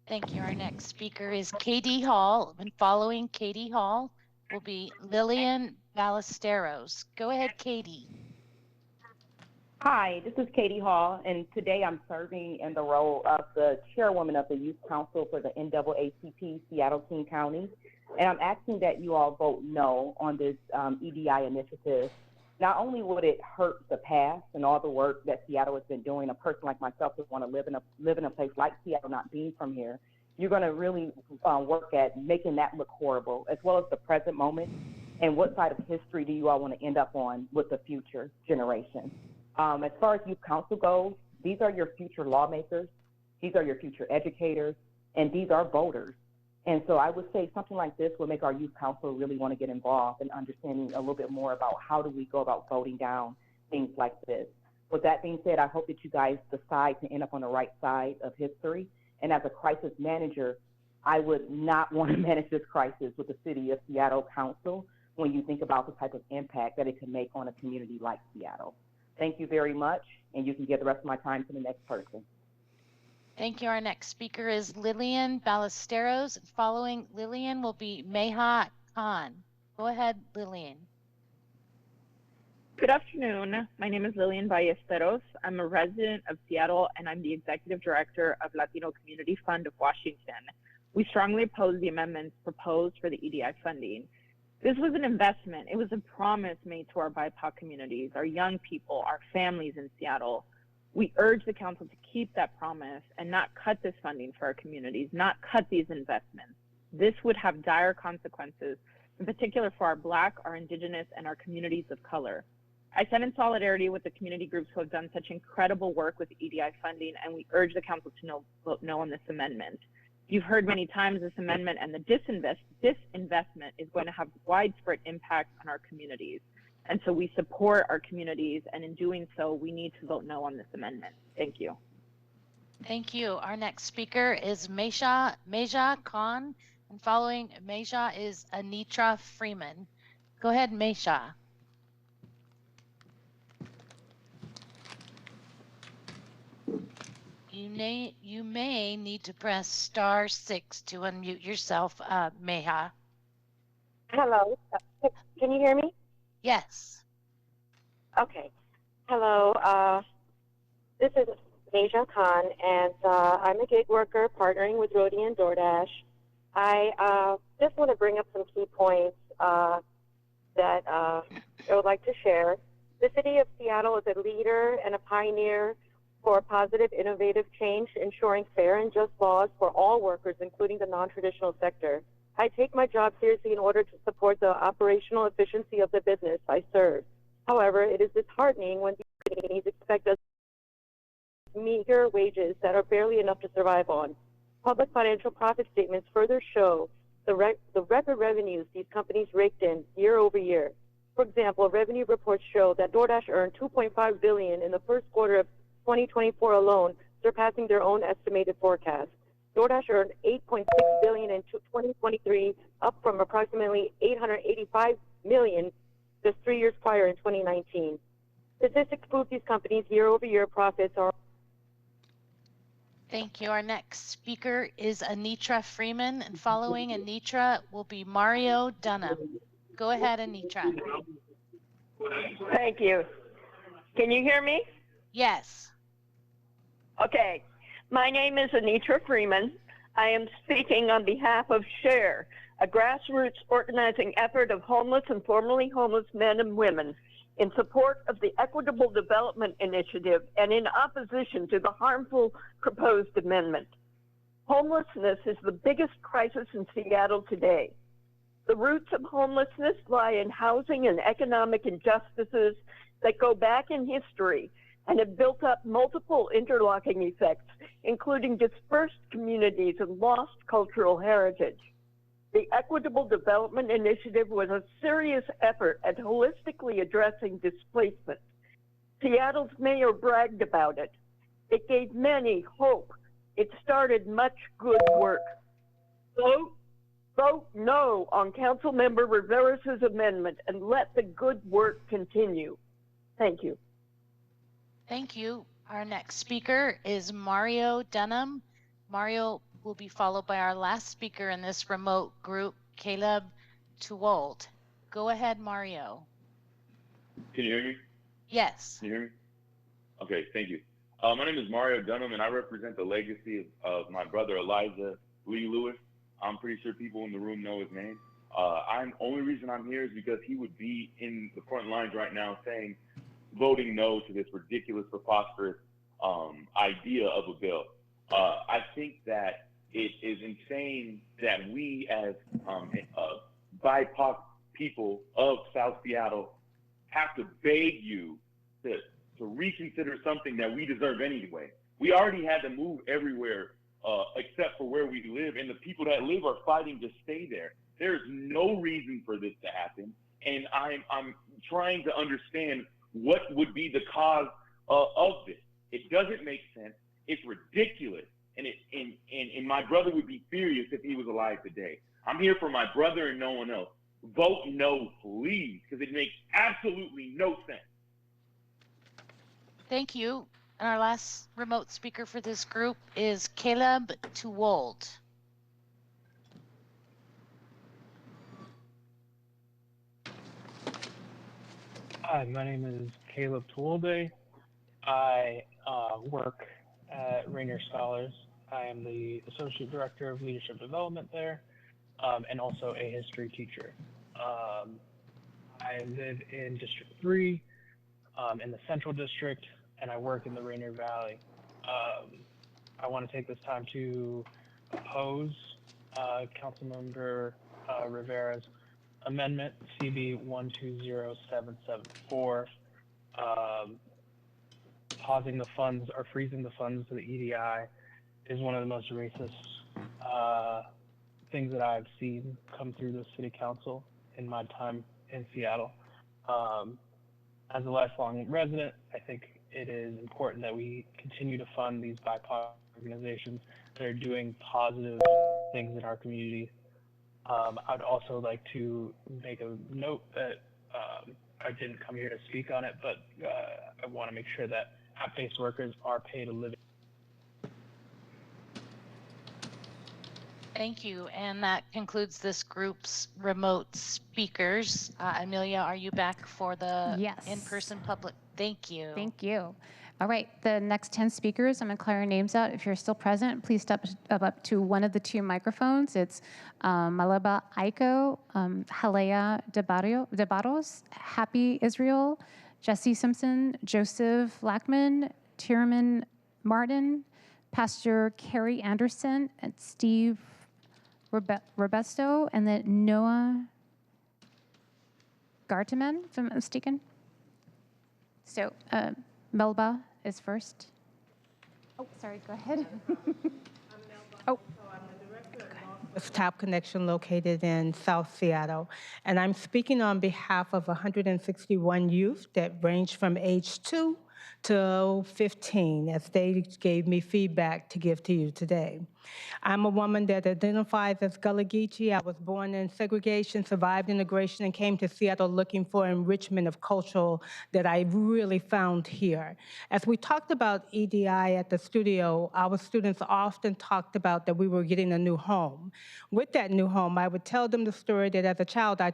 Thank you. Our next speaker is KD Hall, and following KD Hall will be Lillian Ballesteros. Go ahead, KD. Hi, this is Katie Hall, and today I'm serving in the role of the chairwoman of the Youth Council for the NAACP Seattle-King County. And I'm asking that you all vote no on this EDI initiative. Not only would it hurt the past and all the work that Seattle has been doing, a person like myself who want to live in a place like Seattle, not being from here, you're going to really work at making that look horrible, as well as the present moment, and what side of history do you all want to end up on with the future generation. As far as youth council goes, these are your future lawmakers, these are your future educators, and these are voters. And so I would say something like this will make our youth council really want to get involved in understanding a little bit more about how do we go about voting down things like this. With that being said, I hope that you guys decide to end up on the right side of history. And as a crisis manager, I would not want to manage this crisis with the City of Seattle Council when you think about the type of impact that it could make on a community like Seattle. Thank you very much, and you can give the rest of my time to the next person. Thank you. Our next speaker is Lillian Ballesteros. Following Lillian will be Meha Khan. Go ahead, Lillian. Good afternoon. My name is Lillian Ballesteros. I'm a resident of Seattle, and I'm the Executive Director of Latino Community Fund of Washington. We strongly oppose the amendments proposed for the EDI funding. This was an investment. It was a promise made to our BIPOC communities, our young people, our families in Seattle. We urge the council to keep that promise and not cut this funding for our communities, not cut these investments. This would have dire consequences, in particular for our Black, our Indigenous, and our communities of color. I stand in solidarity with the community groups who have done such incredible work with EDI funding, and we urge the council to vote no on this amendment. You've heard many times this amendment and the disinvestment is going to have widespread impact on our communities. And so we support our communities, and in doing so, we need to vote no on this amendment. Thank you. Thank you. Our next speaker is Meja Khan, and following Meja is Anitra Freeman. Go ahead, Meja. You may need to press *6 to unmute yourself, Meja. Hello. Can you hear me? Yes. Okay. Hello. This is Meja Khan, and I'm a gig worker partnering with Rodi and DoorDash. I just want to bring up some key points that I would like to share. The City of Seattle is a leader and a pioneer for positive, innovative change, ensuring fair and just laws for all workers, including the non-traditional sector. I take my job seriously in order to support the operational efficiency of the business I serve. However, it is disheartening when these companies expect us meager wages that are barely enough to survive on. Public financial profit statements further show the record revenues these companies raked in year over year. For example, revenue reports show that DoorDash earned $2.5 billion in the first quarter of 2024 alone, surpassing their own estimated forecast. DoorDash earned $8.6 billion in 2023, up from approximately $885 million just 3 years prior in 2019. Statistics prove these companies' year-over-year profits are. Thank you. Our next speaker is Anitra Freeman, and following Anitra will be Mario Dunham. Go ahead, Anitra. Thank you. Can you hear me? Yes. Okay. My name is Anitra Freeman. I am speaking on behalf of SHARE, a grassroots organizing effort of homeless and formerly homeless men and women in support of the Equitable Development Initiative and in opposition to the harmful proposed amendment. Homelessness is the biggest crisis in Seattle today. The roots of homelessness lie in housing and economic injustices that go back in history and have built up multiple interlocking effects, including dispersed communities and lost cultural heritage. The Equitable Development Initiative was a serious effort at holistically addressing displacement. Seattle's mayor bragged about it. It gave many hope. It started much good work. Vote no on Councilmember Rivera's amendment and let the good work continue. Thank you. Thank you. Our next speaker is Mario Dunham. Mario will be followed by our last speaker in this remote group, Caleb Tuwold. Go ahead, Mario. Can you hear me? Yes. Can you hear me? Okay, thank you. My name is Mario Dunham, and I represent the legacy of my brother Elijah Lee Lewis. I'm pretty sure people in the room know his name. Only reason I'm here is because he would be in the front lines right now saying, voting no to this ridiculous, preposterous idea of a bill. I think that it is insane that we as BIPOC people of South Seattle have to beg you to reconsider something that we deserve anyway. We already had to move everywhere except for where we live, and the people that live are fighting to stay there. There's no reason for this to happen, and I'm trying to understand what would be the cause of this. It doesn't make sense. It's ridiculous, and my brother would be furious if he was alive today. I'm here for my brother and no one else. Vote no, please, because it makes absolutely no sense. Thank you. And our last remote speaker for this group is Caleb Tuwold. Hi, my name is Caleb Tuwolde. I work at Rainier Scholars. I am the Associate Director of Leadership Development there, and also a history teacher. I live in District 3, in the Central District, and I work in the Rainier Valley. I want to take this time to oppose Councilmember Rivera's amendment, CB 120774, pausing the funds or freezing the funds to the EDI is one of the most racist things that I've seen come through the city council in my time in Seattle. As a lifelong resident, I think it is important that we continue to fund these BIPOC organizations that are doing positive things in our community. I'd also like to make a note that I didn't come here to speak on it, but I want to make sure that app-based workers are paid a living. Thank you. And that concludes this group's remote speakers. Amelia, are you back for the in-person public? Thank you. Thank you. All right, the next 10 speakers, I'm going to call your names out. If you're still present, please step up to one of the two microphones. It's Malaba Aiko, Halea Debaros, Happy Israel, Jesse Simpson, Joseph Lackman, Tierman Martin, Pastor Carrie Anderson, and Steve Robesto, and then Noah Garteman, if I'm not mistaken. So Melba is first. Oh, sorry, go ahead. TAP Connection located in South Seattle. And I'm speaking on behalf of 161 youth that range from age 2 to 15, as they gave me feedback to give to you today. I'm a woman that identifies as Gullah Geechee. I was born in segregation, survived integration, and came to Seattle looking for enrichment of cultural that I really found here. As we talked about EDI at the studio, our students often talked about that we were getting a new home. With that new home, I would tell them the story that as a child, I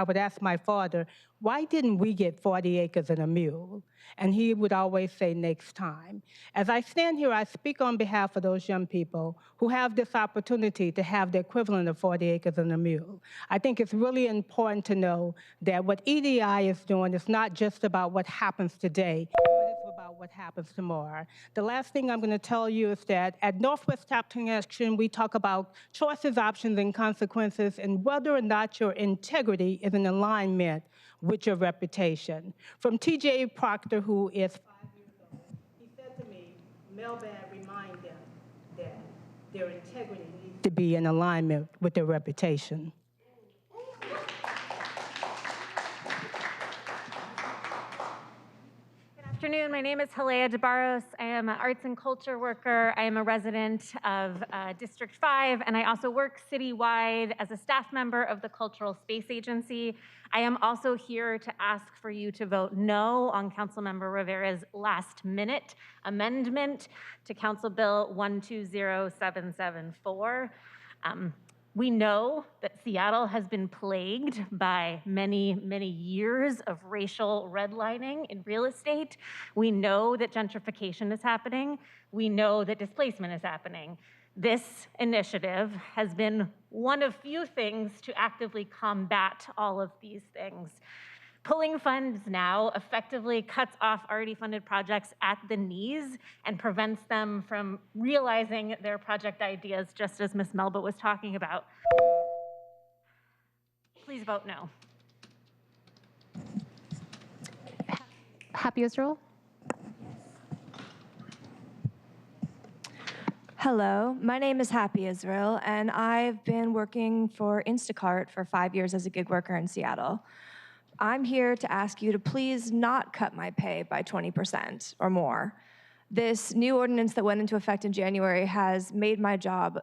would ask my father, why didn't we get 40 acres and a mule? And he would always say, next time. As I stand here, I speak on behalf of those young people who have this opportunity to have the equivalent of 40 acres and a mule. I think it's really important to know that what EDI is doing is not just about what happens today, but it's about what happens tomorrow. The last thing I'm going to tell you is that at Northwest Tap Connection, we talk about choices, options, and consequences, and whether or not your integrity is in alignment with your reputation. From T.J. Proctor, who is 5 years old, he said to me, Melbad, remind them that their integrity needs to be in alignment with their reputation. Good afternoon. My name is Halea DeBarros. I am an arts and culture worker. I am a resident of District 5, and I also work citywide as a staff member of the Cultural Space Agency. I am also here to ask for you to vote no on Councilmember Rivera's last-minute amendment to Council Bill 120774. We know that Seattle has been plagued by many, many years of racial redlining in real estate. We know that gentrification is happening. We know that displacement is happening. This initiative has been one of few things to actively combat all of these things. Pulling funds now effectively cuts off already funded projects at the knees and prevents them from realizing their project ideas, just as Ms. Melba was talking about. Please vote no. Happy Israel? Hello, my name is Happy Israel, and I've been working for Instacart for 5 years as a gig worker in Seattle. I'm here to ask you to please not cut my pay by 20% or more. This new ordinance that went into effect in January has made my job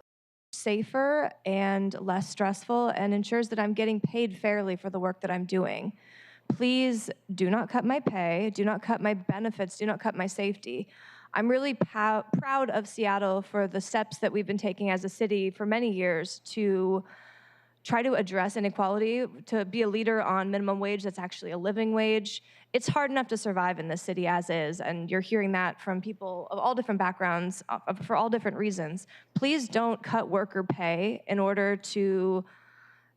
safer and less stressful and ensures that I'm getting paid fairly for the work that I'm doing. Please do not cut my pay, do not cut my benefits, do not cut my safety. I'm really proud of Seattle for the steps that we've been taking as a city for many years to try to address inequality, to be a leader on minimum wage that's actually a living wage. It's hard enough to survive in this city as is, and you're hearing that from people of all different backgrounds for all different reasons. Please don't cut worker pay in order to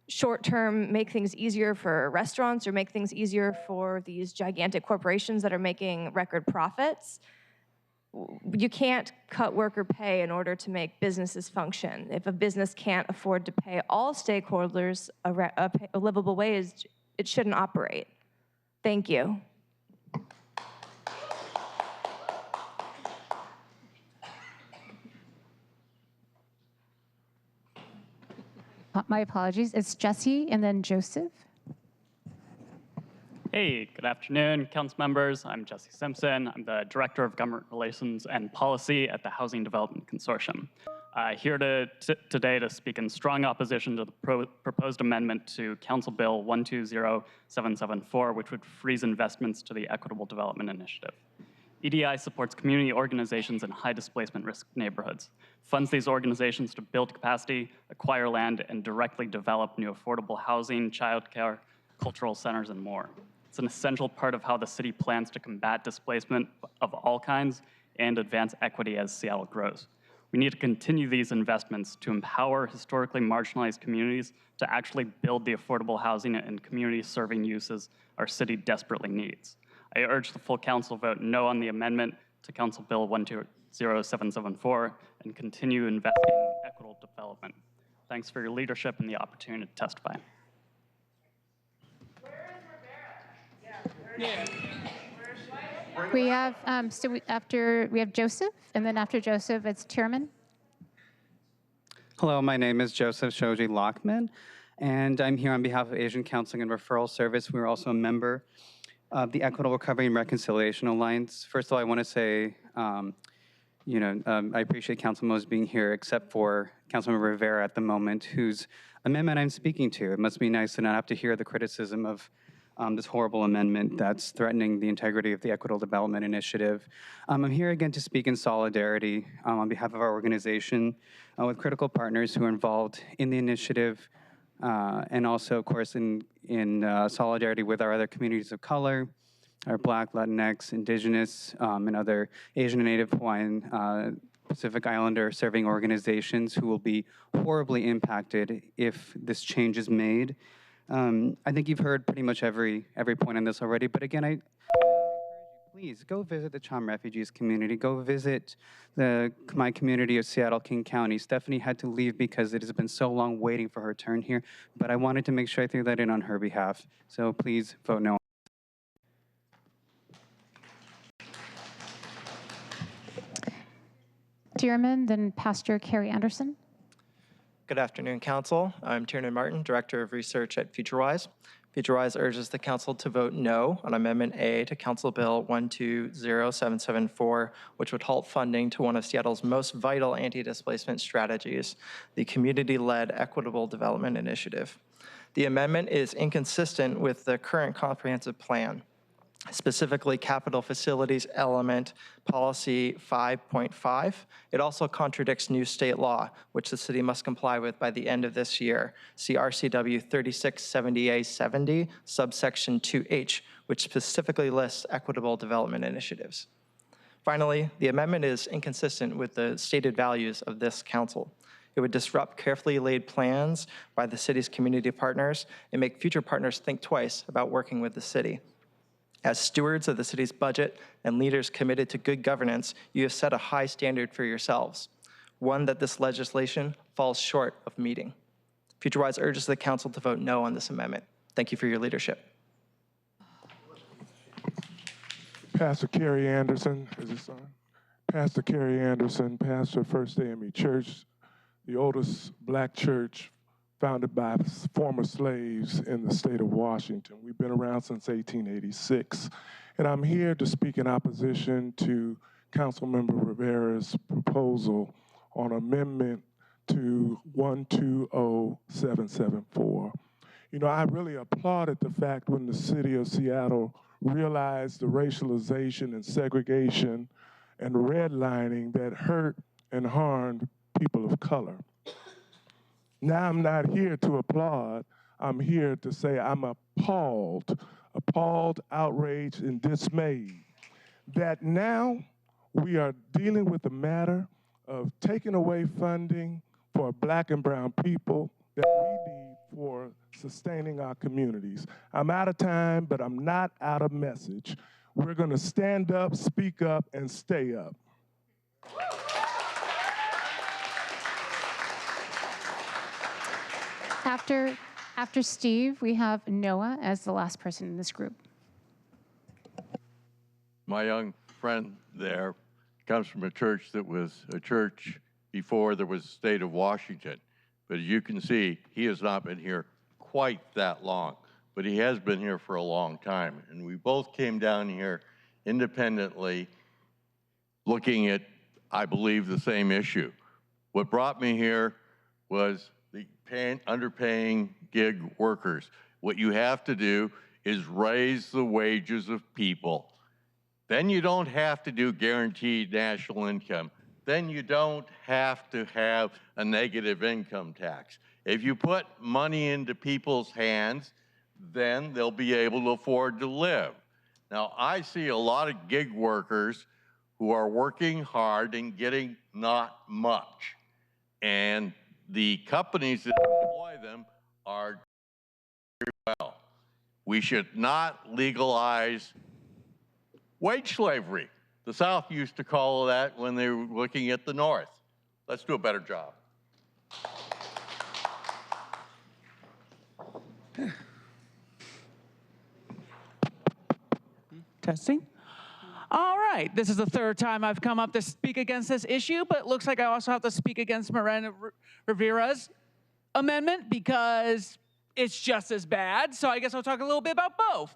short-term make things easier for restaurants or make things easier for these gigantic corporations that are making record profits. You can't cut worker pay in order to make businesses function. If a business can't afford to pay all stakeholders a livable wage, it shouldn't operate. Thank you. My apologies. It's Jesse and then Joseph. Hey, good afternoon, council members. I'm Jesse Simpson. I'm the Director of Government Relations and Policy at the Housing Development Consortium. Here today to speak in strong opposition to the proposed amendment to Council Bill 120774, which would freeze investments to the Equitable Development Initiative. EDI supports community organizations in high displacement risk neighborhoods, funds these organizations to build capacity, acquire land, and directly develop new affordable housing, childcare, cultural centers, and more. It's an essential part of how the city plans to combat displacement of all kinds and advance equity as Seattle grows. We need to continue these investments to empower historically marginalized communities to actually build the affordable housing and community-serving uses our city desperately needs. I urge the full council vote no on the amendment to Council Bill 120774 and continue investing in equitable development. Thanks for your leadership and the opportunity to testify. We have we have Joseph, and then after Joseph, it's Chairman. Hello, my name is Joseph Shoji Lockman, and I'm here on behalf of Asian Counseling and Referral Service. We're also a member The Equitable Recovery and Reconciliation Alliance. First of all, I want to say, I appreciate Council Mose being here, except for Councilmember Rivera at the moment, whose amendment I'm speaking to. It must be nice to not have to hear the criticism of this horrible amendment that's threatening the integrity of the Equitable Development Initiative. I'm here again to speak in solidarity on behalf of our organization with critical partners who are involved in the initiative, and also, of course, in solidarity with our other communities of color, our Black, Latinx, Indigenous, and other Asian and Native Hawaiian, Pacific Islander serving organizations who will be horribly impacted if this change is made. I think you've heard pretty much every point on this already, but again, please go visit the Cham Refugees community. Go visit my community of Seattle, King County. Stephanie had to leave because it has been so long waiting for her turn here, but I wanted to make sure I threw that in on her behalf. So please vote no. Dearman, then Pastor Carrie Anderson. Good afternoon, Council. I'm Tiernan Martin, Director of Research at FutureWise. FutureWise urges the Council to vote no on Amendment A to Council Bill 120774, which would halt funding to one of Seattle's most vital anti-displacement strategies, the Community-Led Equitable Development Initiative. The amendment is inconsistent with the current comprehensive plan, specifically Capital Facilities Element Policy 5.5. It also contradicts new state law, which the city must comply with by the end of this year. See RCW 3670A70, subsection 2H, which specifically lists equitable development initiatives. Finally, the amendment is inconsistent with the stated values of this council. It would disrupt carefully laid plans by the city's community partners and make future partners think twice about working with the city. As stewards of the city's budget and leaders committed to good governance, you have set a high standard for yourselves, one that this legislation falls short of meeting. FutureWise urges the council to vote no on this amendment. Thank you for your leadership. Pastor Carrie Anderson, is this on? Pastor Carrie Anderson, pastor of First AME Church, the oldest black church founded by former slaves in the state of Washington. We've been around since 1886. And I'm here to speak in opposition to Councilmember Rivera's proposal on amendment to 120774. You know, I really applauded the fact when the city of Seattle realized the racialization and segregation and redlining that hurt and harmed people of color. Now I'm not here to applaud. I'm here to say I'm appalled, outraged, and dismayed that now we are dealing with the matter of taking away funding for Black and brown people that we need for sustaining our communities. I'm out of time, but I'm not out of message. We're going to stand up, speak up, and stay up. After Steve, we have Noah as the last person in this group. My young friend there comes from a church that was a church before there was a state of Washington. But as you can see, he has not been here quite that long, but he has been here for a long time. And we both came down here independently looking at, I believe, the same issue. What brought me here was the underpaying gig workers. What you have to do is raise the wages of people. Then you don't have to do guaranteed national income. Then you don't have to have a negative income tax. If you put money into people's hands, then they'll be able to afford to live. Now, I see a lot of gig workers who are working hard and getting not much. And the companies that employ them are very well. We should not legalize wage slavery. The South used to call that when they were looking at the North. Let's do a better job. Testing. All right, this is the third time I've come up to speak against this issue, but it looks like I also have to speak against Miranda Rivera's amendment because it's just as bad. So I guess I'll talk a little bit about both.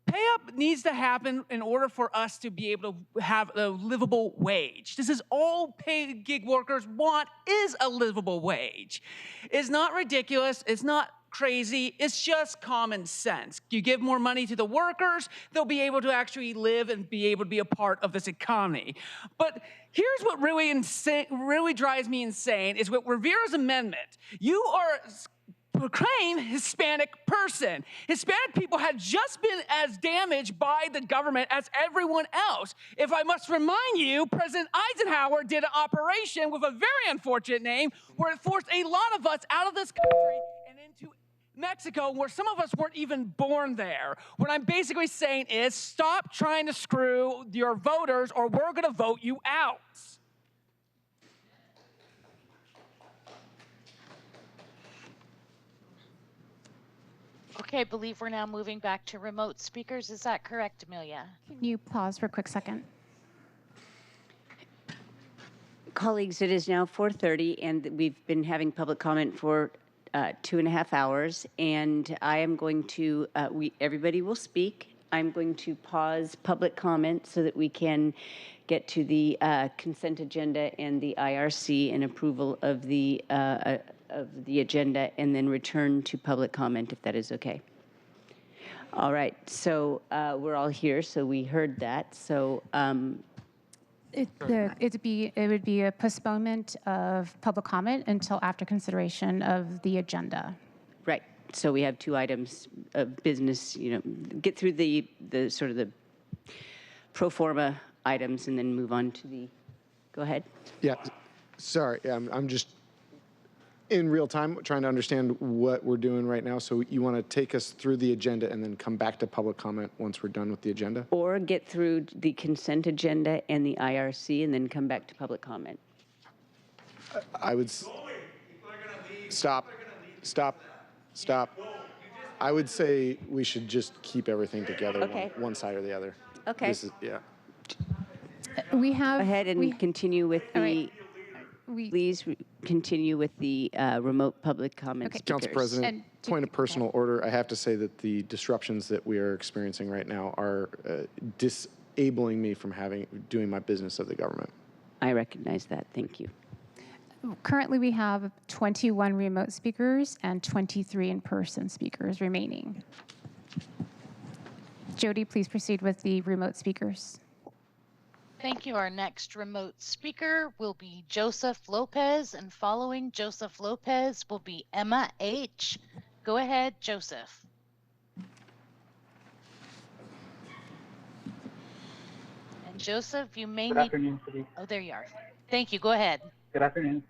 Pay up needs to happen in order for us to be able to have a livable wage. This is all paid gig workers want, is a livable wage. It's not ridiculous, it's not crazy, it's just common sense. You give more money to the workers, they'll be able to actually live and be able to be a part of this economy. But here's what really drives me insane is with Rivera's amendment. You are proclaim Hispanic person. Hispanic people had just been as damaged by the government as everyone else. If I must remind you, President Eisenhower did an operation with a very unfortunate name where it forced a lot of us out of this country and into Mexico, where some of us weren't even born there. What I'm basically saying is stop trying to screw your voters or we're gonna vote you out. Okay, I believe we're now moving back to remote speakers. Is that correct, Amelia? Can you pause for a quick second? Colleagues, it is now 4:30, and we've been having public comment for 2.5 hours, and I am going to, everybody will speak. I'm going to pause public comment so that we can get to the consent agenda and the IRC and approval of the agenda, and then return to public comment if that is okay. All right, so we're all here, so we heard that. So it would be a postponement of public comment until after consideration of the agenda. right. So we have 2 items of business. Get through the sort of the pro forma items and then move on to the. Go ahead. Yeah, sorry, I'm just in real time trying to understand what we're doing right now. So you want to take us through the agenda and then come back to public comment once we're done with the agenda? Or get through the consent agenda and the IRC and then come back to public comment. I would stop. I would say we should just keep everything together, Okay. one side or the other. Okay. This is, yeah. We have. Go ahead and continue with the. Please continue with the remote public comment speakers. Council President, point of personal order, I have to say that the disruptions that we are experiencing right now are disabling me from doing my business of the government. I recognize that. Thank you. Currently, we have 21 remote speakers and 23 in-person speakers remaining. Jody, please proceed with the remote speakers. Thank you. Our next remote speaker will be Joseph Lopez, and following Joseph Lopez will be Emma H. Go ahead, Joseph. And Joseph, you may Good afternoon, City. Oh, there you are. Thank you. Go ahead. Good afternoon,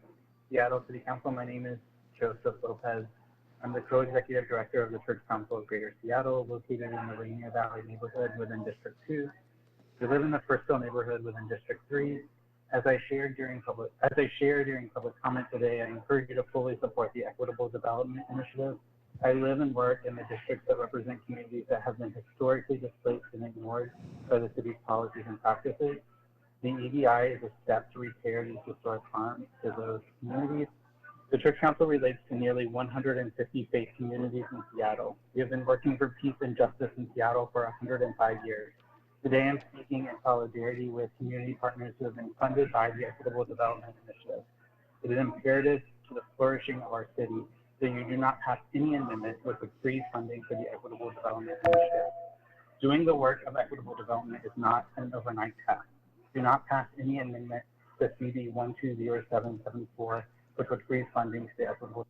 Seattle City Council. My name is Joseph Lopez. I'm the co-executive director of the Church Council of Greater Seattle, located in the Rainier Valley neighborhood within District 2. We live in the Frisco neighborhood within District 3. As I share during public comment today, I encourage you to fully support the Equitable Development Initiative. I live and work in the districts that represent communities that have been historically displaced and ignored by the city's policies and practices. The EDI is a step to repair these historic harms to those communities. The Church Council relates to nearly 150 faith communities in Seattle. We have been working for peace and justice in Seattle for 105 years. Today, I'm speaking in solidarity with community partners who have been funded by the Equitable Development Initiative. It is imperative to the flourishing of our city that you do not pass any amendment which would freeze funding for the Equitable Development Initiative. Doing the work of equitable development is not an overnight task. Do not pass any amendment to CB 120774, which would freeze funding to the Equitable.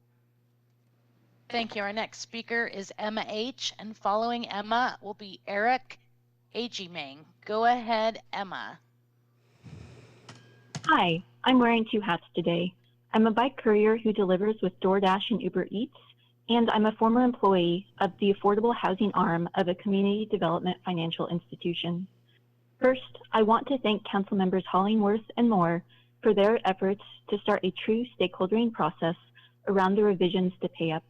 Thank you. Our next speaker is Emma H., and following Emma will be Eric Agimang. Go ahead, Emma. Hi, I'm wearing 2 hats today. I'm a bike courier who delivers with DoorDash and Uber Eats, and I'm a former employee of the affordable housing arm of a community development financial institution. First, I want to thank Council Members Hollingworth and Moore for their efforts to start a true stakeholdering process around the revisions to pay up.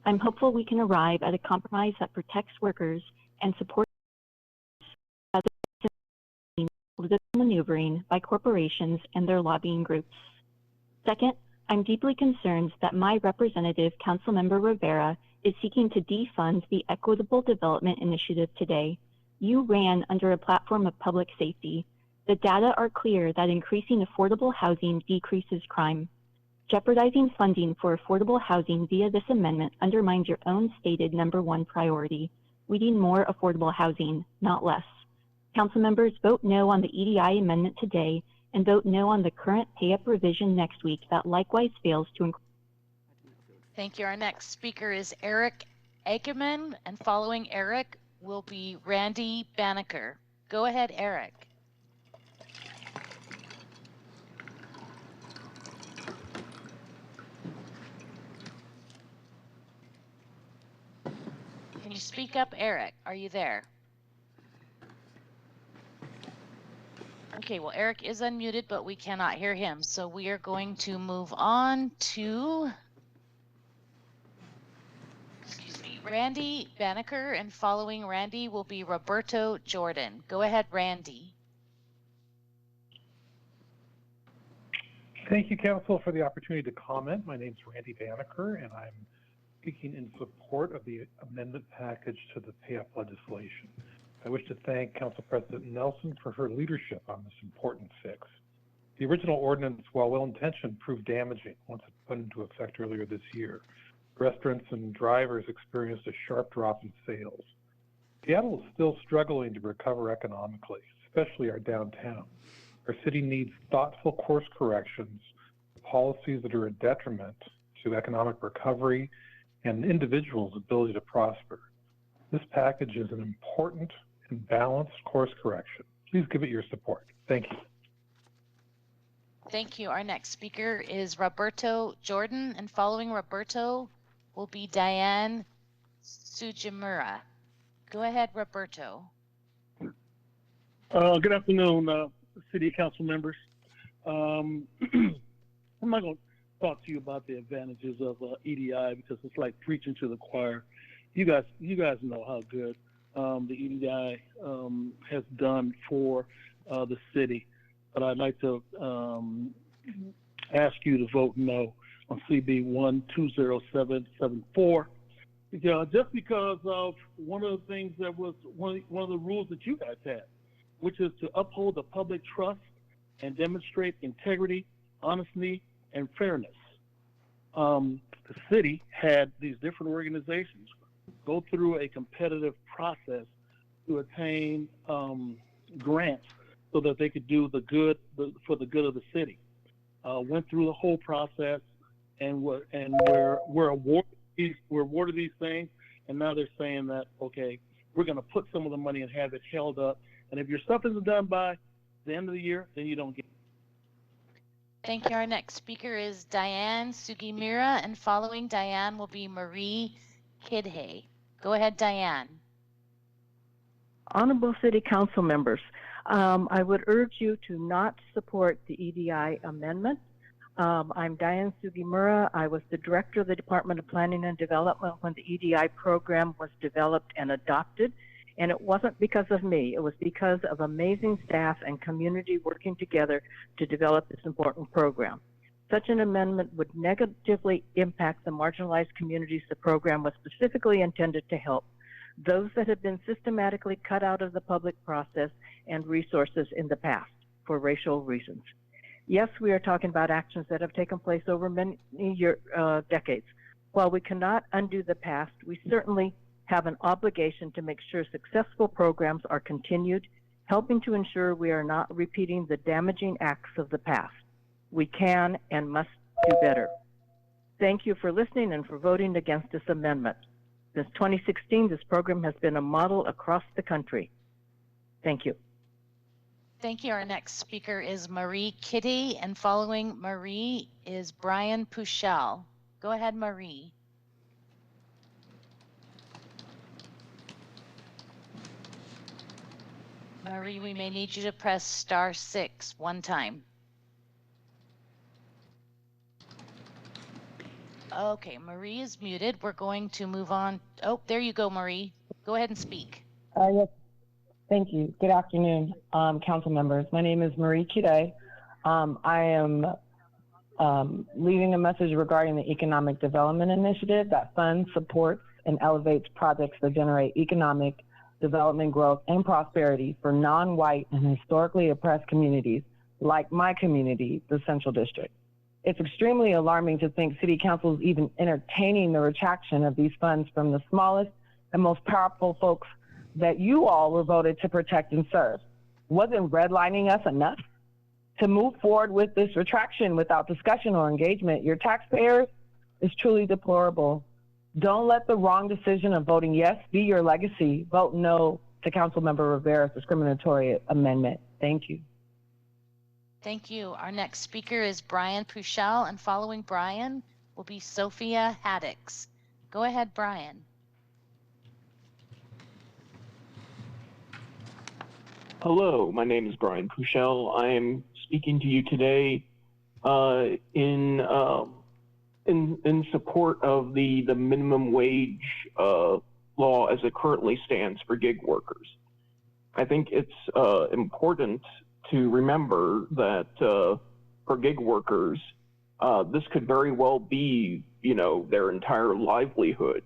I'm hopeful we can arrive at a compromise that protects workers and supports political maneuvering by corporations and their lobbying groups. Second, I'm deeply concerned that my representative, Councilmember Rivera, is seeking to defund the Equitable Development Initiative today, you ran under a platform of public safety. The data are clear that increasing affordable housing decreases crime. Jeopardizing funding for affordable housing via this amendment undermines your own stated #1 priority. We need more affordable housing, not less. Council members, vote no on the EDI amendment today and vote no on the current pay-up revision next week that likewise fails to include. Thank you. Our next speaker is Eric Ackerman, and following Eric will be Randy Banneker. Go ahead, Eric. Can you speak up, Eric? Are you there? Okay, well, Eric is unmuted, but we cannot hear him. So we are going to move on to, Randy Banneker, and following Randy will be Roberto Jordan. Go ahead, Randy. Thank you, Council, for the opportunity to comment. My name is Randy Banneker, and I'm speaking in support of the amendment package to the pay-up legislation. I wish to thank Council President Nelson for her leadership on this important fix. The original ordinance, while well-intentioned, proved damaging once it went into effect earlier this year. Restaurants and drivers experienced a sharp drop in sales. Seattle is still struggling to recover economically, especially our downtown. Our city needs thoughtful course corrections, policies that are a detriment to economic recovery and individuals' ability to prosper. This package is an important and balanced course correction. Please give it your support. Thank you. Thank you. Our next speaker is Roberto Jordan, and following Roberto will be Diane Sujimura. Go ahead, Roberto. Good afternoon, City Council members. I'm not going to talk to you about the advantages of EDI because it's like preaching to the choir. You guys know how good the EDI has done for the city, but I'd like to ask you to vote no on CB 120774. Just because of one of the things that was one of the rules that you guys had, which is to uphold the public trust and demonstrate integrity, honesty, and fairness. The city had these different organizations go through a competitive process to attain grants so that they could do the good for the good of the city. Went through the whole process and we're awarded these things, and now they're saying that, okay, we're going to put some of the money and have it held up, and if your stuff isn't done by the end of the year, then you don't get it. Thank you. Our next speaker is Diane Sugimura, and following Diane will be Marie Kidhay. Go ahead, Diane. Honorable City Council members, I would urge you to not support the EDI amendment. I'm Diane Sugimura. I was the director of the Department of Planning and Development when the EDI program was developed and adopted. And it wasn't because of me. It was because of amazing staff and community working together to develop this important program. Such an amendment would negatively impact the marginalized communities the program was specifically intended to help, those that have been systematically cut out of the public process and resources in the past for racial reasons. Yes, we are talking about actions that have taken place over many decades. While we cannot undo the past, we certainly have an obligation to make sure successful programs are continued, helping to ensure we are not repeating the damaging acts of the past. We can and must do better. Thank you for listening and for voting against this amendment. Since 2016, this program has been a model across the country. Thank you. Thank you. Our next speaker is Marie Kidhay, and following Marie is Brian Puchel. Go ahead, Marie. Marie, we may need you to press *6 one time. Okay, Marie is muted. We're going to move on. Oh, there you go, Marie. Go ahead and speak. Yes. Thank you. Good afternoon, council members. My name is Marie Kidhay. I am leaving a message regarding the Economic Development Initiative that funds, supports, and elevates projects that generate economic development growth and prosperity for non-white and historically oppressed communities like my community, the Central District. It's extremely alarming to think City Council is even entertaining the retraction of these funds from the smallest and most powerful folks that you all were voted to protect and serve. Wasn't redlining us enough? To move forward with this retraction without discussion or engagement, your taxpayers, is truly deplorable. Don't let the wrong decision of voting yes be your legacy. Vote no to Councilmember Rivera's discriminatory amendment. Thank you. Thank you. Our next speaker is Brian Puchel, and following Brian will be Sophia Haddix. Go ahead, Brian. Hello, my name is Brian Puchel. I am speaking to you today in support of the minimum wage law as it currently stands for gig workers. I think it's important to remember that for gig workers, this could very well be, their entire livelihood.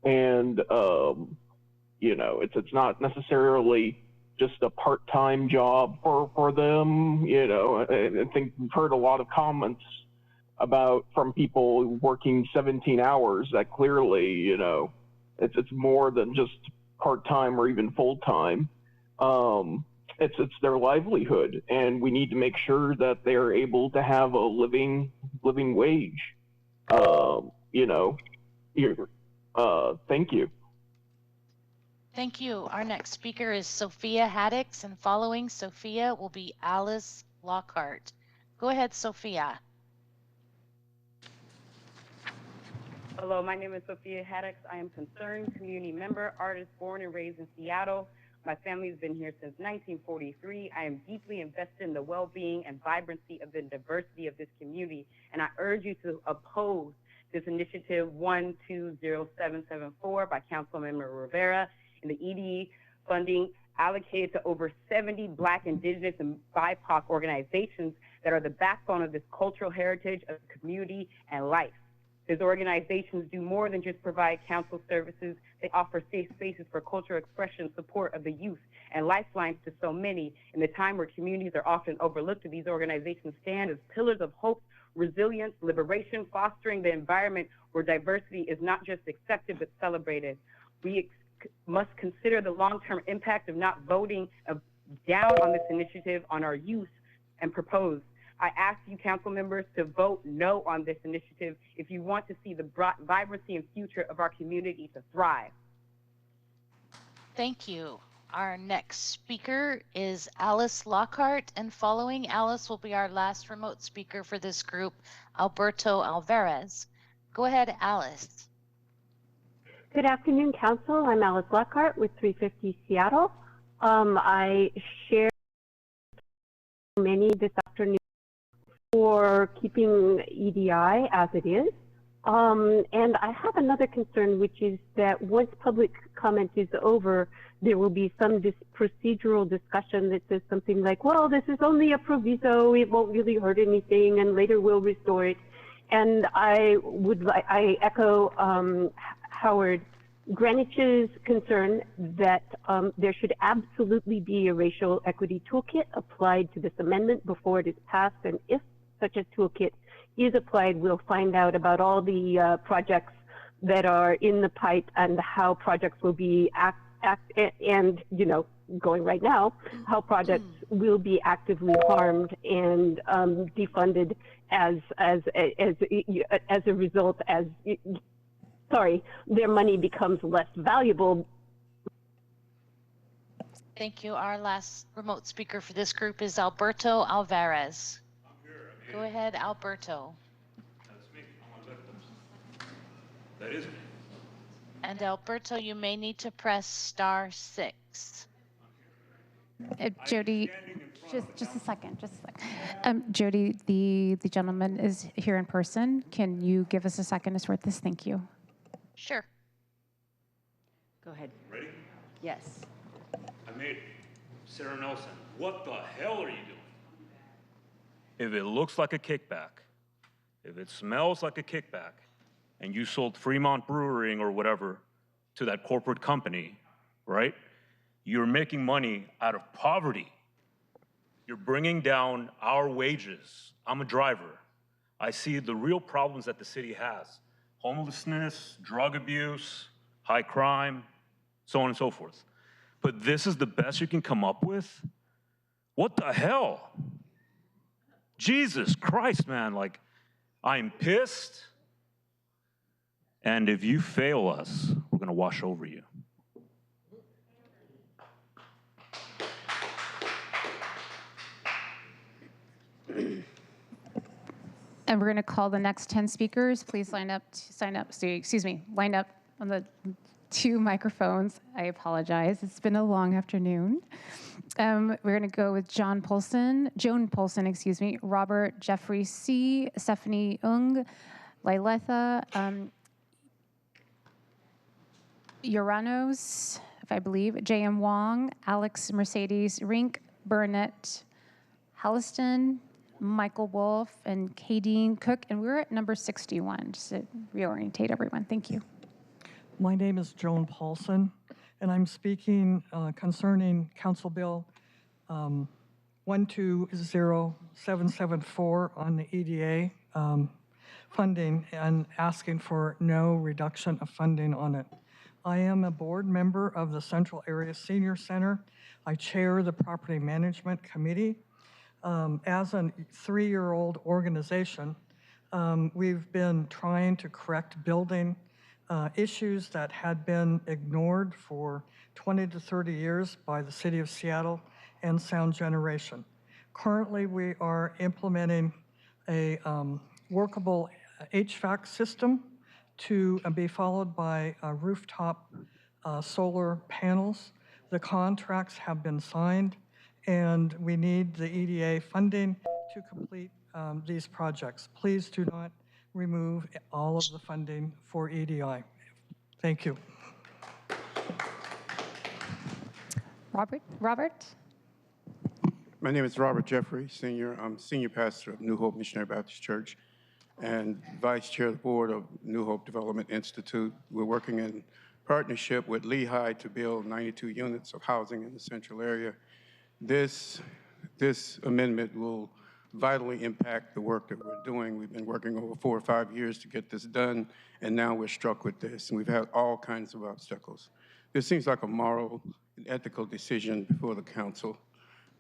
And, it's not necessarily just a part-time job for them. I think we've heard a lot of comments from people working 17 hours that clearly, it's more than just part-time or even full-time. It's their livelihood, and we need to make sure that they're able to have a living wage. Thank you. Thank you. Our next speaker is Sophia Haddix, and following Sophia will be Alice Lockhart. Go ahead, Sophia. Hello, my name is Sophia Haddix. I am concerned community member, artist born and raised in Seattle. My family has been here since 1943. I am deeply invested in the well-being and vibrancy of the diversity of this community, and I urge you to oppose this initiative 120774 by Councilmember Rivera and the EDE funding allocated to over 70 Black, Indigenous, and BIPOC organizations that are the backbone of this cultural heritage of community and life. These organizations do more than just provide council services. They offer safe spaces for cultural expression, support of the youth, and lifelines to so many. In the time where communities are often overlooked, these organizations stand as pillars of hope, resilience, liberation, fostering the environment where diversity is not just accepted but celebrated. We must consider the long-term impact of not voting down on this initiative on our youth and propose. I ask you, council members, to vote no on this initiative if you want to see the vibrancy and future of our community to thrive. Thank you. Our next speaker is Alice Lockhart, and following Alice will be our last remote speaker for this group, Alberto Alvarez. Go ahead, Alice. Good afternoon, Council. I'm Alice Lockhart with 350 Seattle. I share many this afternoon for keeping EDI as it is. And I have another concern, which is that once public comment is over, there will be some procedural discussion that says something like, well, this is only a proviso, it won't really hurt anything, and later we'll restore it. And I echo Howard Greenwich's concern that there should absolutely be a racial equity toolkit applied to this amendment before it is passed. And if such a toolkit is applied, we'll find out about all the projects that are in the pipe and how projects will be going right now, how projects will be actively harmed and defunded as a result, their money becomes less valuable. Thank you. Our last remote speaker for this group is Alberto Alvarez. Go ahead, Alberto. That's me. I'm a victim. That is me. And Alberto, you may need to press *6. Jody, just a second. Jody, the gentleman is here in person. Can you give us a second to sort this? Thank you. Sure. Go ahead. Ready? Yes. I made it. Sarah Nelson, what the hell are you doing? If it looks like a kickback, if it smells like a kickback, and you sold Fremont Brewing or whatever to that corporate company, right? You're making money out of poverty. You're bringing down our wages. I'm a driver. I see the real problems that the city has: homelessness, drug abuse, high crime, so on and so forth. But this is the best you can come up with? What the hell? Jesus Christ, man, like, I'm pissed. And if you fail us, we're gonna wash over you. And we're going to call the next 10 speakers. Please line up on the 2 microphones. I apologize. It's been a long afternoon. We're going to go with Joan Polson, Robert Jeffrey C., Stephanie Ung, Lailetha Uranos, if I believe, J.M. Wong, Alex Mercedes Rink, Burnett Halliston, Michael Wolf, and Kadeen Cook, and we're at number 61, just to reorientate everyone. Thank you. My name is Joan Paulson, and I'm speaking concerning Council Bill 120774 on the EDA funding and asking for no reduction of funding on it. I am a board member of the Central Area Senior Center. I chair the Property Management Committee. As a 3-year-old organization, we've been trying to correct building issues that had been ignored for 20 to 30 years by the City of Seattle and Sound Generation. Currently, we are implementing a workable HVAC system to be followed by rooftop solar panels. The contracts have been signed, and we need the EDA funding to complete these projects. Please do not remove all of the funding for EDI. Thank you. Robert? My name is Robert Jeffrey, Senior. I'm Senior Pastor of New Hope Missionary Baptist Church and Vice Chair of the Board of New Hope Development Institute. We're working in partnership with Lehigh to build 92 units of housing in the central area. This amendment will vitally impact the work that we're doing. We've been working over 4 or 5 years to get this done, and now we're struck with this, and we've had all kinds of obstacles. This seems like a moral and ethical decision before the council.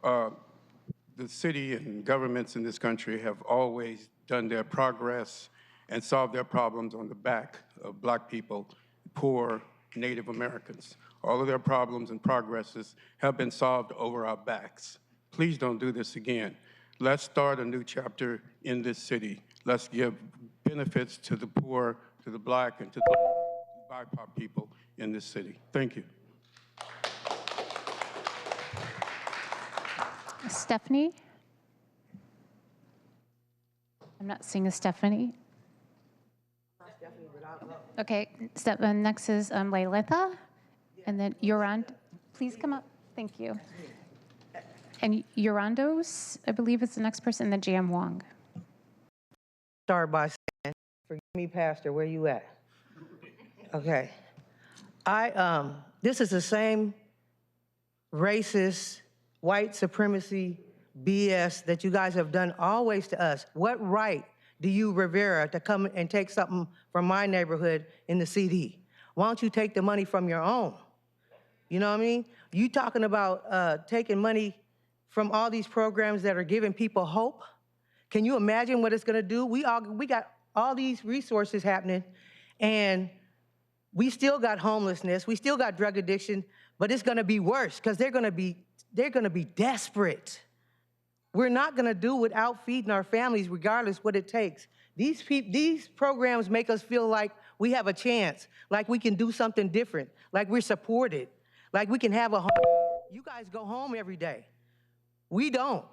The city and governments in this country have always done their progress and solved their problems on the back of Black people, poor Native Americans. All of their problems and progresses have been solved over our backs. Please don't do this again. Let's start a new chapter in this city. Let's give benefits to the poor, to the Black, and to the BIPOC people in this city. Thank you. Stephanie? I'm not seeing a Stephanie. Okay, next is Lailetha, and then Yoran. Please come up. Thank you. And Yorandos, I believe is the next person, and then J.M. Wong. Start by saying, forgive me, Pastor, where you at? Okay. This is the same racist, white supremacy BS that you guys have done always to us. What right do you, Rivera, to come and take something from my neighborhood in the CD? Why don't you take the money from your own? You know what I mean? You talking about taking money from all these programs that are giving people hope? Can you imagine what it's gonna do? We got all these resources happening, and we still got homelessness, we still got drug addiction, but it's gonna be worse because they're gonna be desperate. We're not gonna do without feeding our families regardless what it takes. These programs make us feel like we have a chance, like we can do something different, like we're supported, like we can have a home. You guys go home every day. We don't.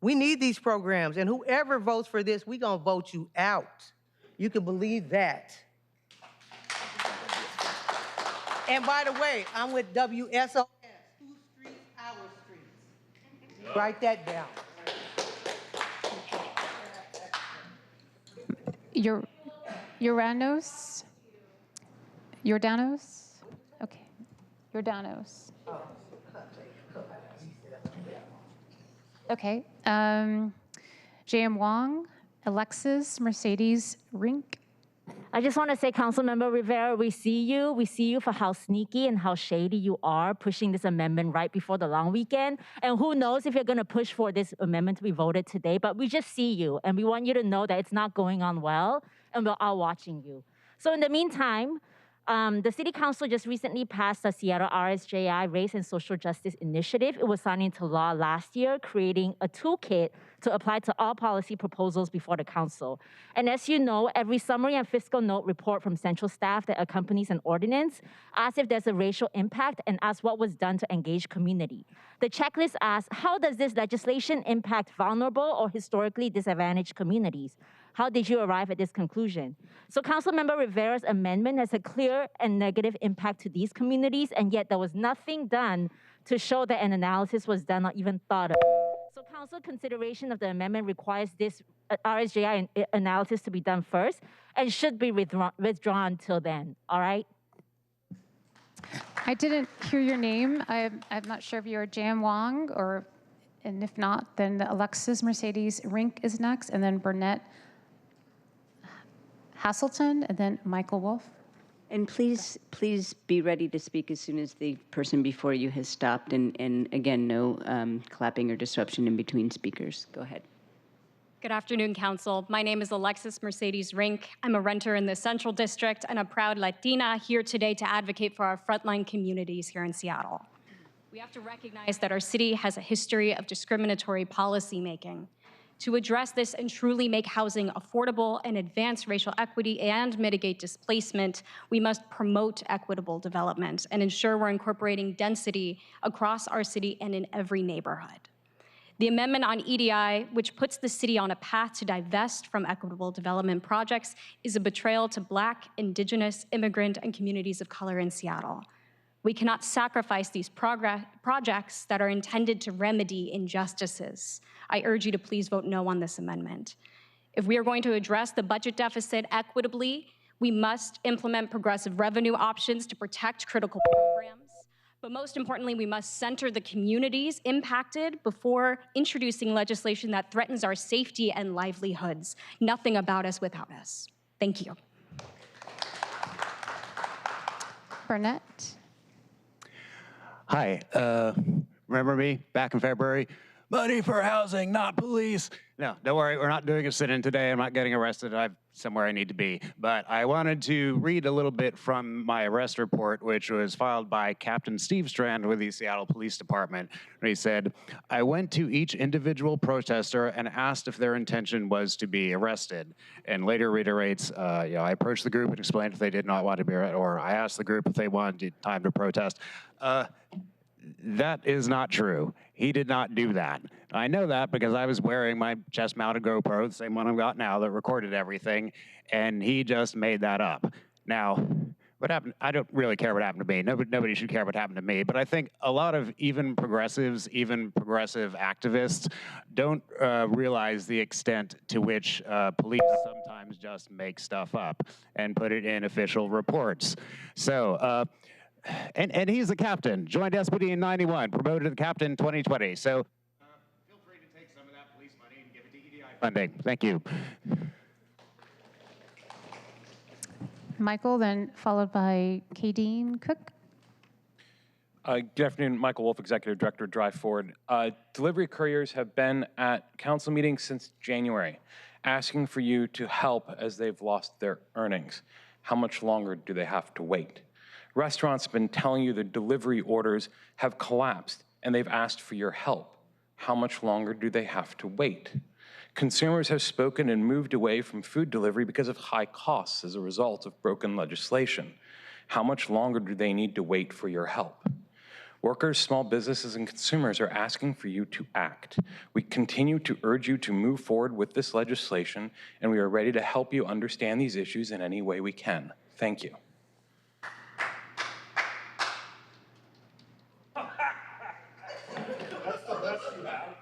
We need these programs, and whoever votes for this, we gonna vote you out. You can believe that. And by the way, I'm with WSOS, whose streets, our streets. Write that down. Uranos? Jordanos? Okay. Jordanos. Okay. JM Wong, Alexis, Mercedes, Rink. I just want to say, Councilmember Rivera, we see you. We see you for how sneaky and how shady you are pushing this amendment right before the long weekend. And who knows if you're going to push for this amendment to be voted today, but we just see you. And we want you to know that it's not going on well, and we're all watching you. So in the meantime, the City Council just recently passed the Seattle RSJI Race and Social Justice Initiative. It was signed into law last year, creating a toolkit to apply to all policy proposals before the Council. And as you know, every summary and fiscal note report from central staff that accompanies an ordinance asks if there's a racial impact and asks what was done to engage community. The checklist asks, how does this legislation impact vulnerable or historically disadvantaged communities? How did you arrive at this conclusion? So Councilmember Rivera's amendment has a clear and negative impact to these communities, and yet there was nothing done to show that an analysis was done or even thought of. So Council consideration of the amendment requires this RSJI analysis to be done first and should be withdrawn till then, all right? I didn't hear your name. I'm not sure if you're Jan Wong or, and if not, then Alexis Mercedes Rink is next, and then Burnett Hasselton, and then Michael Wolf. And please be ready to speak as soon as the person before you has stopped. And again, no clapping or disruption in between speakers. Go ahead. Good afternoon, Council. My name is Alexis Mercedes Rink. I'm a renter in the Central District and a proud Latina here today to advocate for our frontline communities here in Seattle. We have to recognize that our city has a history of discriminatory policymaking. To address this and truly make housing affordable and advance racial equity and mitigate displacement, we must promote equitable development and ensure we're incorporating density across our city and in every neighborhood. The amendment on EDI, which puts the city on a path to divest from equitable development projects, is a betrayal to Black, Indigenous, immigrant, and communities of color in Seattle. We cannot sacrifice these projects that are intended to remedy injustices. I urge you to please vote no on this amendment. If we are going to address the budget deficit equitably, we must implement progressive revenue options to protect critical programs. But most importantly, we must center the communities impacted before introducing legislation that threatens our safety and livelihoods. Nothing about us without us. Thank you. Burnett. Hi, remember me back in February? Money for housing, not police. No, don't worry, we're not doing a sit-in today. I'm not getting arrested. I'm somewhere I need to be. But I wanted to read a little bit from my arrest report, which was filed by Captain Steve Strand with the Seattle Police Department. And he said, I went to each individual protester and asked if their intention was to be arrested. And later reiterates, I approached the group and explained if they did not want to be arrested, or I asked the group if they wanted time to protest. That is not true. He did not do that. I know that because I was wearing my chest-mounted GoPro, the same one I've got now that recorded everything, and he just made that up. Now, what happened? I don't really care what happened to me. Nobody should care what happened to me, but I think a lot of even progressives, even progressive activists don't realize the extent to which police sometimes just make stuff up and put it in official reports. So, and he's a captain, joined SPD in '91, promoted to captain in 2020. So feel free to take some of that police money and give it to EDI funding. Thank you. Michael, then followed by Kadeen Cook. Good afternoon, Michael Wolf, Executive Director, Drive Forward. Delivery couriers have been at council meetings since January, asking for you to help as they've lost their earnings. How much longer do they have to wait? Restaurants have been telling you the delivery orders have collapsed and they've asked for your help. How much longer do they have to wait? Consumers have spoken and moved away from food delivery because of high costs as a result of broken legislation. How much longer do they need to wait for your help? Workers, small businesses, and consumers are asking for you to act. We continue to urge you to move forward with this legislation, and we are ready to help you understand these issues in any way we can. Thank you. That's the best you have.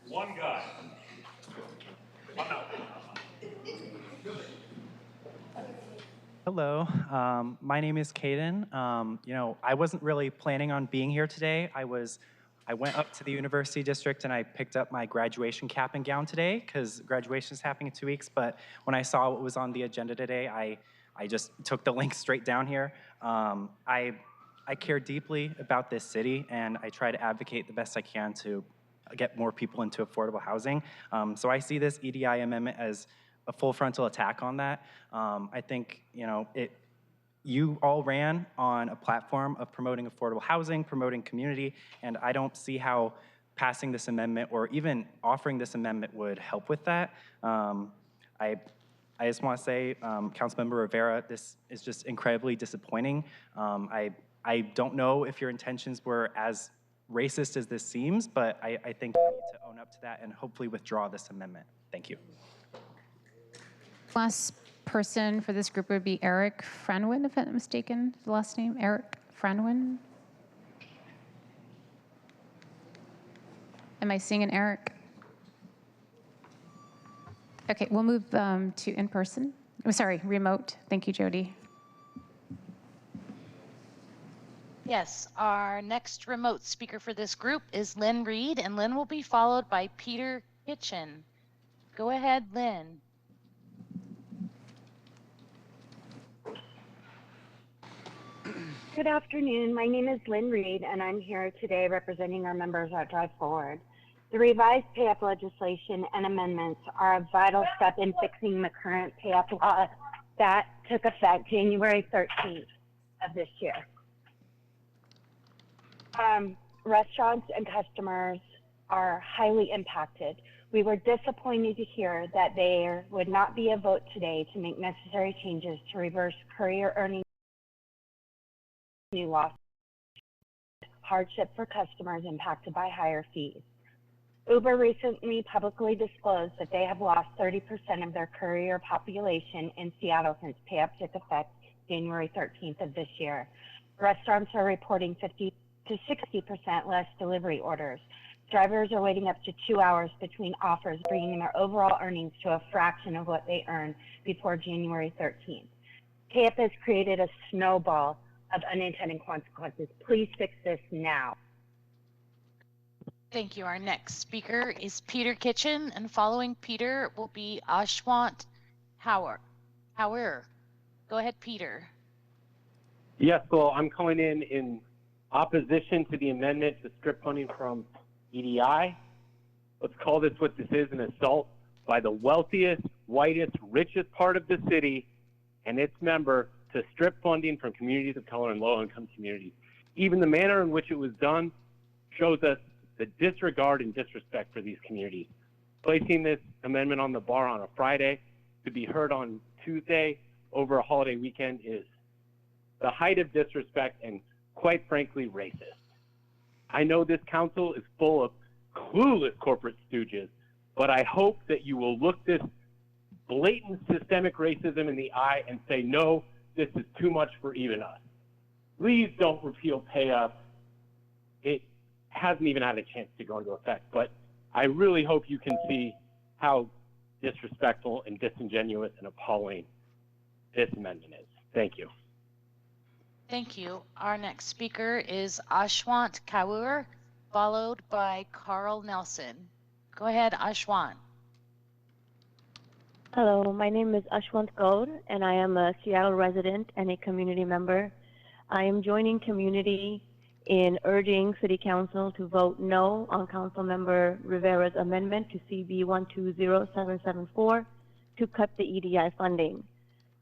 One guy. I'm out. Hello, my name is Caden. I wasn't really planning on being here today. I went up to the University District and I picked up my graduation cap and gown today because graduation is happening in 2 weeks. But when I saw what was on the agenda today, I just took the link straight down here. I care deeply about this city and I try to advocate the best I can to get more people into affordable housing. So I see this EDI amendment as a full frontal attack on that. I think, you all ran on a platform of promoting affordable housing, promoting community, and I don't see how passing this amendment or even offering this amendment would help with that. I just want to say, Councilmember Rivera, this is just incredibly disappointing. I don't know if your intentions were as racist as this seems, but I think you need to own up to that and hopefully withdraw this amendment. Thank you. Last person for this group would be Eric Franwin, if I'm not mistaken, the last name, Eric Franwin. Am I seeing an Eric? Okay, we'll move to in-person. Oh, sorry, remote. Thank you, Jody. Yes, our next remote speaker for this group is Lynn Reed, and Lynn will be followed by Peter Kitchen. Go ahead, Lynn. Good afternoon. My name is Lynn Reed, and I'm here today representing our members at Drive Forward. The revised pay-up legislation and amendments are a vital step in fixing the current pay-up law that took effect January 13th of this year. Restaurants and customers are highly impacted. We were disappointed to hear that there would not be a vote today to make necessary changes to reverse courier earnings new law hardship for customers impacted by higher fees. Uber recently publicly disclosed that they have lost 30% of their courier population in Seattle since pay-up took effect January 13th of this year. Restaurants are reporting 50 to 60% less delivery orders. Drivers are waiting up to 2 hours between offers, bringing their overall earnings to a fraction of what they earned before January 13th. pay-up has created a snowball of unintended consequences. Please fix this now. Thank you. Our next speaker is Peter Kitchen, and following Peter will be Ashwant Hauer. Go ahead, Peter. Yes, well, I'm calling in opposition to the amendment to strip funding from EDI. Let's call this what this is, an assault by the wealthiest, whitest, richest part of the city and its member to strip funding from communities of color and low-income communities. Even the manner in which it was done shows us the disregard and disrespect for these communities. Placing this amendment on the bar on a Friday to be heard on Tuesday over a holiday weekend is the height of disrespect and, quite frankly, racist. I know this council is full of clueless corporate stooges, but I hope that you will look this blatant systemic racism in the eye and say, no, this is too much for even us. Please don't repeal pay-up. It hasn't even had a chance to go into effect, but I really hope you can see how disrespectful and disingenuous and appalling this amendment is. Thank you. Thank you. Our next speaker is Ashwant Kaur, followed by Carl Nelson. Go ahead, Ashwant. Hello, my name is Ashwant Kaur, and I am a Seattle resident and a community member. I am joining community in urging City Council to vote no on Councilmember Rivera's amendment to CB 120774 to cut the EDI funding.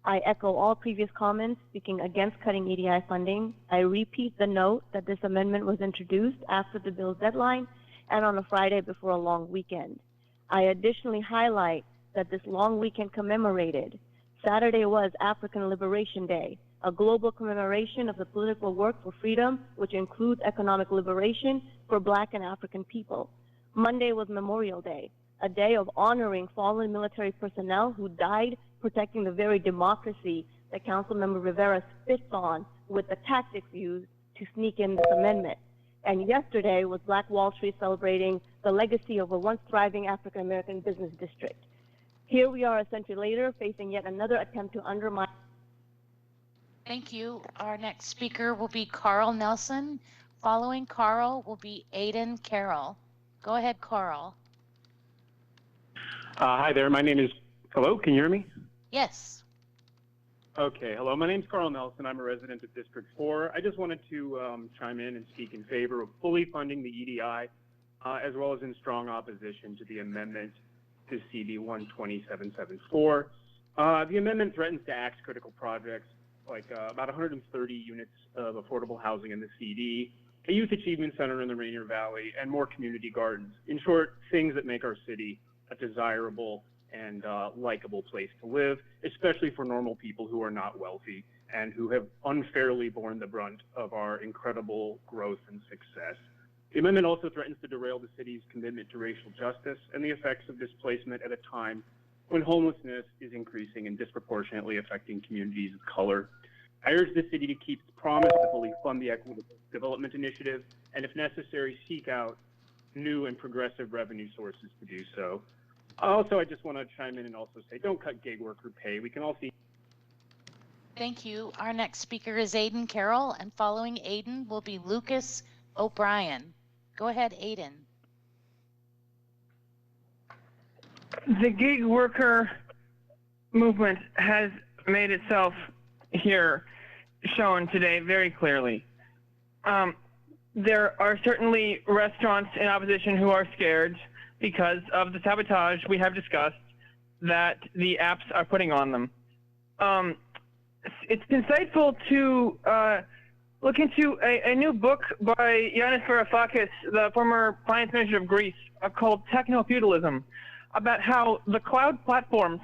I echo all previous comments speaking against cutting EDI funding. I repeat the note that this amendment was introduced after the bill's deadline and on a Friday before a long weekend. I additionally highlight that this long weekend commemorated. Saturday was African Liberation Day, a global commemoration of the political work for freedom, which includes economic liberation for Black and African people. Monday was Memorial Day, a day of honoring fallen military personnel who died protecting the very democracy that Councilmember Rivera spits on with the tactics used to sneak in this amendment. And yesterday was Black Wall Street celebrating the legacy of a once thriving African American business district. Here we are a century later facing yet another attempt to undermine Thank you. Our next speaker will be Carl Nelson. Following Carl will be Aiden Carroll. Go ahead, Carl. Hi there. My name is. Hello, can you hear me? Yes. Okay. Hello. My name's Carl Nelson. I'm a resident of District 4. I just wanted to chime in and speak in favor of fully funding the EDI, as well as in strong opposition to the amendment to CB 12774. The amendment threatens to axe critical projects like about 130 units of affordable housing in the CD, a youth achievement center in the Rainier Valley, and more community gardens. In short, things that make our city a desirable and likable place to live, especially for normal people who are not wealthy and who have unfairly borne the brunt of our incredible growth and success. The amendment also threatens to derail the city's commitment to racial justice and the effects of displacement at a time when homelessness is increasing and disproportionately affecting communities of color. I urge the city to keep its promise to fully fund the Equitable Development Initiative, and if necessary, seek out new and progressive revenue sources to do so. Also, I just want to chime in and also say, don't cut gig worker pay. We can all see. Thank you. Our next speaker is Aiden Carroll, and following Aiden will be Lucas O'Brien. Go ahead, Aiden. The gig worker movement has made itself here shown today very clearly. There are certainly restaurants in opposition who are scared because of the sabotage we have discussed that the apps are putting on them. It's insightful to look into a new book by Yanis Varoufakis, the former finance minister of Greece, called Techno-Feudalism, about how the cloud platforms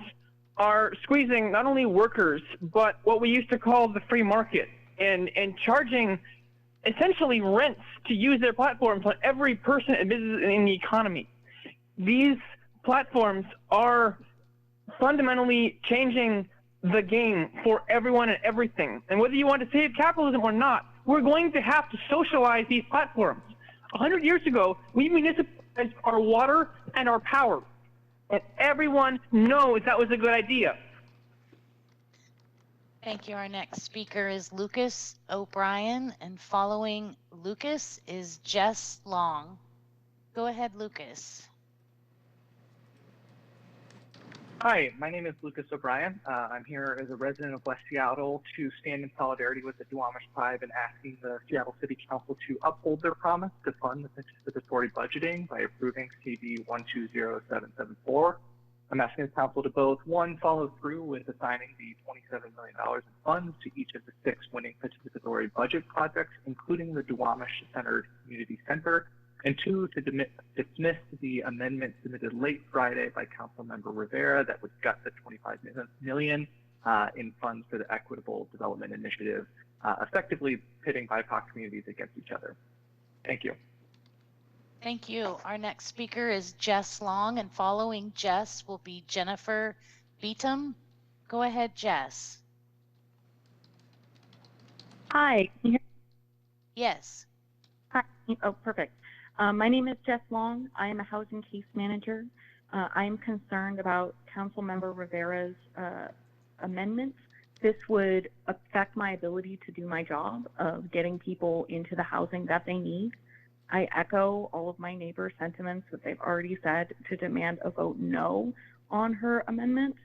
are squeezing not only workers, but what we used to call the free market, and charging essentially rents to use their platforms on every person and business in the economy. These platforms are fundamentally changing the game for everyone and everything. And whether you want to save capitalism or not, we're going to have to socialize these platforms. 100 years ago, we municipalized our water and our power. And everyone knows that was a good idea. Thank you. Our next speaker is Lucas O'Brien, and following Lucas is Jess Long. Go ahead, Lucas. Hi, my name is Lucas O'Brien. I'm here as a resident of West Seattle to stand in solidarity with the Duwamish tribe and asking the Seattle City Council to uphold their promise to fund the participatory budgeting by approving CB 120774. I'm asking the council to both, one, follow through with assigning the $27 million in funds to each of the 6 winning participatory budget projects, including the Duwamish-centered community center, and 2, to dismiss the amendment submitted late Friday by Councilmember Rivera that would gut the $25 million in funds for the Equitable Development Initiative, effectively pitting BIPOC communities against each other. Thank you. Thank you. Our next speaker is Jess Long, and following Jess will be Jennifer Beatum. Go ahead, Jess. Hi. Yes. Hi. Oh, perfect. My name is Jess Long. I am a housing case manager. I am concerned about Councilmember Rivera's amendments. This would affect my ability to do my job of getting people into the housing that they need. I echo all of my neighbors' sentiments that they've already said to demand a vote no on her amendment.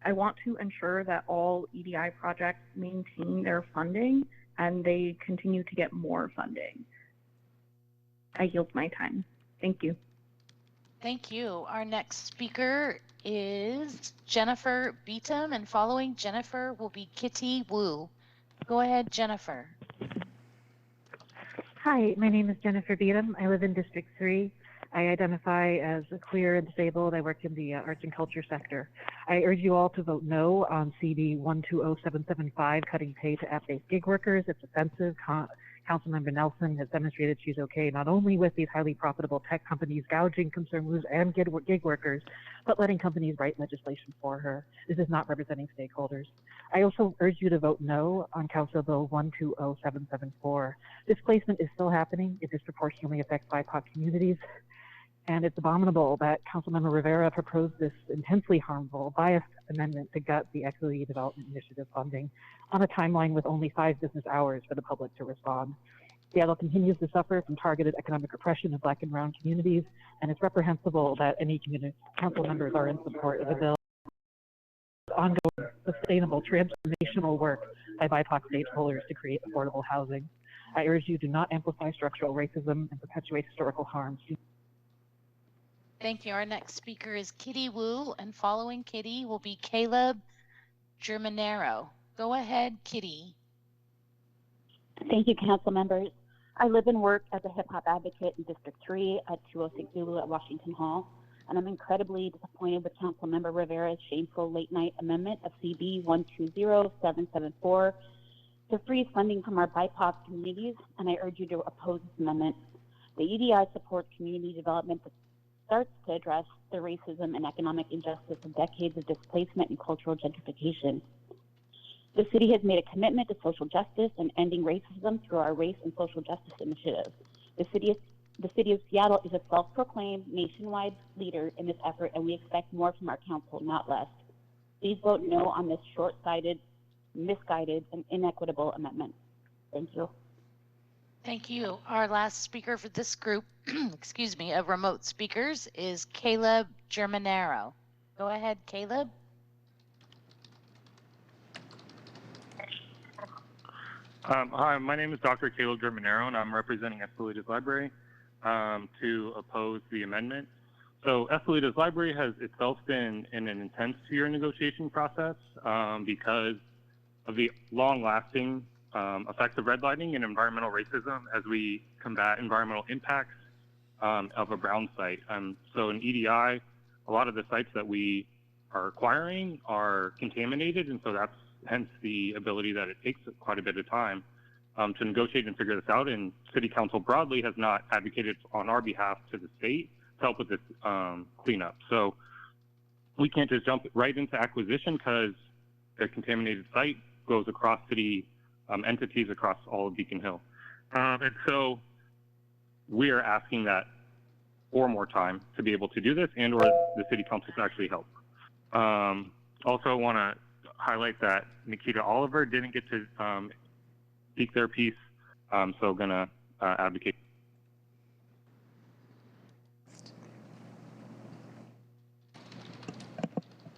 I want to ensure that all EDI projects maintain their funding and they continue to get more funding. I yield my time. Thank you. Thank you. Our next speaker is Jennifer Beatum, and following Jennifer will be Kitty Wu. Go ahead, Jennifer. Hi, my name is Jennifer Beatum. I live in District 3. I identify as queer and disabled. I work in the arts and culture sector. I urge you all to vote no on CB 120775, cutting pay to app-based gig workers. It's offensive. Councilmember Nelson has demonstrated she's okay not only with these highly profitable tech companies gouging consumers and gig workers, but letting companies write legislation for her. This is not representing stakeholders. I also urge you to vote no on Council Bill 120774. Displacement is still happening. It disproportionately affects BIPOC communities. And it's abominable that Councilmember Rivera proposed this intensely harmful, biased amendment to gut the Equity Development Initiative funding on a timeline with only 5 business hours for the public to respond. Seattle continues to suffer from targeted economic repression of Black and brown communities, and it's reprehensible that any council members are in support of the bill. Ongoing, sustainable, transformational work by BIPOC stakeholders to create affordable housing. I urge you, do not amplify structural racism and perpetuate historical harms. Thank you. Our next speaker is Kitty Wu, and following Kitty will be Caleb Germanero. Go ahead, Kitty. Thank you, council members. I live and work as a hip hop advocate in District 3 at 206 Zulu at Washington Hall, and I'm incredibly disappointed with Councilmember Rivera's shameful late night amendment of CB 120774 to freeze funding from our BIPOC communities, and I urge you to oppose this amendment. The EDI supports community development that starts to address the racism and economic injustice of decades of displacement and cultural gentrification. The city has made a commitment to social justice and ending racism through our Race and Social Justice Initiative. The city of Seattle is a self-proclaimed nationwide leader in this effort, and we expect more from our council, not less. Please vote no on this short-sighted, misguided, and inequitable amendment. Thank you. Thank you. Our last speaker for this group, excuse me, of remote speakers is Caleb Germanero. Go ahead, Caleb. Hi, my name is Dr. Caleb Germanero, and I'm representing Escalitas Library to oppose the amendment. So Escalitas Library has itself been in an intense 2-year negotiation process because of the long-lasting effects of redlining and environmental racism as we combat environmental impacts of a brown site. So in EDI, a lot of the sites that we are acquiring are contaminated, and so that's hence the ability that it takes quite a bit of time to negotiate and figure this out. And City Council broadly has not advocated on our behalf to the state to help with this cleanup. So we can't just jump right into acquisition because the contaminated site goes across city entities across all of Beacon Hill. And so we are asking that for more time to be able to do this and or the City Council to actually help. Also, I want to highlight that Nikita Oliver didn't get to speak their piece, so gonna advocate.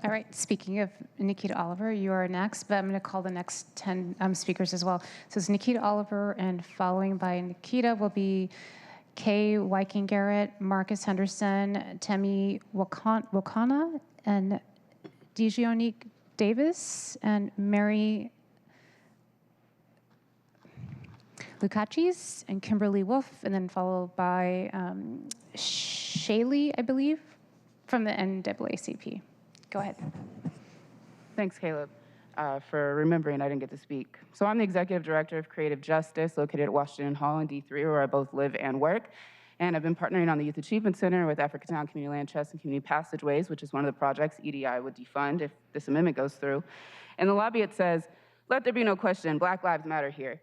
All right, speaking of Nikita Oliver, you are next, but I'm going to call the next 10 speakers as well. So it's Nikita Oliver, and following by Nikita will be Kay Wyking Garrett, Marcus Henderson, Temi Wakana, and Dijionique Davis, and Mary Lucachis, and Kimberly Wolf, and then followed by Shaylee, I believe, from the NAACP. Go ahead. Thanks, Caleb, for remembering I didn't get to speak. So I'm the Executive Director of Creative Justice located at Washington Hall in D3, where I both live and work. And I've been partnering on the Youth Achievement Center with Africatown Community Land Trust and Community Passageways, which is one of the projects EDI would defund if this amendment goes through. In the lobby, it says, "Let there be no question, Black Lives Matter here."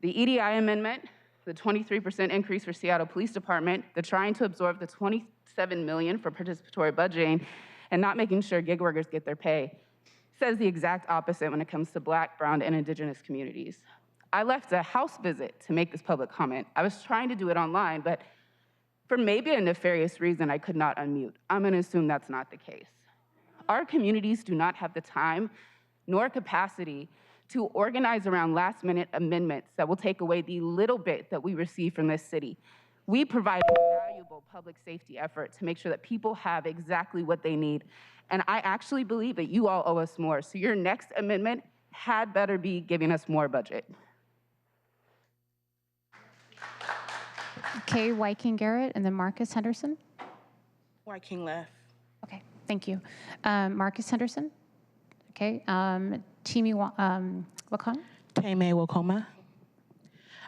The EDI amendment, the 23% increase for Seattle Police Department, the trying to absorb the $27 million for participatory budgeting, and not making sure gig workers get their pay, says the exact opposite when it comes to Black, brown, and Indigenous communities. I left a house visit to make this public comment. I was trying to do it online, but for maybe a nefarious reason, I could not unmute. I'm gonna assume that's not the case. Our communities do not have the time nor capacity to organize around last-minute amendments that will take away the little bit that we receive from this city. We provide a valuable public safety effort to make sure that people have exactly what they need. And I actually believe that you all owe us more. So your next amendment had better be giving us more budget. Kay Wyking Garrett, and then Marcus Henderson. Wyking left. Okay, thank you. Marcus Henderson. Okay, Temi Wakana. Teme Wakoma.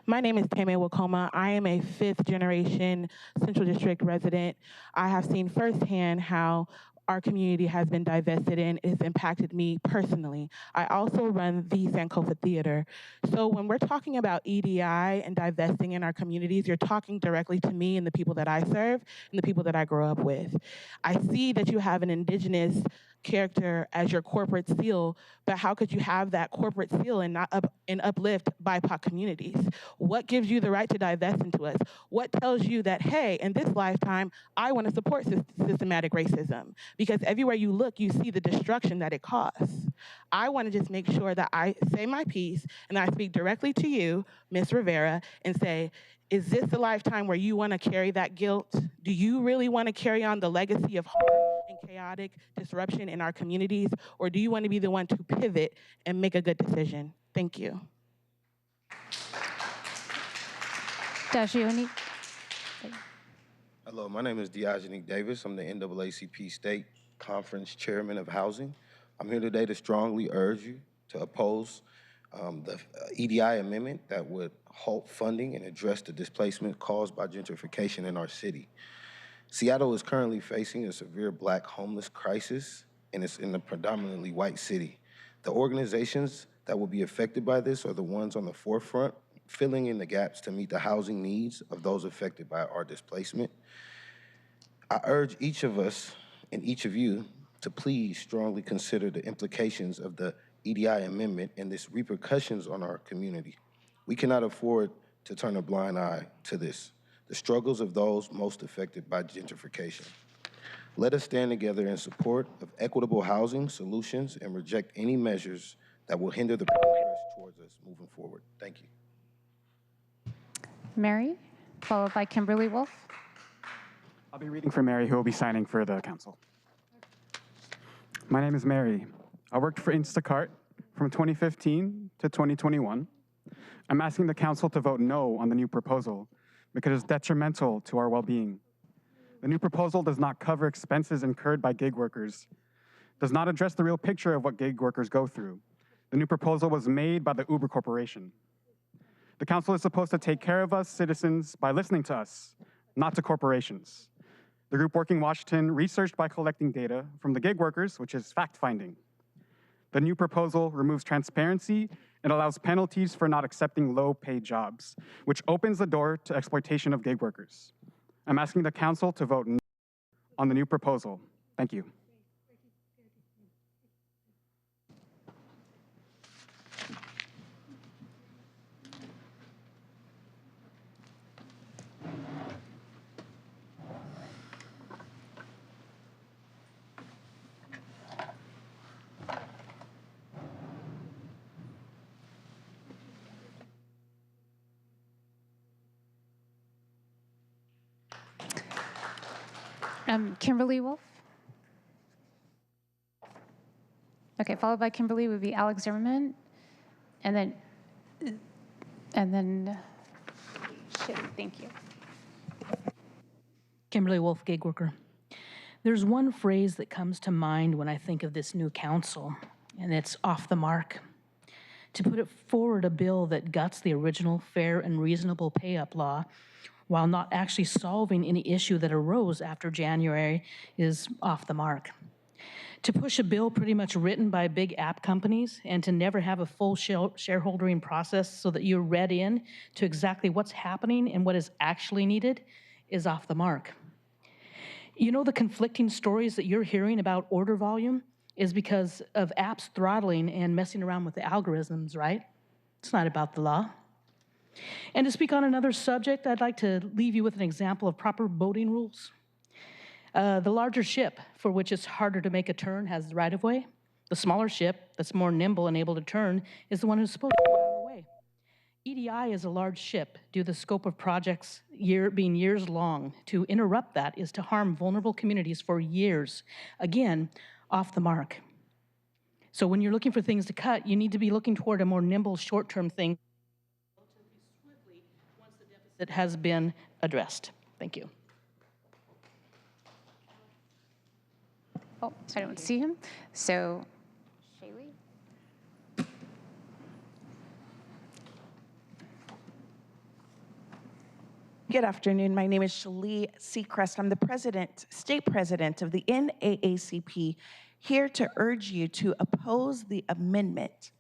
My name is Teme Wakoma. I am a 5th generation Central District resident. I have seen firsthand how our community has been divested in. It's impacted me personally. I also run the Sankofa Theater. So when we're talking about EDI and divesting in our communities, you're talking directly to me and the people that I serve and the people that I grew up with. I see that you have an indigenous character as your corporate seal, but how could you have that corporate seal and not uplift BIPOC communities? What gives you the right to divest into us? What tells you that, hey, in this lifetime, I want to support systematic racism? Because everywhere you look, you see the destruction that it costs. I want to just make sure that I say my piece and I speak directly to you, Ms. Rivera, and say, is this the lifetime where you want to carry that guilt? Do you really want to carry on the legacy of harm and chaotic disruption in our communities? Or do you want to be the one to pivot and make a good decision? Thank you. Dajioni. Hello, my name is Diogenic Davis. I'm the NAACP State Conference Chairman of Housing. I'm here today to strongly urge you to oppose the EDI amendment that would halt funding and address the displacement caused by gentrification in our city. Seattle is currently facing a severe Black homeless crisis, and it's in a predominantly white city. The organizations that will be affected by this are the ones on the forefront, filling in the gaps to meet the housing needs of those affected by our displacement. I urge each of us and each of you to please strongly consider the implications of the EDI amendment and its repercussions on our community. We cannot afford to turn a blind eye to this, the struggles of those most affected by gentrification. Let us stand together in support of equitable housing solutions and reject any measures that will hinder the progress towards us moving forward. Thank you. Mary, followed by Kimberly Wolf. I'll be reading for Mary, who will be signing for the council. My name is Mary. I worked for Instacart from 2015 to 2021. I'm asking the council to vote no on the new proposal because it's detrimental to our well-being. The new proposal does not cover expenses incurred by gig workers, does not address the real picture of what gig workers go through. The new proposal was made by the Uber Corporation. The council is supposed to take care of us citizens by listening to us, not to corporations. The group working Washington researched by collecting data from the gig workers, which is fact-finding. The new proposal removes transparency and allows penalties for not accepting low-paid jobs, which opens the door to exploitation of gig workers. I'm asking the council to vote no on the new proposal. Thank you. Kimberly Wolf. Okay, followed by Kimberly would be Alex Zimmerman, and then thank you. Kimberly Wolf, gig worker. There's one phrase that comes to mind when I think of this new council, and it's off the mark. To put it forward a bill that guts the original fair and reasonable pay-up law while not actually solving any issue that arose after January is off the mark. To push a bill pretty much written by big app companies and to never have a full shareholdering process so that you're read in to exactly what's happening and what is actually needed is off the mark. You know, the conflicting stories that you're hearing about order volume is because of apps throttling and messing around with the algorithms, right? It's not about the law. And to speak on another subject, I'd like to leave you with an example of proper boating rules. The larger ship, for which it's harder to make a turn, has the right-of-way. The smaller ship, that's more nimble and able to turn, is the one who's supposed to go away. EDI is a large ship due to the scope of projects being years long. To interrupt that is to harm vulnerable communities for years. Again, off the mark. So when you're looking for things to cut, you need to be looking toward a more nimble, short-term thing that has been addressed. Thank you. Oh, I don't see him. So, Shaylee. Good afternoon. My name is Shalee Seacrest. I'm the state president of the NAACP, here to urge you to oppose the amendment.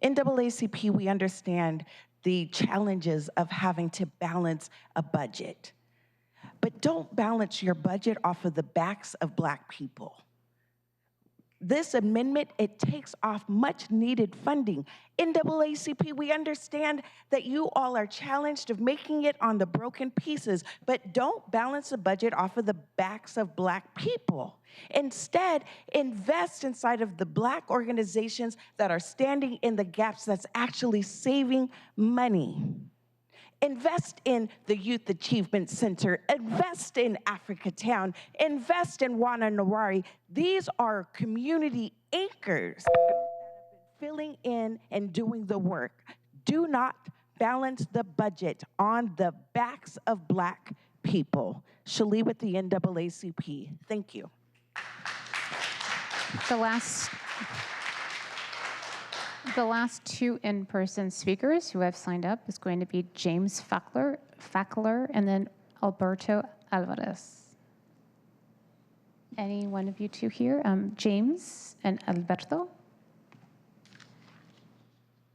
NAACP, we understand the challenges of having to balance a budget, but don't balance your budget off of the backs of Black people. This amendment, it takes off much needed funding. NAACP, we understand that you all are challenged of making it on the broken pieces, but don't balance the budget off of the backs of Black people. Instead, invest inside of the Black organizations that are standing in the gaps that's actually saving money. Invest in the Youth Achievement Center, invest in Africa Town, invest in Wana Nawari. These are community anchors that have been filling in and doing the work. Do not balance the budget on the backs of Black people. Shalee with the NAACP. Thank you. The last two in-person speakers who have signed up is going to be James Fackler and then Alberto Alvarez. Any one of you two here? James and Alberto?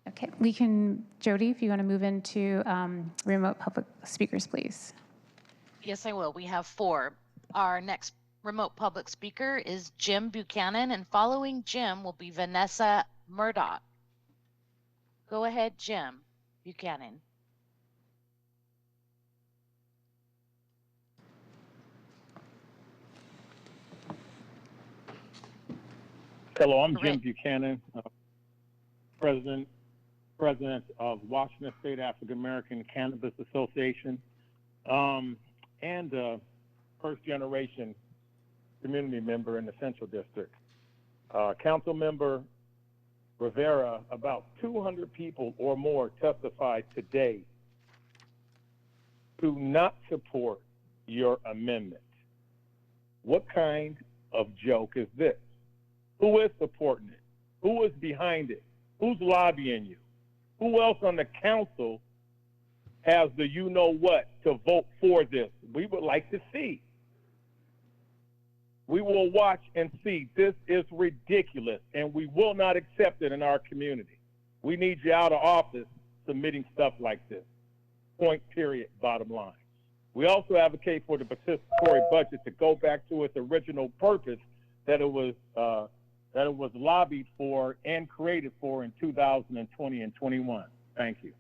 Okay, we can, Jody, if you want to move into remote public speakers, please. Yes, I will. We have 4. Our next remote public speaker is Jim Buchanan, and following Jim will be Vanessa Murdoch. Go ahead, Jim Buchanan. Hello, I'm Jim Buchanan, president of Washington State African American Cannabis Association, and first-generation community member in the Central District. Council member Rivera, about 200 people or more testified today to not support your amendment. What kind of joke is this? Who is supporting it? Who is behind it? Who's lobbying you? Who else on the council has the you-know-what to vote for this? We would like to see. We will watch and see. This is ridiculous, and we will not accept it in our community. We need you out of office submitting stuff like this. Point, period, bottom line. We also advocate for the participatory budget to go back to its original purpose that it was lobbied for and created for in 2020 and 21. Thank you.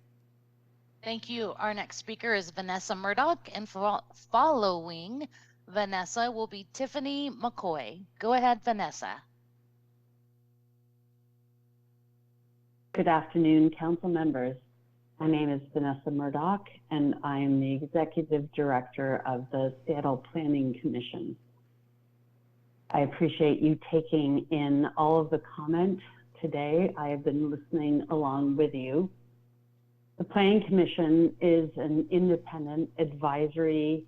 Thank you. Our next speaker is Vanessa Murdoch, and following Vanessa will be Tiffany McCoy. Go ahead, Vanessa. Good afternoon, council members. My name is Vanessa Murdoch, and I am the Executive Director of the Seattle Planning Commission. I appreciate you taking in all of the comment today. I have been listening along with you. The Planning Commission is an independent advisory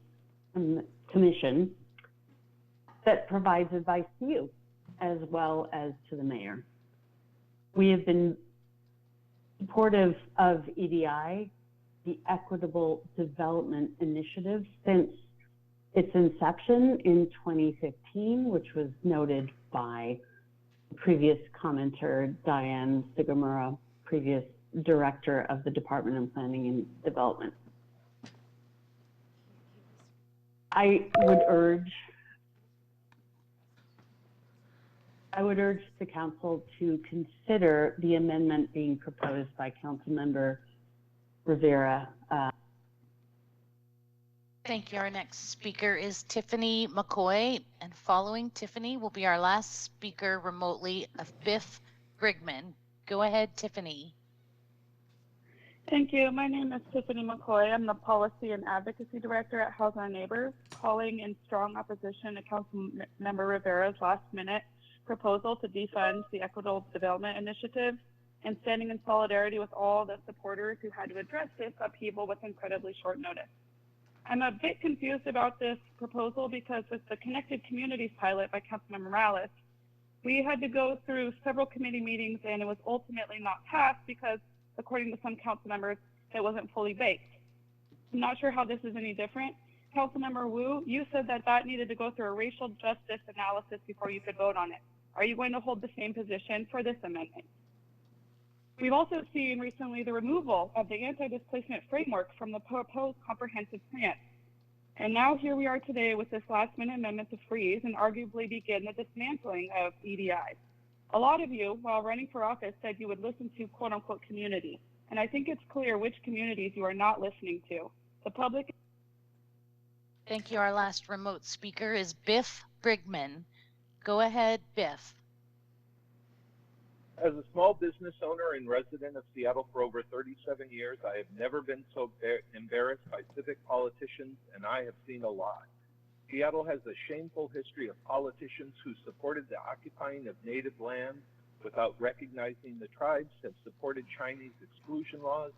commission that provides advice to you as well as to the mayor. We have been supportive of EDI, the Equitable Development Initiative, since its inception in 2015, which was noted by previous commenter Diane Sigamura, previous director of the Department of Planning and Development. I would urge the council to consider the amendment being proposed by Councilmember Rivera. Thank you. Our next speaker is Tiffany McCoy, and following Tiffany will be our last speaker remotely, Biff Brigman. Go ahead, Tiffany. Thank you. My name is Tiffany McCoy. I'm the Policy and Advocacy Director at House Our Neighbors, calling in strong opposition to Councilmember Rivera's last-minute proposal to defund the Equitable Development Initiative, and standing in solidarity with all the supporters who had to address this upheaval with incredibly short notice. I'm a bit confused about this proposal because with the Connected Communities pilot by Councilmember Morales, we had to go through several committee meetings and it was ultimately not passed because, according to some council members, it wasn't fully baked. I'm not sure how this is any different. Councilmember Wu, you said that that needed to go through a racial justice analysis before you could vote on it. Are you going to hold the same position for this amendment? We've also seen recently the removal of the anti-displacement framework from the proposed comprehensive plan. And now here we are today with this last-minute amendment to freeze and arguably begin the dismantling of EDI. A lot of you, while running for office, said you would listen to quote-unquote community. And I think it's clear which communities you are not listening to. The public. Thank you. Our last remote speaker is Biff Brigman. Go ahead, Biff. As a small business owner and resident of Seattle for over 37 years, I have never been so embarrassed by civic politicians, and I have seen a lot. Seattle has a shameful history of politicians who supported the occupying of native land without recognizing the tribes, have supported Chinese exclusion laws,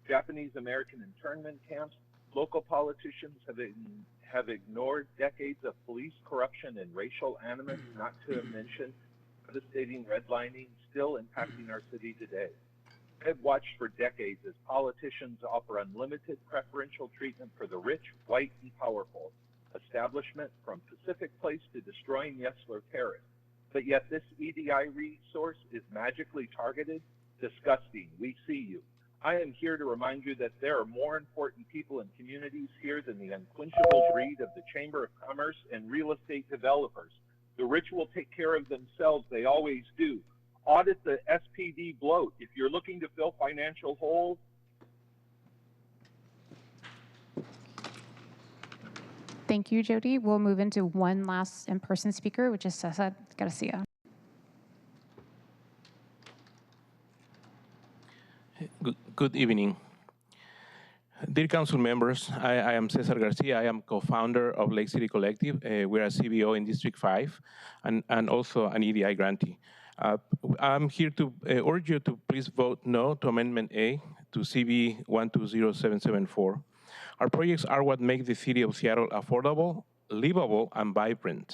Japanese American internment camps. Local politicians have ignored decades of police corruption and racial animus, not to mention devastating redlining still impacting our city today. I've watched for decades as politicians offer unlimited preferential treatment for the rich, white, and powerful establishment, from Pacific Place to destroying Yesler Terrace. But yet this EDI resource is magically targeted. Disgusting. We see you. I am here to remind you that there are more important people and communities here than the unquenchable greed of the Chamber of Commerce and real estate developers. The rich will take care of themselves. They always do. Audit the SPD bloat. If you're looking to fill financial holes, Thank you, Jody. We'll move into one last in-person speaker, which is Cesar Garcia. Good evening. Dear council members, I am Cesar Garcia. I am co-founder of Lake City Collective. We're a CBO in District 5 and also an EDI grantee. I'm here to urge you to please vote no to Amendment A to CB 120774. Our projects are what make the city of Seattle affordable, livable, and vibrant.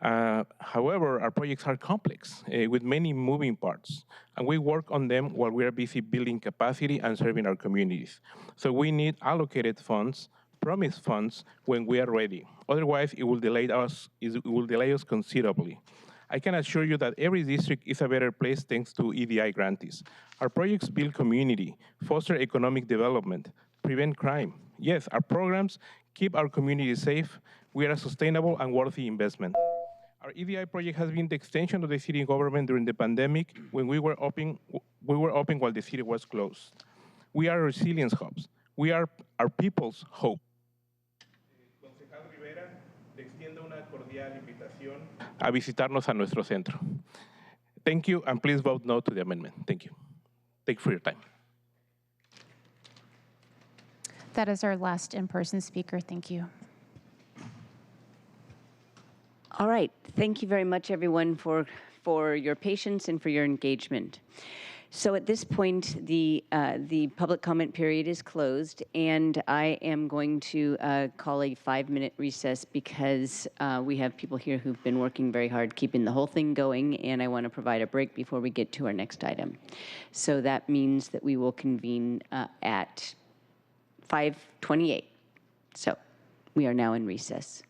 However, our projects are complex with many moving parts, and we work on them while we are busy building capacity and serving our communities. So we need allocated funds, promised funds, when we are ready. Otherwise, it will delay us considerably. I can assure you that every district is a better place thanks to EDI grantees. Our projects build community, foster economic development, prevent crime. Yes, our programs keep our community safe. We are a sustainable and worthy investment. Our EDI project has been the extension of the city government during the pandemic when we were open while the city was closed. We are resilience hubs. We are our people's hope. Concejal Rivera, te extiendo una cordial invitación a visitarnos a nuestro centro. Thank you, and please vote no to the amendment. Thank you. Thank you for your time. That is our last in-person speaker. Thank you. All right. Thank you very much, everyone, for your patience and for your engagement. So at this point, the public comment period is closed, and I am going to call a 5-minute recess because we have people here who've been working very hard keeping the whole thing going, and I want to provide a break before we get to our next item. So that means that we will convene at 5:28. So we are now in recess.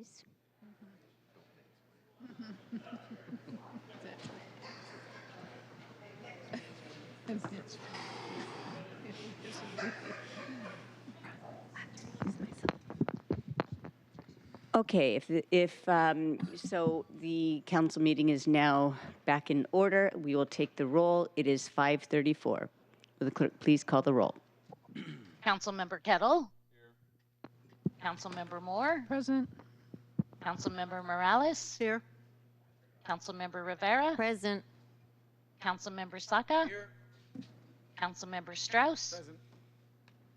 please. Okay, so the council meeting is now back in order. We will take the roll. It is 5:34. Will the clerk please call the roll? Councilmember Kettle. Councilmember Moore. Present. Councilmember Morales. Here. Councilmember Rivera. Present. Councilmember Saka. Here. Councilmember Strauss. Present.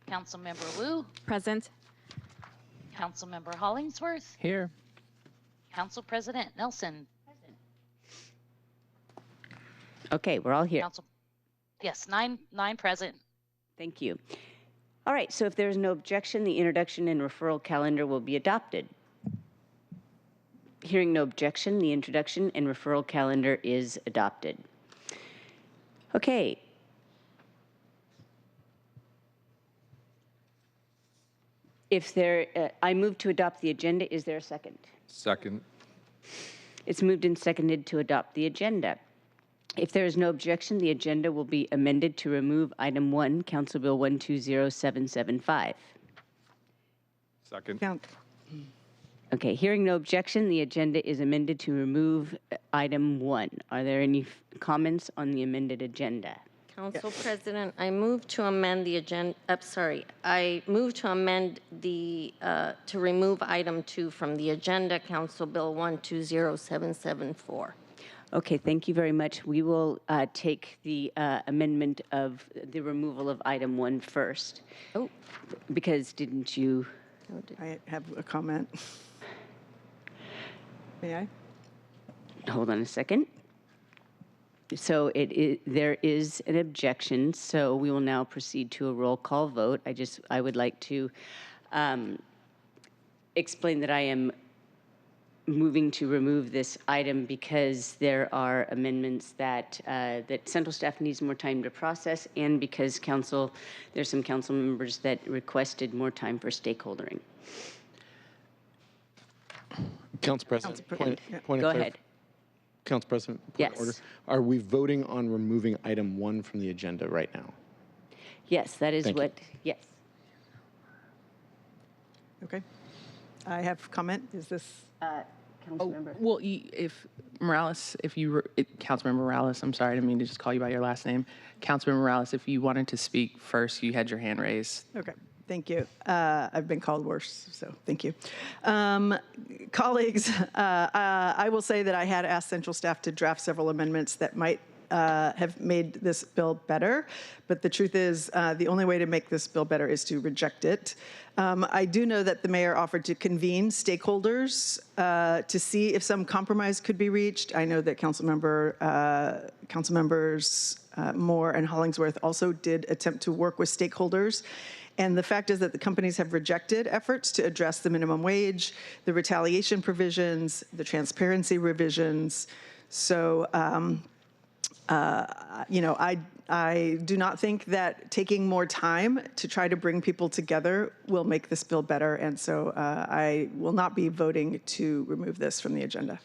Councilmember Wu. Present. Councilmember Hollingsworth. Here. Council President Nelson. Okay, we're all here. Yes, nine present. Thank you. All right, so if there is no objection, the introduction and referral calendar will be adopted. Hearing no objection, the introduction and referral calendar is adopted. Okay. I move to adopt the agenda. Is there a second? Second. It's moved and seconded to adopt the agenda. If there is no objection, the agenda will be amended to remove item 1, Council Bill 120775. Second. Okay, hearing no objection, the agenda is amended to remove item 1. Are there any comments on the amended agenda? Council President, I move to amend the agenda. I move to amend to remove item 2 from the agenda, Council Bill 120774. Okay, thank you very much. We will take the amendment of the removal of item 1 first. Oh. Because didn't you? I have a comment. May I? Hold on a second. So there is an objection, so we will now proceed to a roll call vote. I would like to explain that I am moving to remove this item because there are amendments that central staff needs more time to process, and because there's some council members that requested more time for stakeholdering. Council President, point Go of ahead. Council President, point of order. Yes. Are we voting on removing item 1 from the agenda right now? Yes, that is Thank you. yes. Okay. I have comment. Is this? Councilmember. Well, if Councilmember Morales, I'm sorry, I didn't mean to just call you by your last name. Councilmember Morales, if you wanted to speak first, you had your hand raised. Okay. Thank you. I've been called worse, so thank you. Colleagues, I will say that I had asked central staff to draft several amendments that might have made this bill better, but the truth is the only way to make this bill better is to reject it. I do know that the mayor offered to convene stakeholders to see if some compromise could be reached. I know that council members Moore and Hollingsworth also did attempt to work with stakeholders. And the fact is that the companies have rejected efforts to address the minimum wage, the retaliation provisions, the transparency revisions. So, I do not think that taking more time to try to bring people together will make this bill better. And so I will not be voting to remove this from the agenda.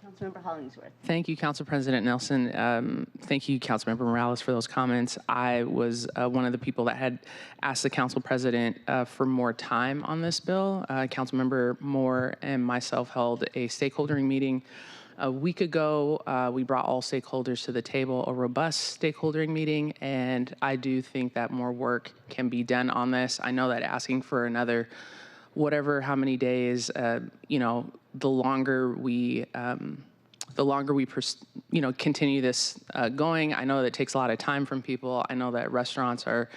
Councilmember Hollingsworth. Thank you, Council President Nelson. Thank you, Councilmember Morales, for those comments. I was one of the people that had asked the Council President for more time on this bill. Councilmember Moore and myself held a stakeholdering meeting a week ago. We brought all stakeholders to the table, a robust stakeholdering meeting, and I do think that more work can be done on this. I know that asking for another how many days, the longer we continue this going. I know that it takes a lot of time from people. I know that restaurants are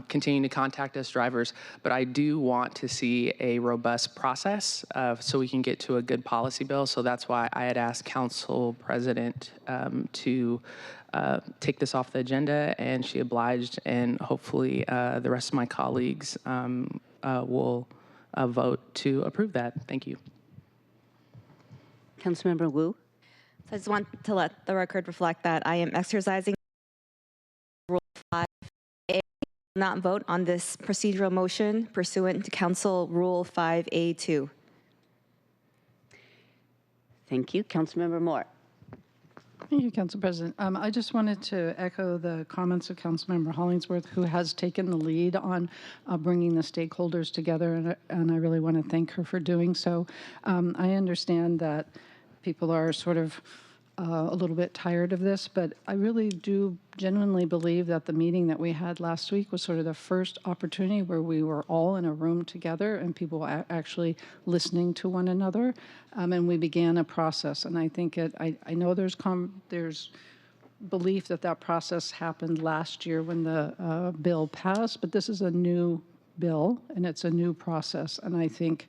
continuing to contact us, drivers, but I do want to see a robust process so we can get to a good policy bill. So that's why I had asked Council President to take this off the agenda, and she obliged, and hopefully the rest of my colleagues will vote to approve that. Thank you. Councilmember Wu. So I just want to let the record reflect that I am exercising Rule 5A Not vote on this procedural motion pursuant to Council Rule 5A2. Thank you. Councilmember Moore. Thank you, Council President. I just wanted to echo the comments of Councilmember Hollingsworth, who has taken the lead on bringing the stakeholders together, and I really want to thank her for doing so. I understand that people are sort of a little bit tired of this, but I really do genuinely believe that the meeting that we had last week was sort of the first opportunity where we were all in a room together and people were actually listening to one another, and we began a process. And I think I know there's belief that that process happened last year when the bill passed, but this is a new bill and it's a new process, and I think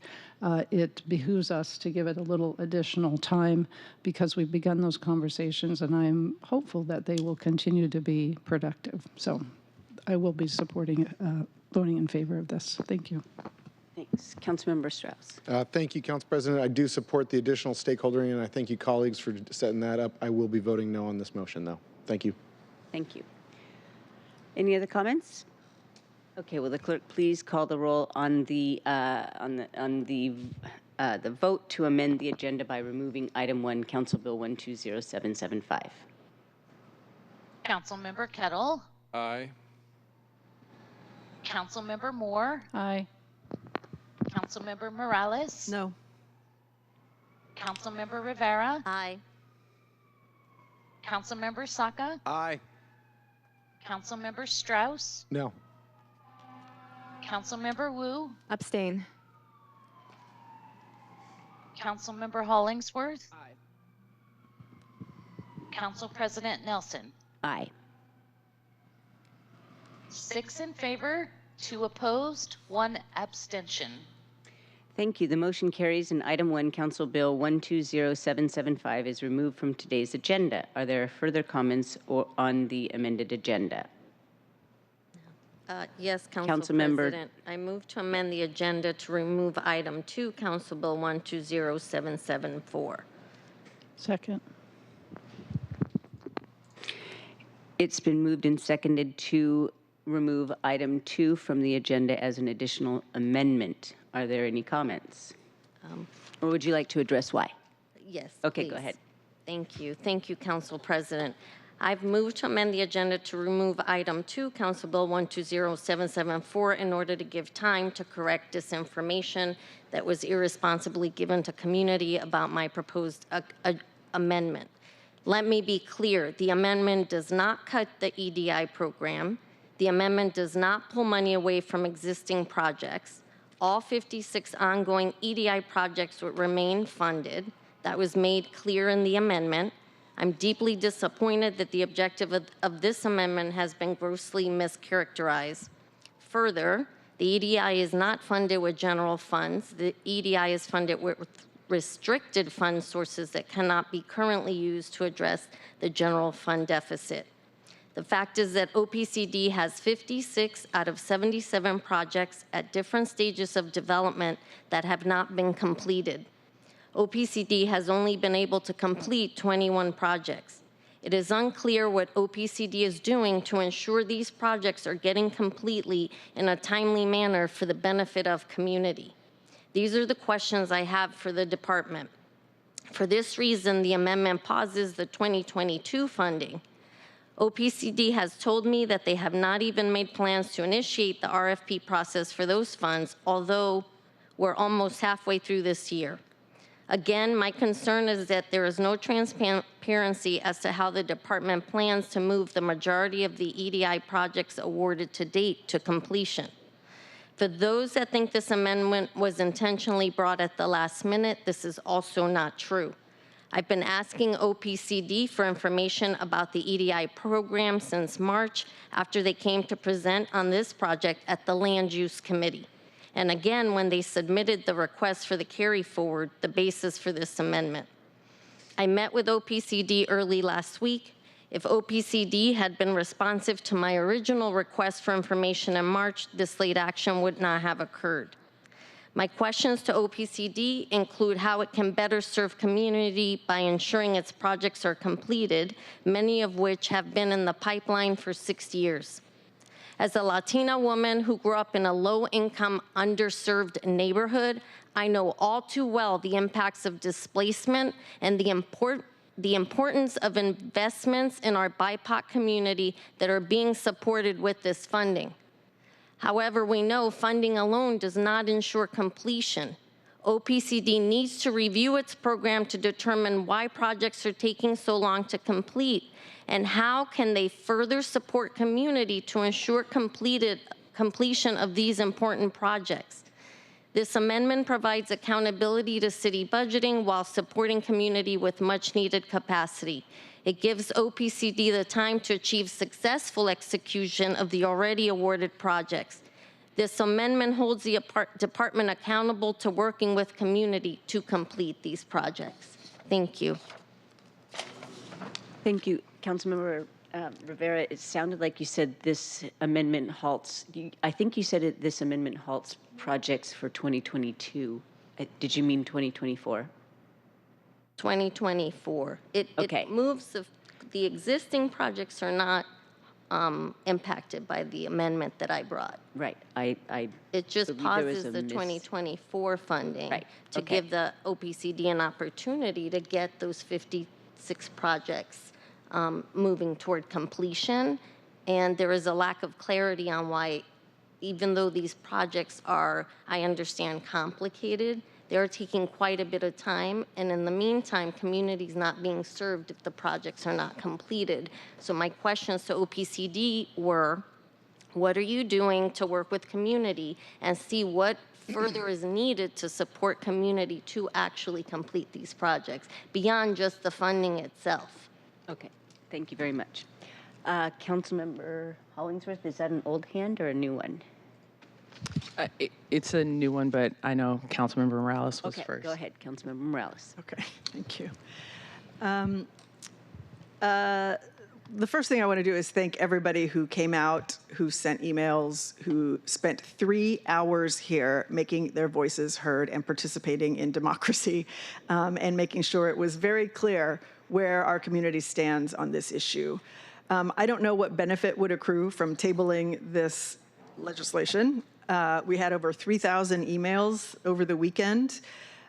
it behooves us to give it a little additional time because we've begun those conversations, and I'm hopeful that they will continue to be productive. So I will be supporting, voting in favor of this. Thank you. Thanks. Councilmember Strauss. Thank you, Council President. I do support the additional stakeholdering, and I thank you, colleagues, for setting that up. I will be voting no on this motion, though. Thank you. Thank you. Any other comments? Okay, will the clerk please call the roll on the vote to amend the agenda by removing item 1, Council Bill 120775. Councilmember Kettle. Aye. Councilmember Moore. Aye. Councilmember Morales. No. Councilmember Rivera. Aye. Councilmember Saka. Aye. Councilmember Strauss. No. Councilmember Wu. Abstain. Councilmember Hollingsworth. Aye. Council President Nelson. Aye. 6 in favor, 2 opposed, 1 abstention. Thank you. The motion carries, and item 1, Council Bill 120775 is removed from today's agenda. Are there further comments on the amended agenda? Yes, Council President. I move to amend the agenda to remove item 2, Council Bill 120774. Second. It's been moved and seconded to remove item 2 from the agenda as an additional amendment. Are there any comments? Or would you like to address why? Yes, Okay, please. go ahead. Thank you. Thank you, Council President. I've moved to amend the agenda to remove item 2, Council Bill 120774, in order to give time to correct disinformation that was irresponsibly given to community about my proposed amendment. Let me be clear, the amendment does not cut the EDI program. The amendment does not pull money away from existing projects. All 56 ongoing EDI projects would remain funded. That was made clear in the amendment. I'm deeply disappointed that the objective of this amendment has been grossly mischaracterized. Further, the EDI is not funded with general funds. The EDI is funded with restricted fund sources that cannot be currently used to address the general fund deficit. The fact is that OPCD has 56 out of 77 projects at different stages of development that have not been completed. OPCD has only been able to complete 21 projects. It is unclear what OPCD is doing to ensure these projects are getting completely in a timely manner for the benefit of community. These are the questions I have for the department. For this reason, the amendment pauses the 2022 funding. OPCD has told me that they have not even made plans to initiate the RFP process for those funds, although we're almost halfway through this year. Again, my concern is that there is no transparency as to how the department plans to move the majority of the EDI projects awarded to date to completion. For those that think this amendment was intentionally brought at the last minute, this is also not true. I've been asking OPCD for information about the EDI program since March, after they came to present on this project at the Land Use Committee. And again, when they submitted the request for the carry forward, the basis for this amendment. I met with OPCD early last week. If OPCD had been responsive to my original request for information in March, this late action would not have occurred. My questions to OPCD include how it can better serve community by ensuring its projects are completed, many of which have been in the pipeline for 6 years. As a Latina woman who grew up in a low-income, underserved neighborhood, I know all too well the impacts of displacement and the importance of investments in our BIPOC community that are being supported with this funding. However, we know funding alone does not ensure completion. OPCD needs to review its program to determine why projects are taking so long to complete, and how can they further support community to ensure completion of these important projects. This amendment provides accountability to city budgeting while supporting community with much needed capacity. It gives OPCD the time to achieve successful execution of the already awarded projects. This amendment holds the department accountable to working with community to complete these projects. Thank you. Thank you. Councilmember Rivera, it sounded like you said this amendment halts. I think you said this amendment halts projects for 2022. Did you mean 2024? 2024. It moves the existing projects are not impacted by the amendment that I brought. Right. It just pauses the 2024 funding to give the OPCD an opportunity to get those 56 projects moving toward completion. And there is a lack of clarity on why, even though these projects are, I understand, complicated, they're taking quite a bit of time, and in the meantime, community's not being served if the projects are not completed. So my questions to OPCD were, what are you doing to work with community and see what further is needed to support community to actually complete these projects beyond just the funding itself? Okay, thank you very much. Councilmember Hollingsworth, is that an old hand or a new one? It's a new one, but I know Councilmember Morales was first. Go ahead, Councilmember Morales. Okay, thank you. The first thing I want to do is thank everybody who came out, who sent emails, who spent 3 hours here making their voices heard and participating in democracy, and making sure it was very clear where our community stands on this issue. I don't know what benefit would accrue from tabling this legislation. We had over 3,000 emails over the weekend.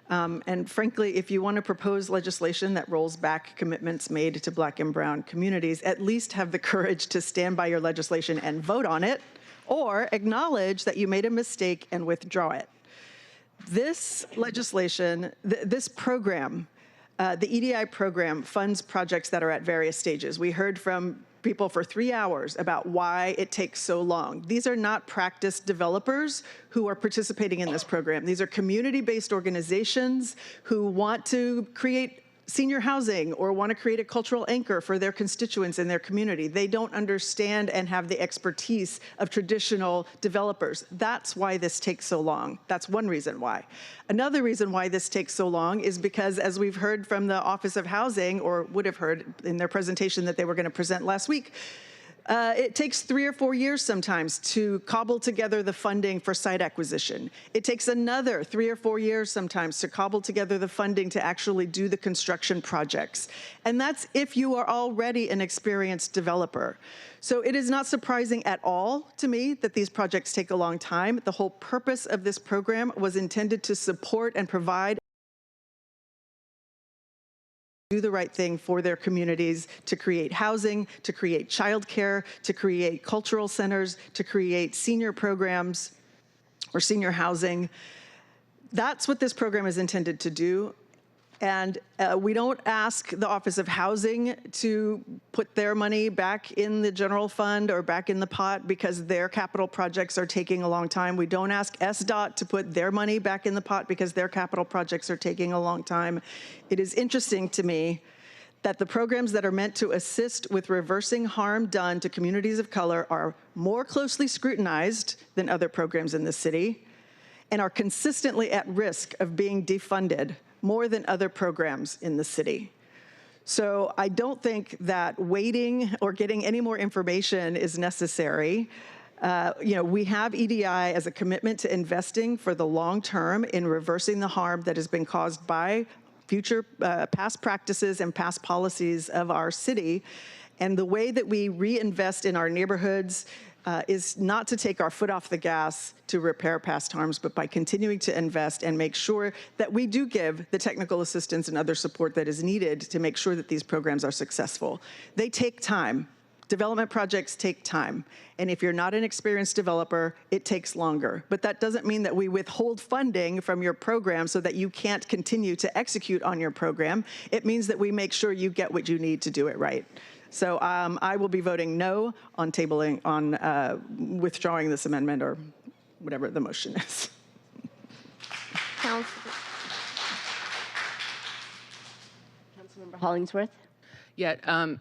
And frankly, if you want to propose legislation that rolls back commitments made to Black and Brown communities, at least have the courage to stand by your legislation and vote on it, or acknowledge that you made a mistake and withdraw it. This legislation, this program, the EDI program funds projects that are at various stages. We heard from people for 3 hours about why it takes so long. These are not practiced developers who are participating in this program. These are community-based organizations who want to create senior housing or want to create a cultural anchor for their constituents in their community. They don't understand and have the expertise of traditional developers. That's why this takes so long. That's one reason why. Another reason why this takes so long is because, as we've heard from the Office of Housing, or would have heard in their presentation that they were going to present last week, it takes 3 or 4 years sometimes to cobble together the funding for site acquisition. It takes another 3 or 4 years sometimes to cobble together the funding to actually do the construction projects. And that's if you are already an experienced developer. So it is not surprising at all to me that these projects take a long time. The whole purpose of this program was intended to support and provide do the right thing for their communities, to create housing, to create childcare, to create cultural centers, to create senior programs or senior housing. That's what this program is intended to do. And we don't ask the Office of Housing to put their money back in the general fund or back in the pot because their capital projects are taking a long time. We don't ask SDOT to put their money back in the pot because their capital projects are taking a long time. It is interesting to me that the programs that are meant to assist with reversing harm done to communities of color are more closely scrutinized than other programs in the city and are consistently at risk of being defunded more than other programs in the city. So I don't think that waiting or getting any more information is necessary. We have EDI as a commitment to investing for the long term in reversing the harm that has been caused by future past practices and past policies of our city. And the way that we reinvest in our neighborhoods, is not to take our foot off the gas to repair past harms, but by continuing to invest and make sure that we do give the technical assistance and other support that is needed to make sure that these programs are successful. They take time. Development projects take time. And if you're not an experienced developer, it takes longer. But that doesn't mean that we withhold funding from your program so that you can't continue to execute on your program. It means that we make sure you get what you need to do it right. So I will be voting no on tabling, on withdrawing this amendment or whatever the motion is. Councilmember Hollingsworth? Yeah,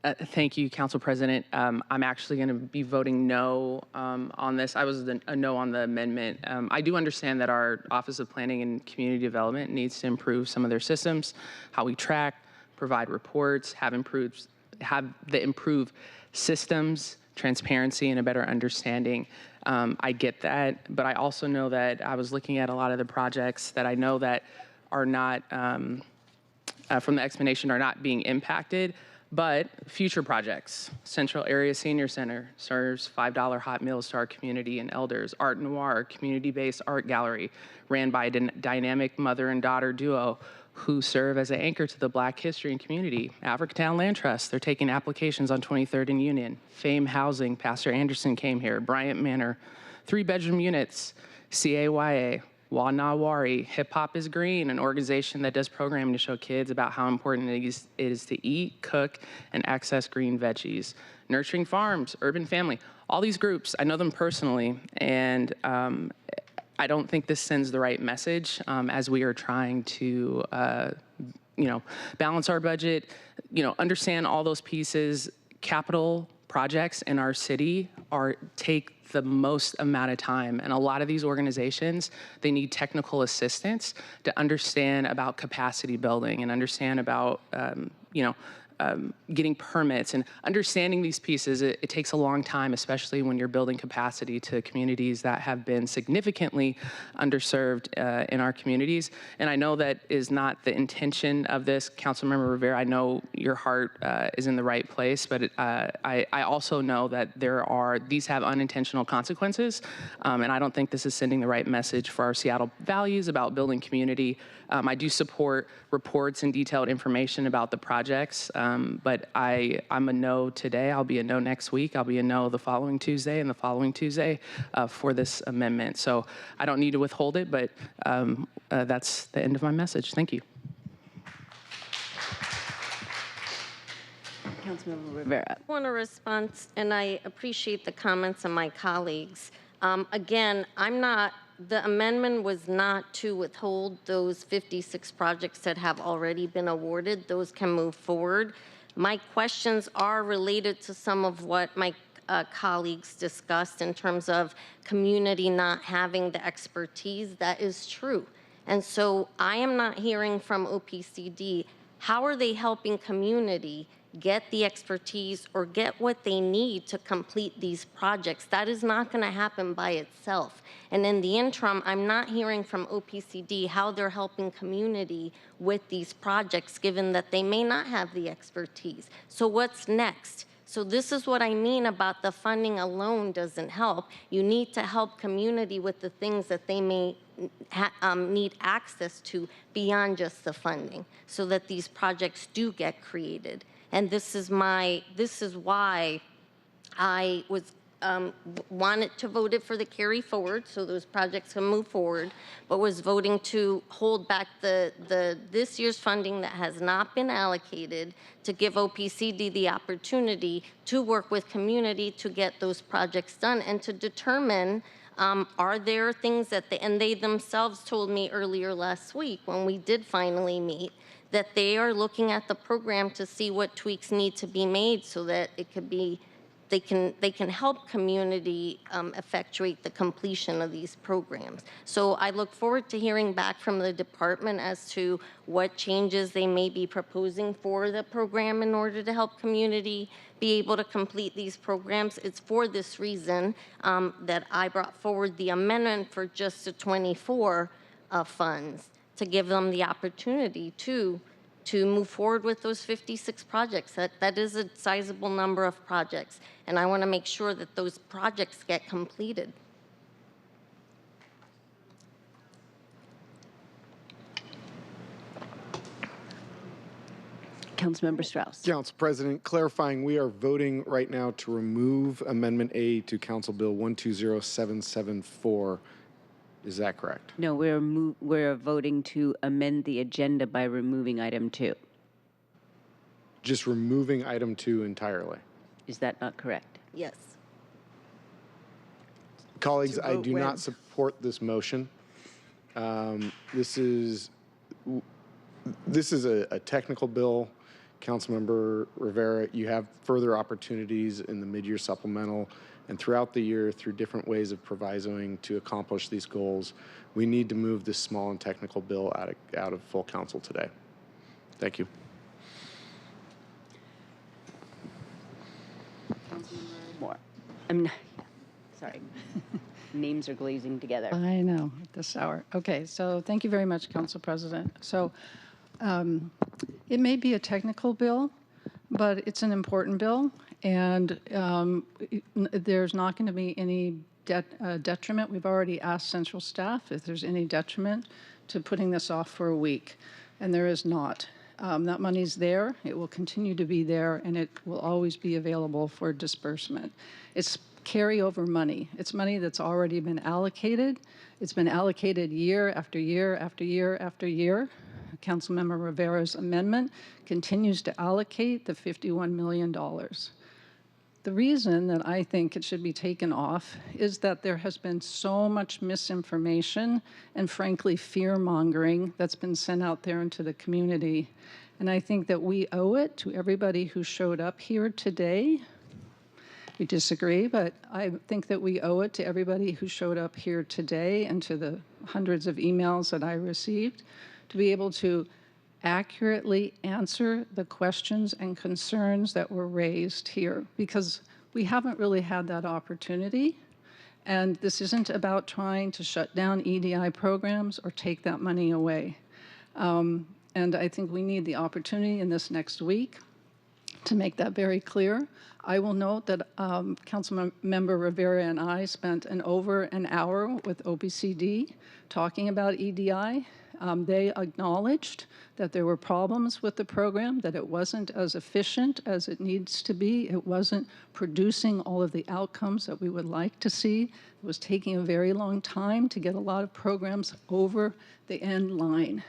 thank you, Council President. I'm actually going to be voting no on this. I was a no on the amendment. I do understand that our Office of Planning and Community Development needs to improve some of their systems, how we track, provide reports, have the improved systems, transparency, and a better understanding. I get that, but I also know that I was looking at a lot of the projects that I know that are not, from the explanation, are not being impacted, but future projects. Central Area Senior Center serves $5 hot meals to our community and elders. Art Noir, community-based art gallery ran by a dynamic mother and daughter duo who serve as an anchor to the Black history and community. Africatown Land Trust, they're taking applications on 23rd and Union. Fame Housing, Pastor Anderson came here. Bryant Manor, 3-bedroom units. CAYA, Wanawari, Hip Hop is Green, an organization that does programming to show kids about how important it is to eat, cook, and access green veggies. Nurturing Farms, Urban Family, all these groups, I know them personally, and I don't think this sends the right message as we are trying to, balance our budget, understand all those pieces. Capital projects in our city take the most amount of time, and a lot of these organizations, they need technical assistance to understand about capacity building and understand about, getting permits and understanding these pieces. It takes a long time, especially when you're building capacity to communities that have been significantly underserved in our communities. And I know that is not the intention of this. Councilmember Rivera, I know your heart is in the right place, but I also know that these have unintentional consequences. And I don't think this is sending the right message for our Seattle values about building community. I do support reports and detailed information about the projects, but I'm a no today. I'll be a no next week. I'll be a no the following Tuesday and the following Tuesday for this amendment. So I don't need to withhold it, but that's the end of my message. Thank you. Councilmember Rivera. I want to respond, and I appreciate the comments of my colleagues. Again, the amendment was not to withhold those 56 projects that have already been awarded. Those can move forward. My questions are related to some of what my colleagues discussed in terms of community not having the expertise. That is true. And so I am not hearing from OPCD, how are they helping community get the expertise or get what they need to complete these projects? That is not going to happen by itself. And in the interim, I'm not hearing from OPCD how they're helping community with these projects, given that they may not have the expertise. So what's next? So this is what I mean about the funding alone doesn't help. You need to help community with the things that they may need access to beyond just the funding, so that these projects do get created. And this is why I was wanted to vote it for the carry forward, so those projects can move forward, but was voting to hold back this year's funding that has not been allocated to give OPCD the opportunity to work with community to get those projects done and to determine are there things that they themselves told me earlier last week when we did finally meet, that they are looking at the program to see what tweaks need to be made so that it could be, they can help community effectuate the completion of these programs. So I look forward to hearing back from the department as to what changes they may be proposing for the program in order to help community be able to complete these programs. It's for this reason that I brought forward the amendment for just the 24 funds, to give them the opportunity to to move forward with those 56 projects. That is a sizable number of projects, and I want to make sure that those projects get completed. Councilmember Strauss. Council President, clarifying, we are voting right now to remove Amendment A to Council Bill 120774. Is that correct? No, we're voting to amend the agenda by removing item 2. Just removing item 2 entirely. Is that not correct? Yes. Colleagues, I vote do when? not support this motion. This is a technical bill. Councilmember Rivera, you have further opportunities in the mid-year supplemental and throughout the year through different ways of provisoing to accomplish these goals. We need to move this small and technical bill out of full council today. Thank you. Councilmember Moore. Sorry. Names are glazing together. I know, at this hour. Okay, so thank you very much, Council President. So it may be a technical bill, but it's an important bill, and there's not going to be any detriment. We've already asked central staff if there's any detriment to putting this off for a week, and there is not. That money's there, it will continue to be there, and it will always be available for disbursement. It's carryover money. It's money that's already been allocated. It's been allocated year after year after year after year. Councilmember Rivera's amendment continues to allocate the $51 million. The reason that I think it should be taken off is that there has been so much misinformation and frankly fear-mongering that's been sent out there into the community. And I think that we owe it to everybody who showed up here today. We disagree, but I think that we owe it to everybody who showed up here today and to the hundreds of emails that I received to be able to accurately answer the questions and concerns that were raised here, because we haven't really had that opportunity. And this isn't about trying to shut down EDI programs or take that money away. And I think we need the opportunity in this next week to make that very clear. I will note that Councilmember Rivera and I spent over an hour with OPCD talking about EDI. They acknowledged that there were problems with the program, that it wasn't as efficient as it needs to be. It wasn't producing all of the outcomes that we would like to see. It was taking a very long time to get a lot of programs over the end line.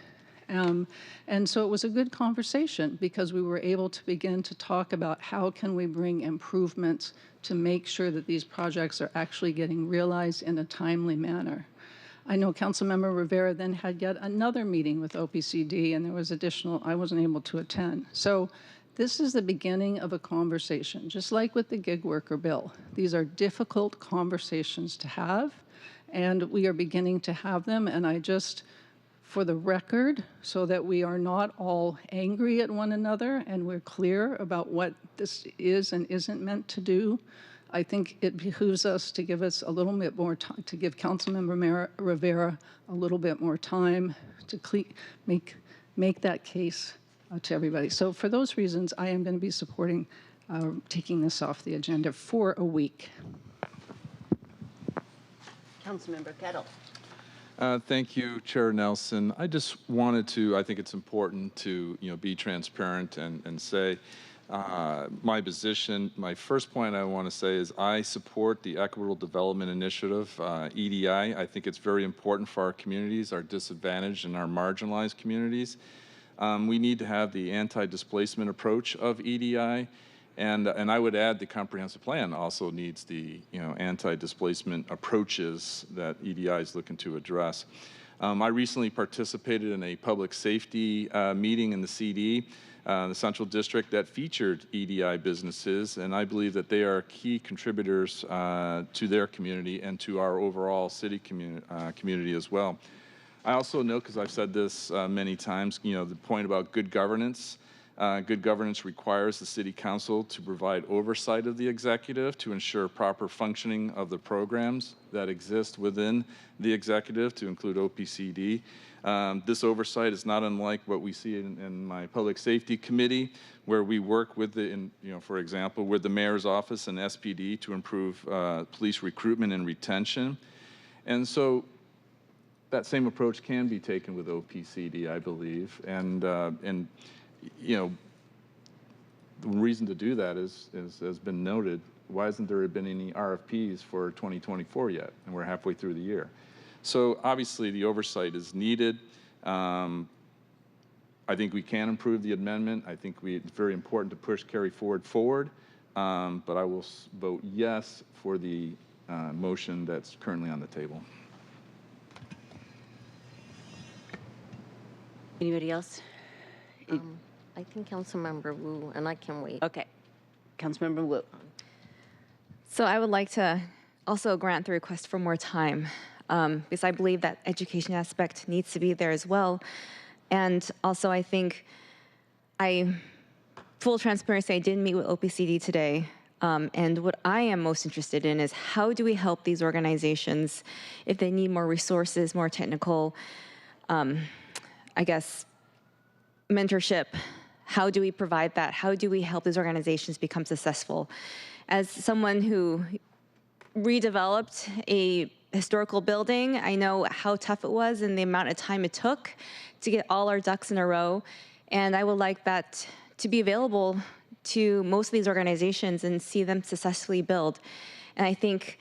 And so it was a good conversation because we were able to begin to talk about how can we bring improvements to make sure that these projects are actually getting realized in a timely manner. I know Councilmember Rivera then had yet another meeting with OPCD, and there was additional, I wasn't able to attend. So this is the beginning of a conversation, just like with the gig worker bill. These are difficult conversations to have, and we are beginning to have them, and I just, for the record, so that we are not all angry at one another and we're clear about what this is and isn't meant to do, I think it behooves us to give us a little bit more time, to give Councilmember Rivera a little bit more time to make that case to everybody. So for those reasons, I am going to be supporting taking this off the agenda for a week. Councilmember Kettle. Thank you, Chair Nelson. I just wanted to, I think it's important to, be transparent and say my position. My first point I want to say is I support the Equitable Development Initiative, EDI. I think it's very important for our communities, our disadvantaged and our marginalized communities. We need to have the anti-displacement approach of EDI. And I would add the comprehensive plan also needs the anti-displacement approaches that EDI is looking to address. I recently participated in a public safety meeting in the CD, the Central District, that featured EDI businesses, and I believe that they are key contributors to their community and to our overall city community as well. I also know, because I've said this many times, the point about good governance. Good governance requires the City Council to provide oversight of the executive to ensure proper functioning of the programs that exist within the executive, to include OPCD. This oversight is not unlike what we see in my Public Safety Committee, where we work with for example, with the Mayor's Office and SPD to improve police recruitment and retention. And so that same approach can be taken with OPCD, I believe. And the reason to do that is, has been noted, why hasn't there been any RFPs for 2024 yet? And we're halfway through the year. So obviously the oversight is needed. I think we can improve the amendment. I think it's very important to push carry forward. But I will vote yes for the motion that's currently on the table. Anybody else? I think Councilmember Wu, and I can wait. Okay. Councilmember Wu. So I would like to also grant the request for more time, because I believe that education aspect needs to be there as well. And also I think full transparency, I did meet with OPCD today. And what I am most interested in is how do we help these organizations if they need more resources, more technical, I guess, mentorship. How do we provide that? How do we help these organizations become successful? As someone who redeveloped a historical building, I know how tough it was and the amount of time it took to get all our ducks in a row. And I would like that to be available to most of these organizations and see them successfully build. And I think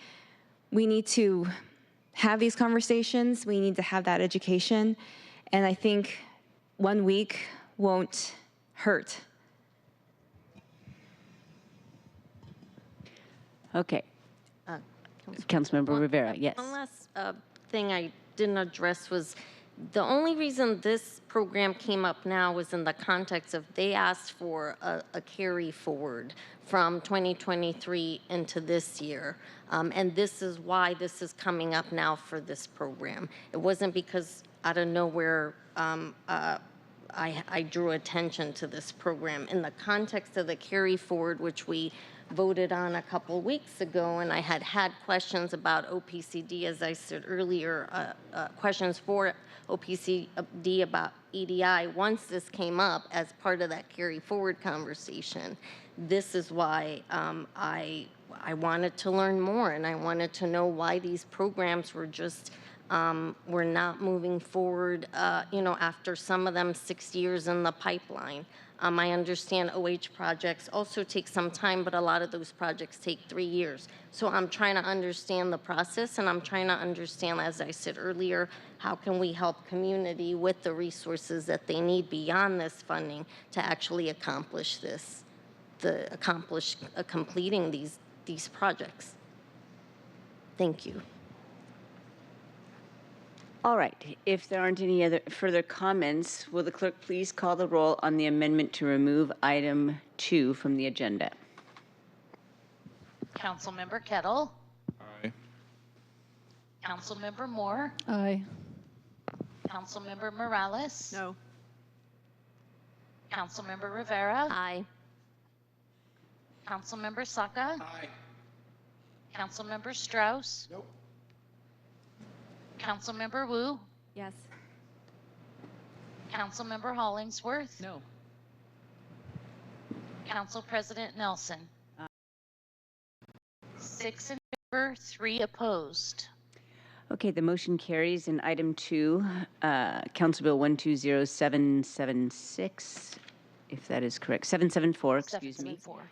we need to have these conversations. We need to have that education. And I think 1 week won't hurt. Okay. Councilmember Rivera, yes. One last thing I didn't address was the only reason this program came up now was in the context of they asked for a carry forward from 2023 into this year. And this is why this is coming up now for this program. It wasn't because out of nowhere I drew attention to this program. In the context of the carry forward, which we voted on a couple weeks ago, and I had questions about OPCD, as I said earlier, questions for OPCD about EDI. Once this came up as part of that carry forward conversation, this is why I wanted to learn more, and I wanted to know why these programs were just we're not moving forward, after some of them 6 years in the pipeline. I understand OH projects also take some time, but a lot of those projects take 3 years. So I'm trying to understand the process, and I'm trying to understand, as I said earlier, how can we help community with the resources that they need beyond this funding to actually accomplish this, completing these projects. Thank you. All right, if there aren't any other further comments, will the clerk please call the roll on the amendment to remove item 2 from the agenda? Councilmember Kettle. Aye. Councilmember Moore. Aye. Councilmember Morales. No. Councilmember Rivera. Aye. Councilmember Saka. Aye. Councilmember Strauss. Nope. Councilmember Wu. Yes. Councilmember Hollingsworth. No. Council President Nelson. 6 in favor, 3 opposed. Okay, the motion carries. In item 2, Council Bill 120776, if that is correct, 774, excuse me, 774.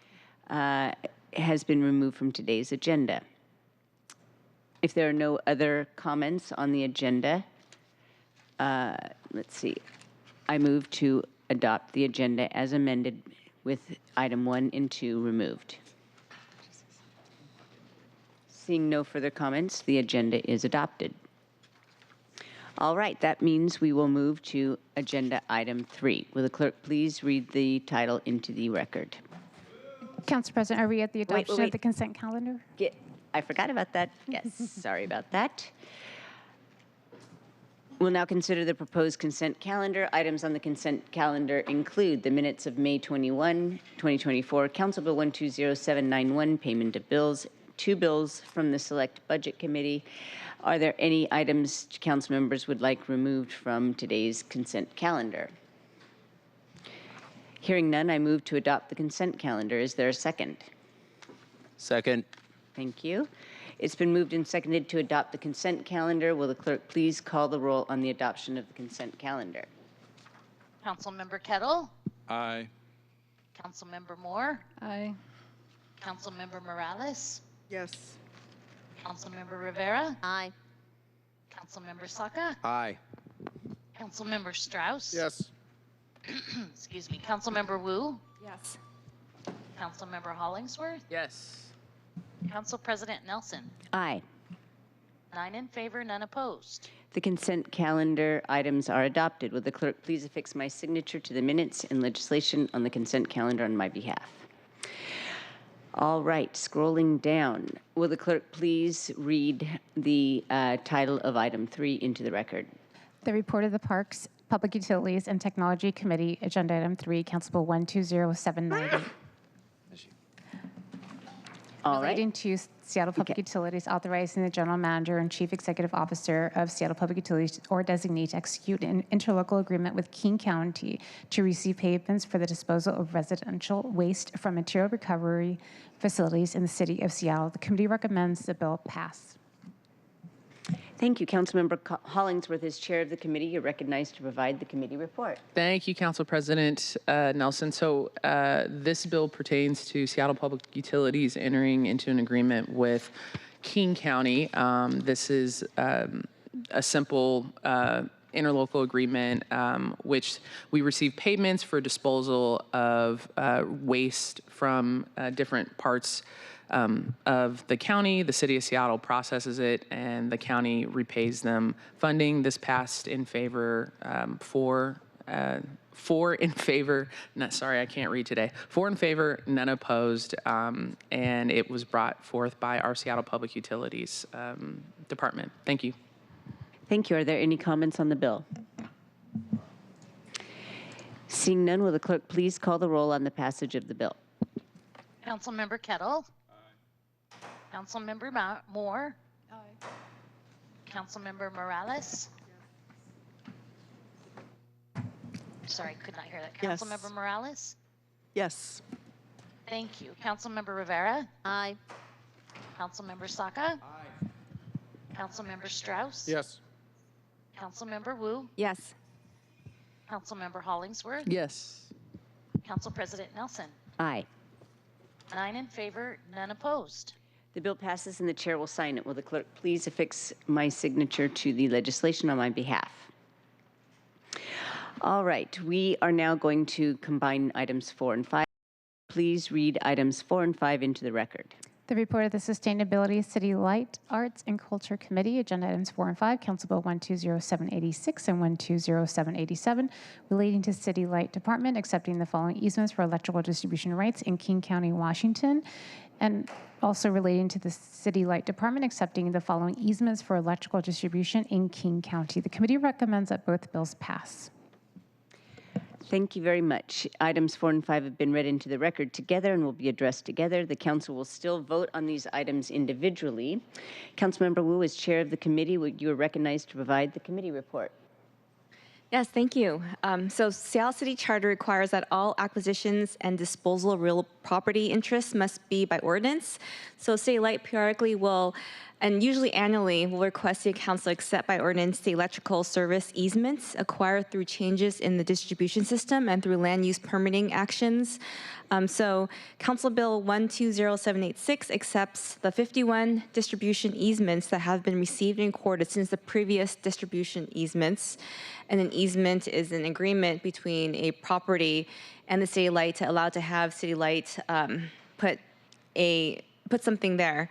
has been removed from today's agenda. If there are no other comments on the agenda, let's see. I move to adopt the agenda as amended with item 1 and 2 removed. Seeing no further comments, the agenda is adopted. All right, that means we will move to agenda item 3. Will the clerk please read the title into the record? Council President, are we at the adoption of the consent calendar? I forgot about that. Yes, sorry about that. We'll now consider the proposed consent calendar. Items on the consent calendar include the minutes of May 21, 2024, Council Bill 120791, payment of bills, 2 bills from the Select Budget Committee. Are there any items council members would like removed from today's consent calendar? Hearing none, I move to adopt the consent calendar. Is there a second? Second. Thank you. It's been moved and seconded to adopt the consent calendar. Will the clerk please call the roll on the adoption of the consent calendar? Councilmember Kettle? Aye. Councilmember Moore? Aye. Councilmember Morales? Yes. Councilmember Rivera? Aye. Councilmember Saka? Aye. Councilmember Strauss? Yes. Excuse me. Councilmember Wu? Yes. Councilmember Hollingsworth? Yes. Council President Nelson? Aye. 9 in favor, none opposed. The consent calendar items are adopted. Will the clerk please affix my signature to the minutes and legislation on the consent calendar on my behalf? All right, scrolling down. Will the clerk please read the title of item 3 into the record? The report of the Parks, Public Utilities, and Technology Committee, Agenda Item 3, Council Bill 120790. All right. Relating to Seattle Public Utilities, authorizing the General Manager and Chief Executive Officer of Seattle Public Utilities or designee to execute an interlocal agreement with King County to receive payments for the disposal of residential waste from material recovery facilities in the city of Seattle. The committee recommends the bill pass. Thank you. Councilmember Hollingsworth, as chair of the committee, you're recognized to provide the committee report. Thank you, Council President Nelson. So this bill pertains to Seattle Public Utilities entering into an agreement with King County. This is a simple interlocal agreement, which we receive payments for disposal of waste from different parts of the county. The city of Seattle processes it, and the county repays them funding. This passed in favor, four in favor, sorry, I can't read today. 4 in favor, none opposed, and it was brought forth by our Seattle Public Utilities Department. Thank you. Thank you. Are there any comments on the bill? Seeing none, will the clerk please call the roll on the passage of the bill? Councilmember Kettle? Councilmember Moore? Aye. Councilmember Morales? Sorry, could not hear that. Yes. Councilmember Morales? Yes. Thank you. Councilmember Rivera? Aye. Councilmember Saka? Aye. Councilmember Strauss? Yes. Councilmember Wu? Yes. Councilmember Hollingsworth? Yes. Council President Nelson? Aye. 9 in favor, none opposed. The bill passes and the chair will sign it. Will the clerk please affix my signature to the legislation on my behalf? All right, we are now going to combine items 4 and 5. Please read items 4 and 5 into the record. The report of the Sustainability City Light, Arts, and Culture Committee, Agenda Items 4 and 5, Council Bill 120786 and 120787, relating to City Light Department, accepting the following easements for electrical distribution rights in King County, Washington, and also relating to the City Light Department, accepting the following easements for electrical distribution in King County. The committee recommends that both bills pass. Thank you very much. Items 4 and 5 have been read into the record together and will be addressed together. The council will still vote on these items individually. Councilmember Wu, as chair of the committee, you are recognized to provide the committee report. Yes, thank you. So Seattle City Charter requires that all acquisitions and disposal of real property interests must be by ordinance. So City Light periodically will, and usually annually, will request the council accept by ordinance the electrical service easements acquired through changes in the distribution system and through land use permitting actions. So Council Bill 120786 accepts the 51 distribution easements that have been received and recorded since the previous distribution easements. And an easement is an agreement between a property and the City Light to allow to have City Light put something there.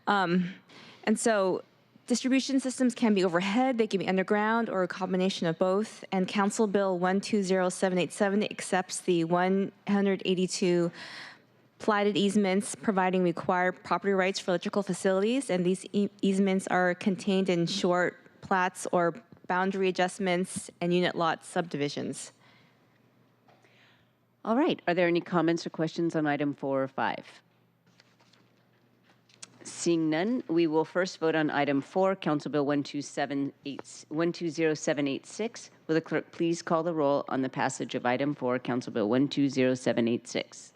And so distribution systems can be overhead, they can be underground, or a combination of both. And Council Bill 120787 accepts the 182 platted easements providing required property rights for electrical facilities. And these easements are contained in short plats or boundary adjustments, and unit lot subdivisions. All right. Are there any comments or questions on item 4 or 5? Seeing none, we will first vote on item 4, Council Bill 120786. Will the clerk please call the roll on the passage of item 4, Council Bill 120786?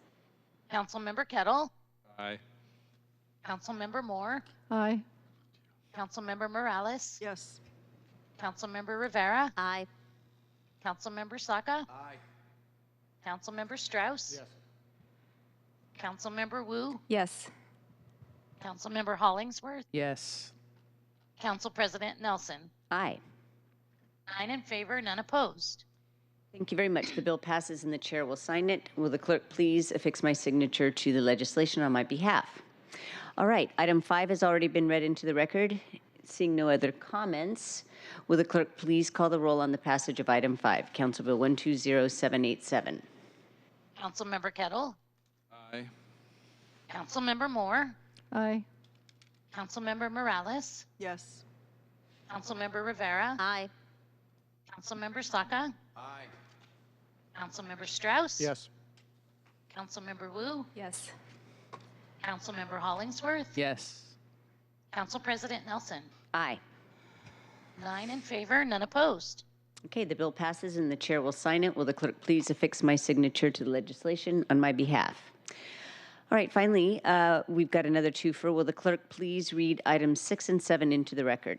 Councilmember Kettle. Aye. Councilmember Moore. Aye. Councilmember Morales. Yes. Councilmember Rivera. Aye. Councilmember Saka. Aye. Councilmember Strauss. Yes. Councilmember Wu. Yes. Councilmember Hollingsworth. Yes. Council President Nelson. Aye. 9 in favor, none opposed. Thank you very much. The bill passes and the chair will sign it. Will the clerk please affix my signature to the legislation on my behalf? All right, item 5 has already been read into the record. Seeing no other comments, will the clerk please call the roll on the passage of item 5, Council Bill 120787? Councilmember Kettle. Aye. Councilmember Moore. Aye. Councilmember Morales. Yes. Councilmember Rivera. Aye. Councilmember Saka. Aye. Councilmember Strauss. Yes. Councilmember Wu. Yes. Councilmember Hollingsworth. Yes. Council President Nelson. Aye. 9 in favor, none opposed. Okay, the bill passes and the chair will sign it. Will the clerk please affix my signature to the legislation on my behalf? All right, finally, we've got another twofer. Will the clerk please read items 6 and 7 into the record?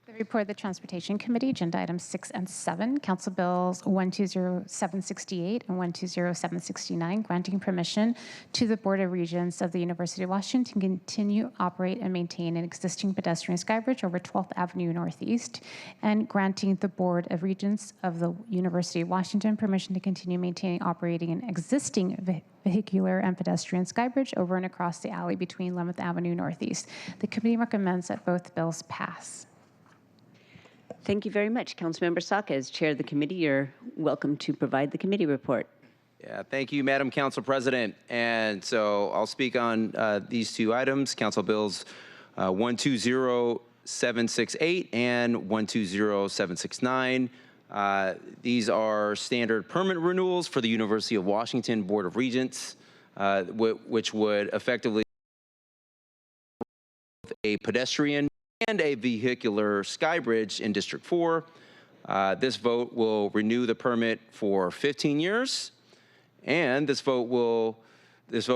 The report of the Transportation Committee, agenda items 6 and 7, Council Bills 120768 and 120769, granting permission to the Board of Regents of the University of Washington to continue, operate, and maintain an existing pedestrian skybridge over 12th Avenue Northeast, and granting the Board of Regents of the University of Washington permission to continue maintaining, operating an existing vehicular and pedestrian skybridge over and across the alley between 11th Avenue Northeast. The committee recommends that both bills pass. Thank you very much. Councilmember Saka, as chair of the committee, you're welcome to provide the committee report. Yeah, thank you, Madam Council President. And so I'll speak on these two items, Council Bills 120768 and 120769. These are standard permit renewals for the University of Washington Board of Regents, which would effectively a pedestrian and a vehicular skybridge in District 4. This vote will renew the permit for 15 years, and this vote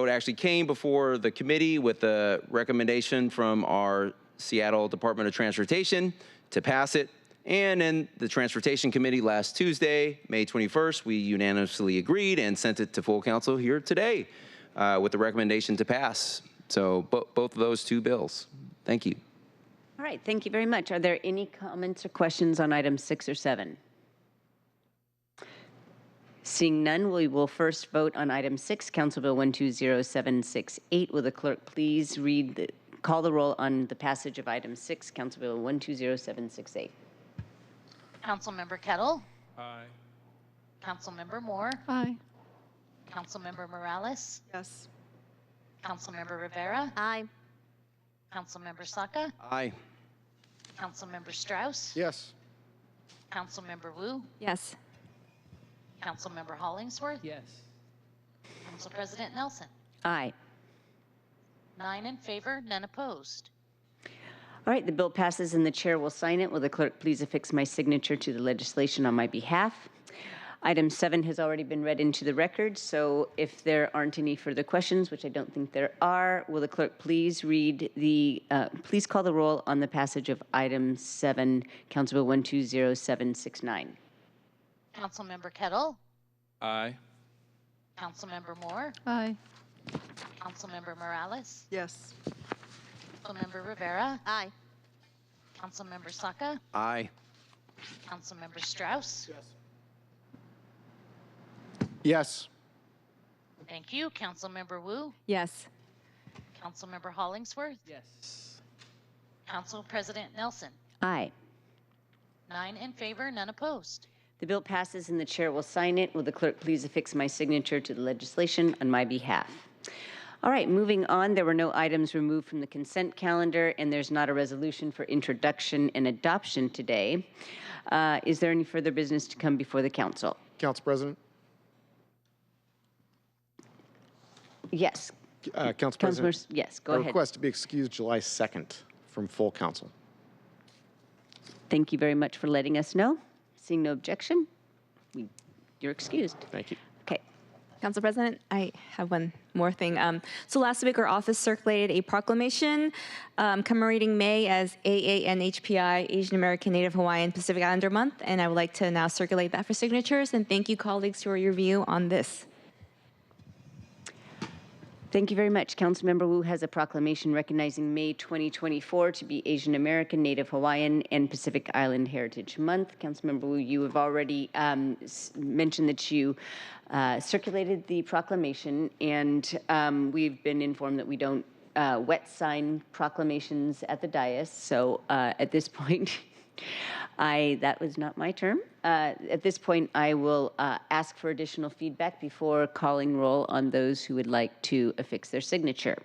actually came before the committee with a recommendation from our Seattle Department of Transportation to pass it. And in the Transportation Committee last Tuesday, May 21st, we unanimously agreed and sent it to full council here today with the recommendation to pass. So both of those two bills. Thank you. All right, thank you very much. Are there any comments or questions on items 6 or 7? Seeing none, we will first vote on item 6, Council Bill 120768. Will the clerk please call the roll on the passage of item 6, Council Bill 120768? Councilmember Kettle. Aye. Councilmember Moore. Aye. Councilmember Morales. Yes. Councilmember Rivera. Aye. Councilmember Saka. Aye. Councilmember Strauss. Yes. Councilmember Wu. Yes. Councilmember Hollingsworth. Yes. Council President Nelson. Aye. 9 in favor, none opposed. All right, the bill passes and the chair will sign it. Will the clerk please affix my signature to the legislation on my behalf? Item 7 has already been read into the record, so if there aren't any further questions, which I don't think there are, will the clerk please please call the roll on the passage of item 7, Council Bill 120769. Councilmember Kettle. Aye. Councilmember Moore. Aye. Councilmember Morales. Yes. Councilmember Rivera. Aye. Councilmember Saka. Aye. Councilmember Strauss. Yes. Yes. Thank you. Councilmember Wu. Yes. Councilmember Hollingsworth. Yes. Council President Nelson. Aye. 9 in favor, none opposed. The bill passes and the chair will sign it. Will the clerk please affix my signature to the legislation on my behalf? All right, moving on, there were no items removed from the consent calendar, and there's not a resolution for introduction and adoption today. Is there any further business to come before the council? Council President? Yes. Council President? Yes, go I ahead. request to be excused July 2nd from full council. Thank you very much for letting us know. Seeing no objection, you're excused. Thank you. Okay. Council President, I have one more thing. So last week, our office circulated a proclamation commemorating May as AANHPI, Asian American Native Hawaiian Pacific Islander Month, and I would like to now circulate that for signatures, and thank you, colleagues, for your view on this. Thank you very much. Councilmember Wu has a proclamation recognizing May 2024 to be Asian American, Native Hawaiian, and Pacific Island Heritage Month. Councilmember Wu, you have already mentioned that you circulated the proclamation, and we've been informed that we don't wet sign proclamations at the dais. So at this point, that was not my term. At this point, I will ask for additional feedback before calling roll on those who would like to affix their signature.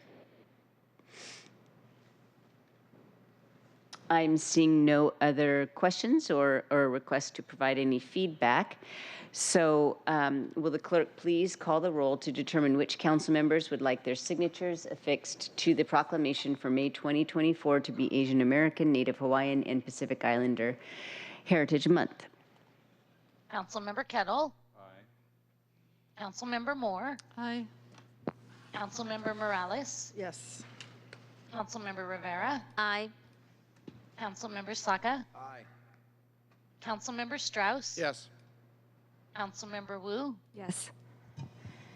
I'm seeing no other questions or requests to provide any feedback. So will the clerk please call the roll to determine which council members would like their signatures affixed to the proclamation for May 2024 to be Asian American, Native Hawaiian, and Pacific Islander Heritage Month? Councilmember Kettle. Aye. Councilmember Moore. Aye. Councilmember Morales. Yes. Councilmember Rivera. Aye. Councilmember Saka. Aye. Councilmember Strauss. Yes. Councilmember Wu. Yes.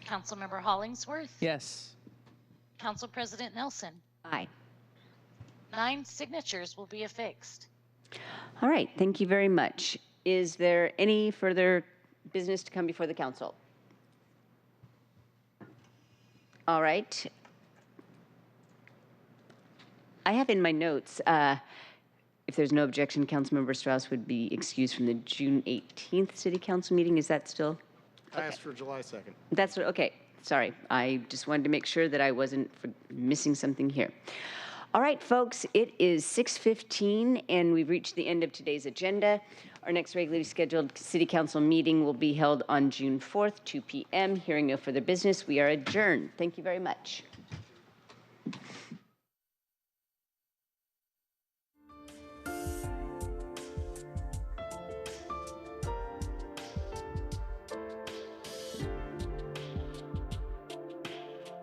Councilmember Hollingsworth. Yes. Council President Nelson. Aye. 9 signatures will be affixed. All right, thank you very much. Is there any further business to come before the council? All right. I have in my notes, if there's no objection, Councilmember Strauss would be excused from the June 18th City Council meeting. Is that still? I asked for July 2nd. That's okay. Sorry, I just wanted to make sure that I wasn't missing something here. All right, folks, it is 6:15, and we've reached the end of today's agenda. Our next regularly scheduled City Council meeting will be held on June 4th, 2 p.m. Hearing no further business, we are adjourned. Thank you very much.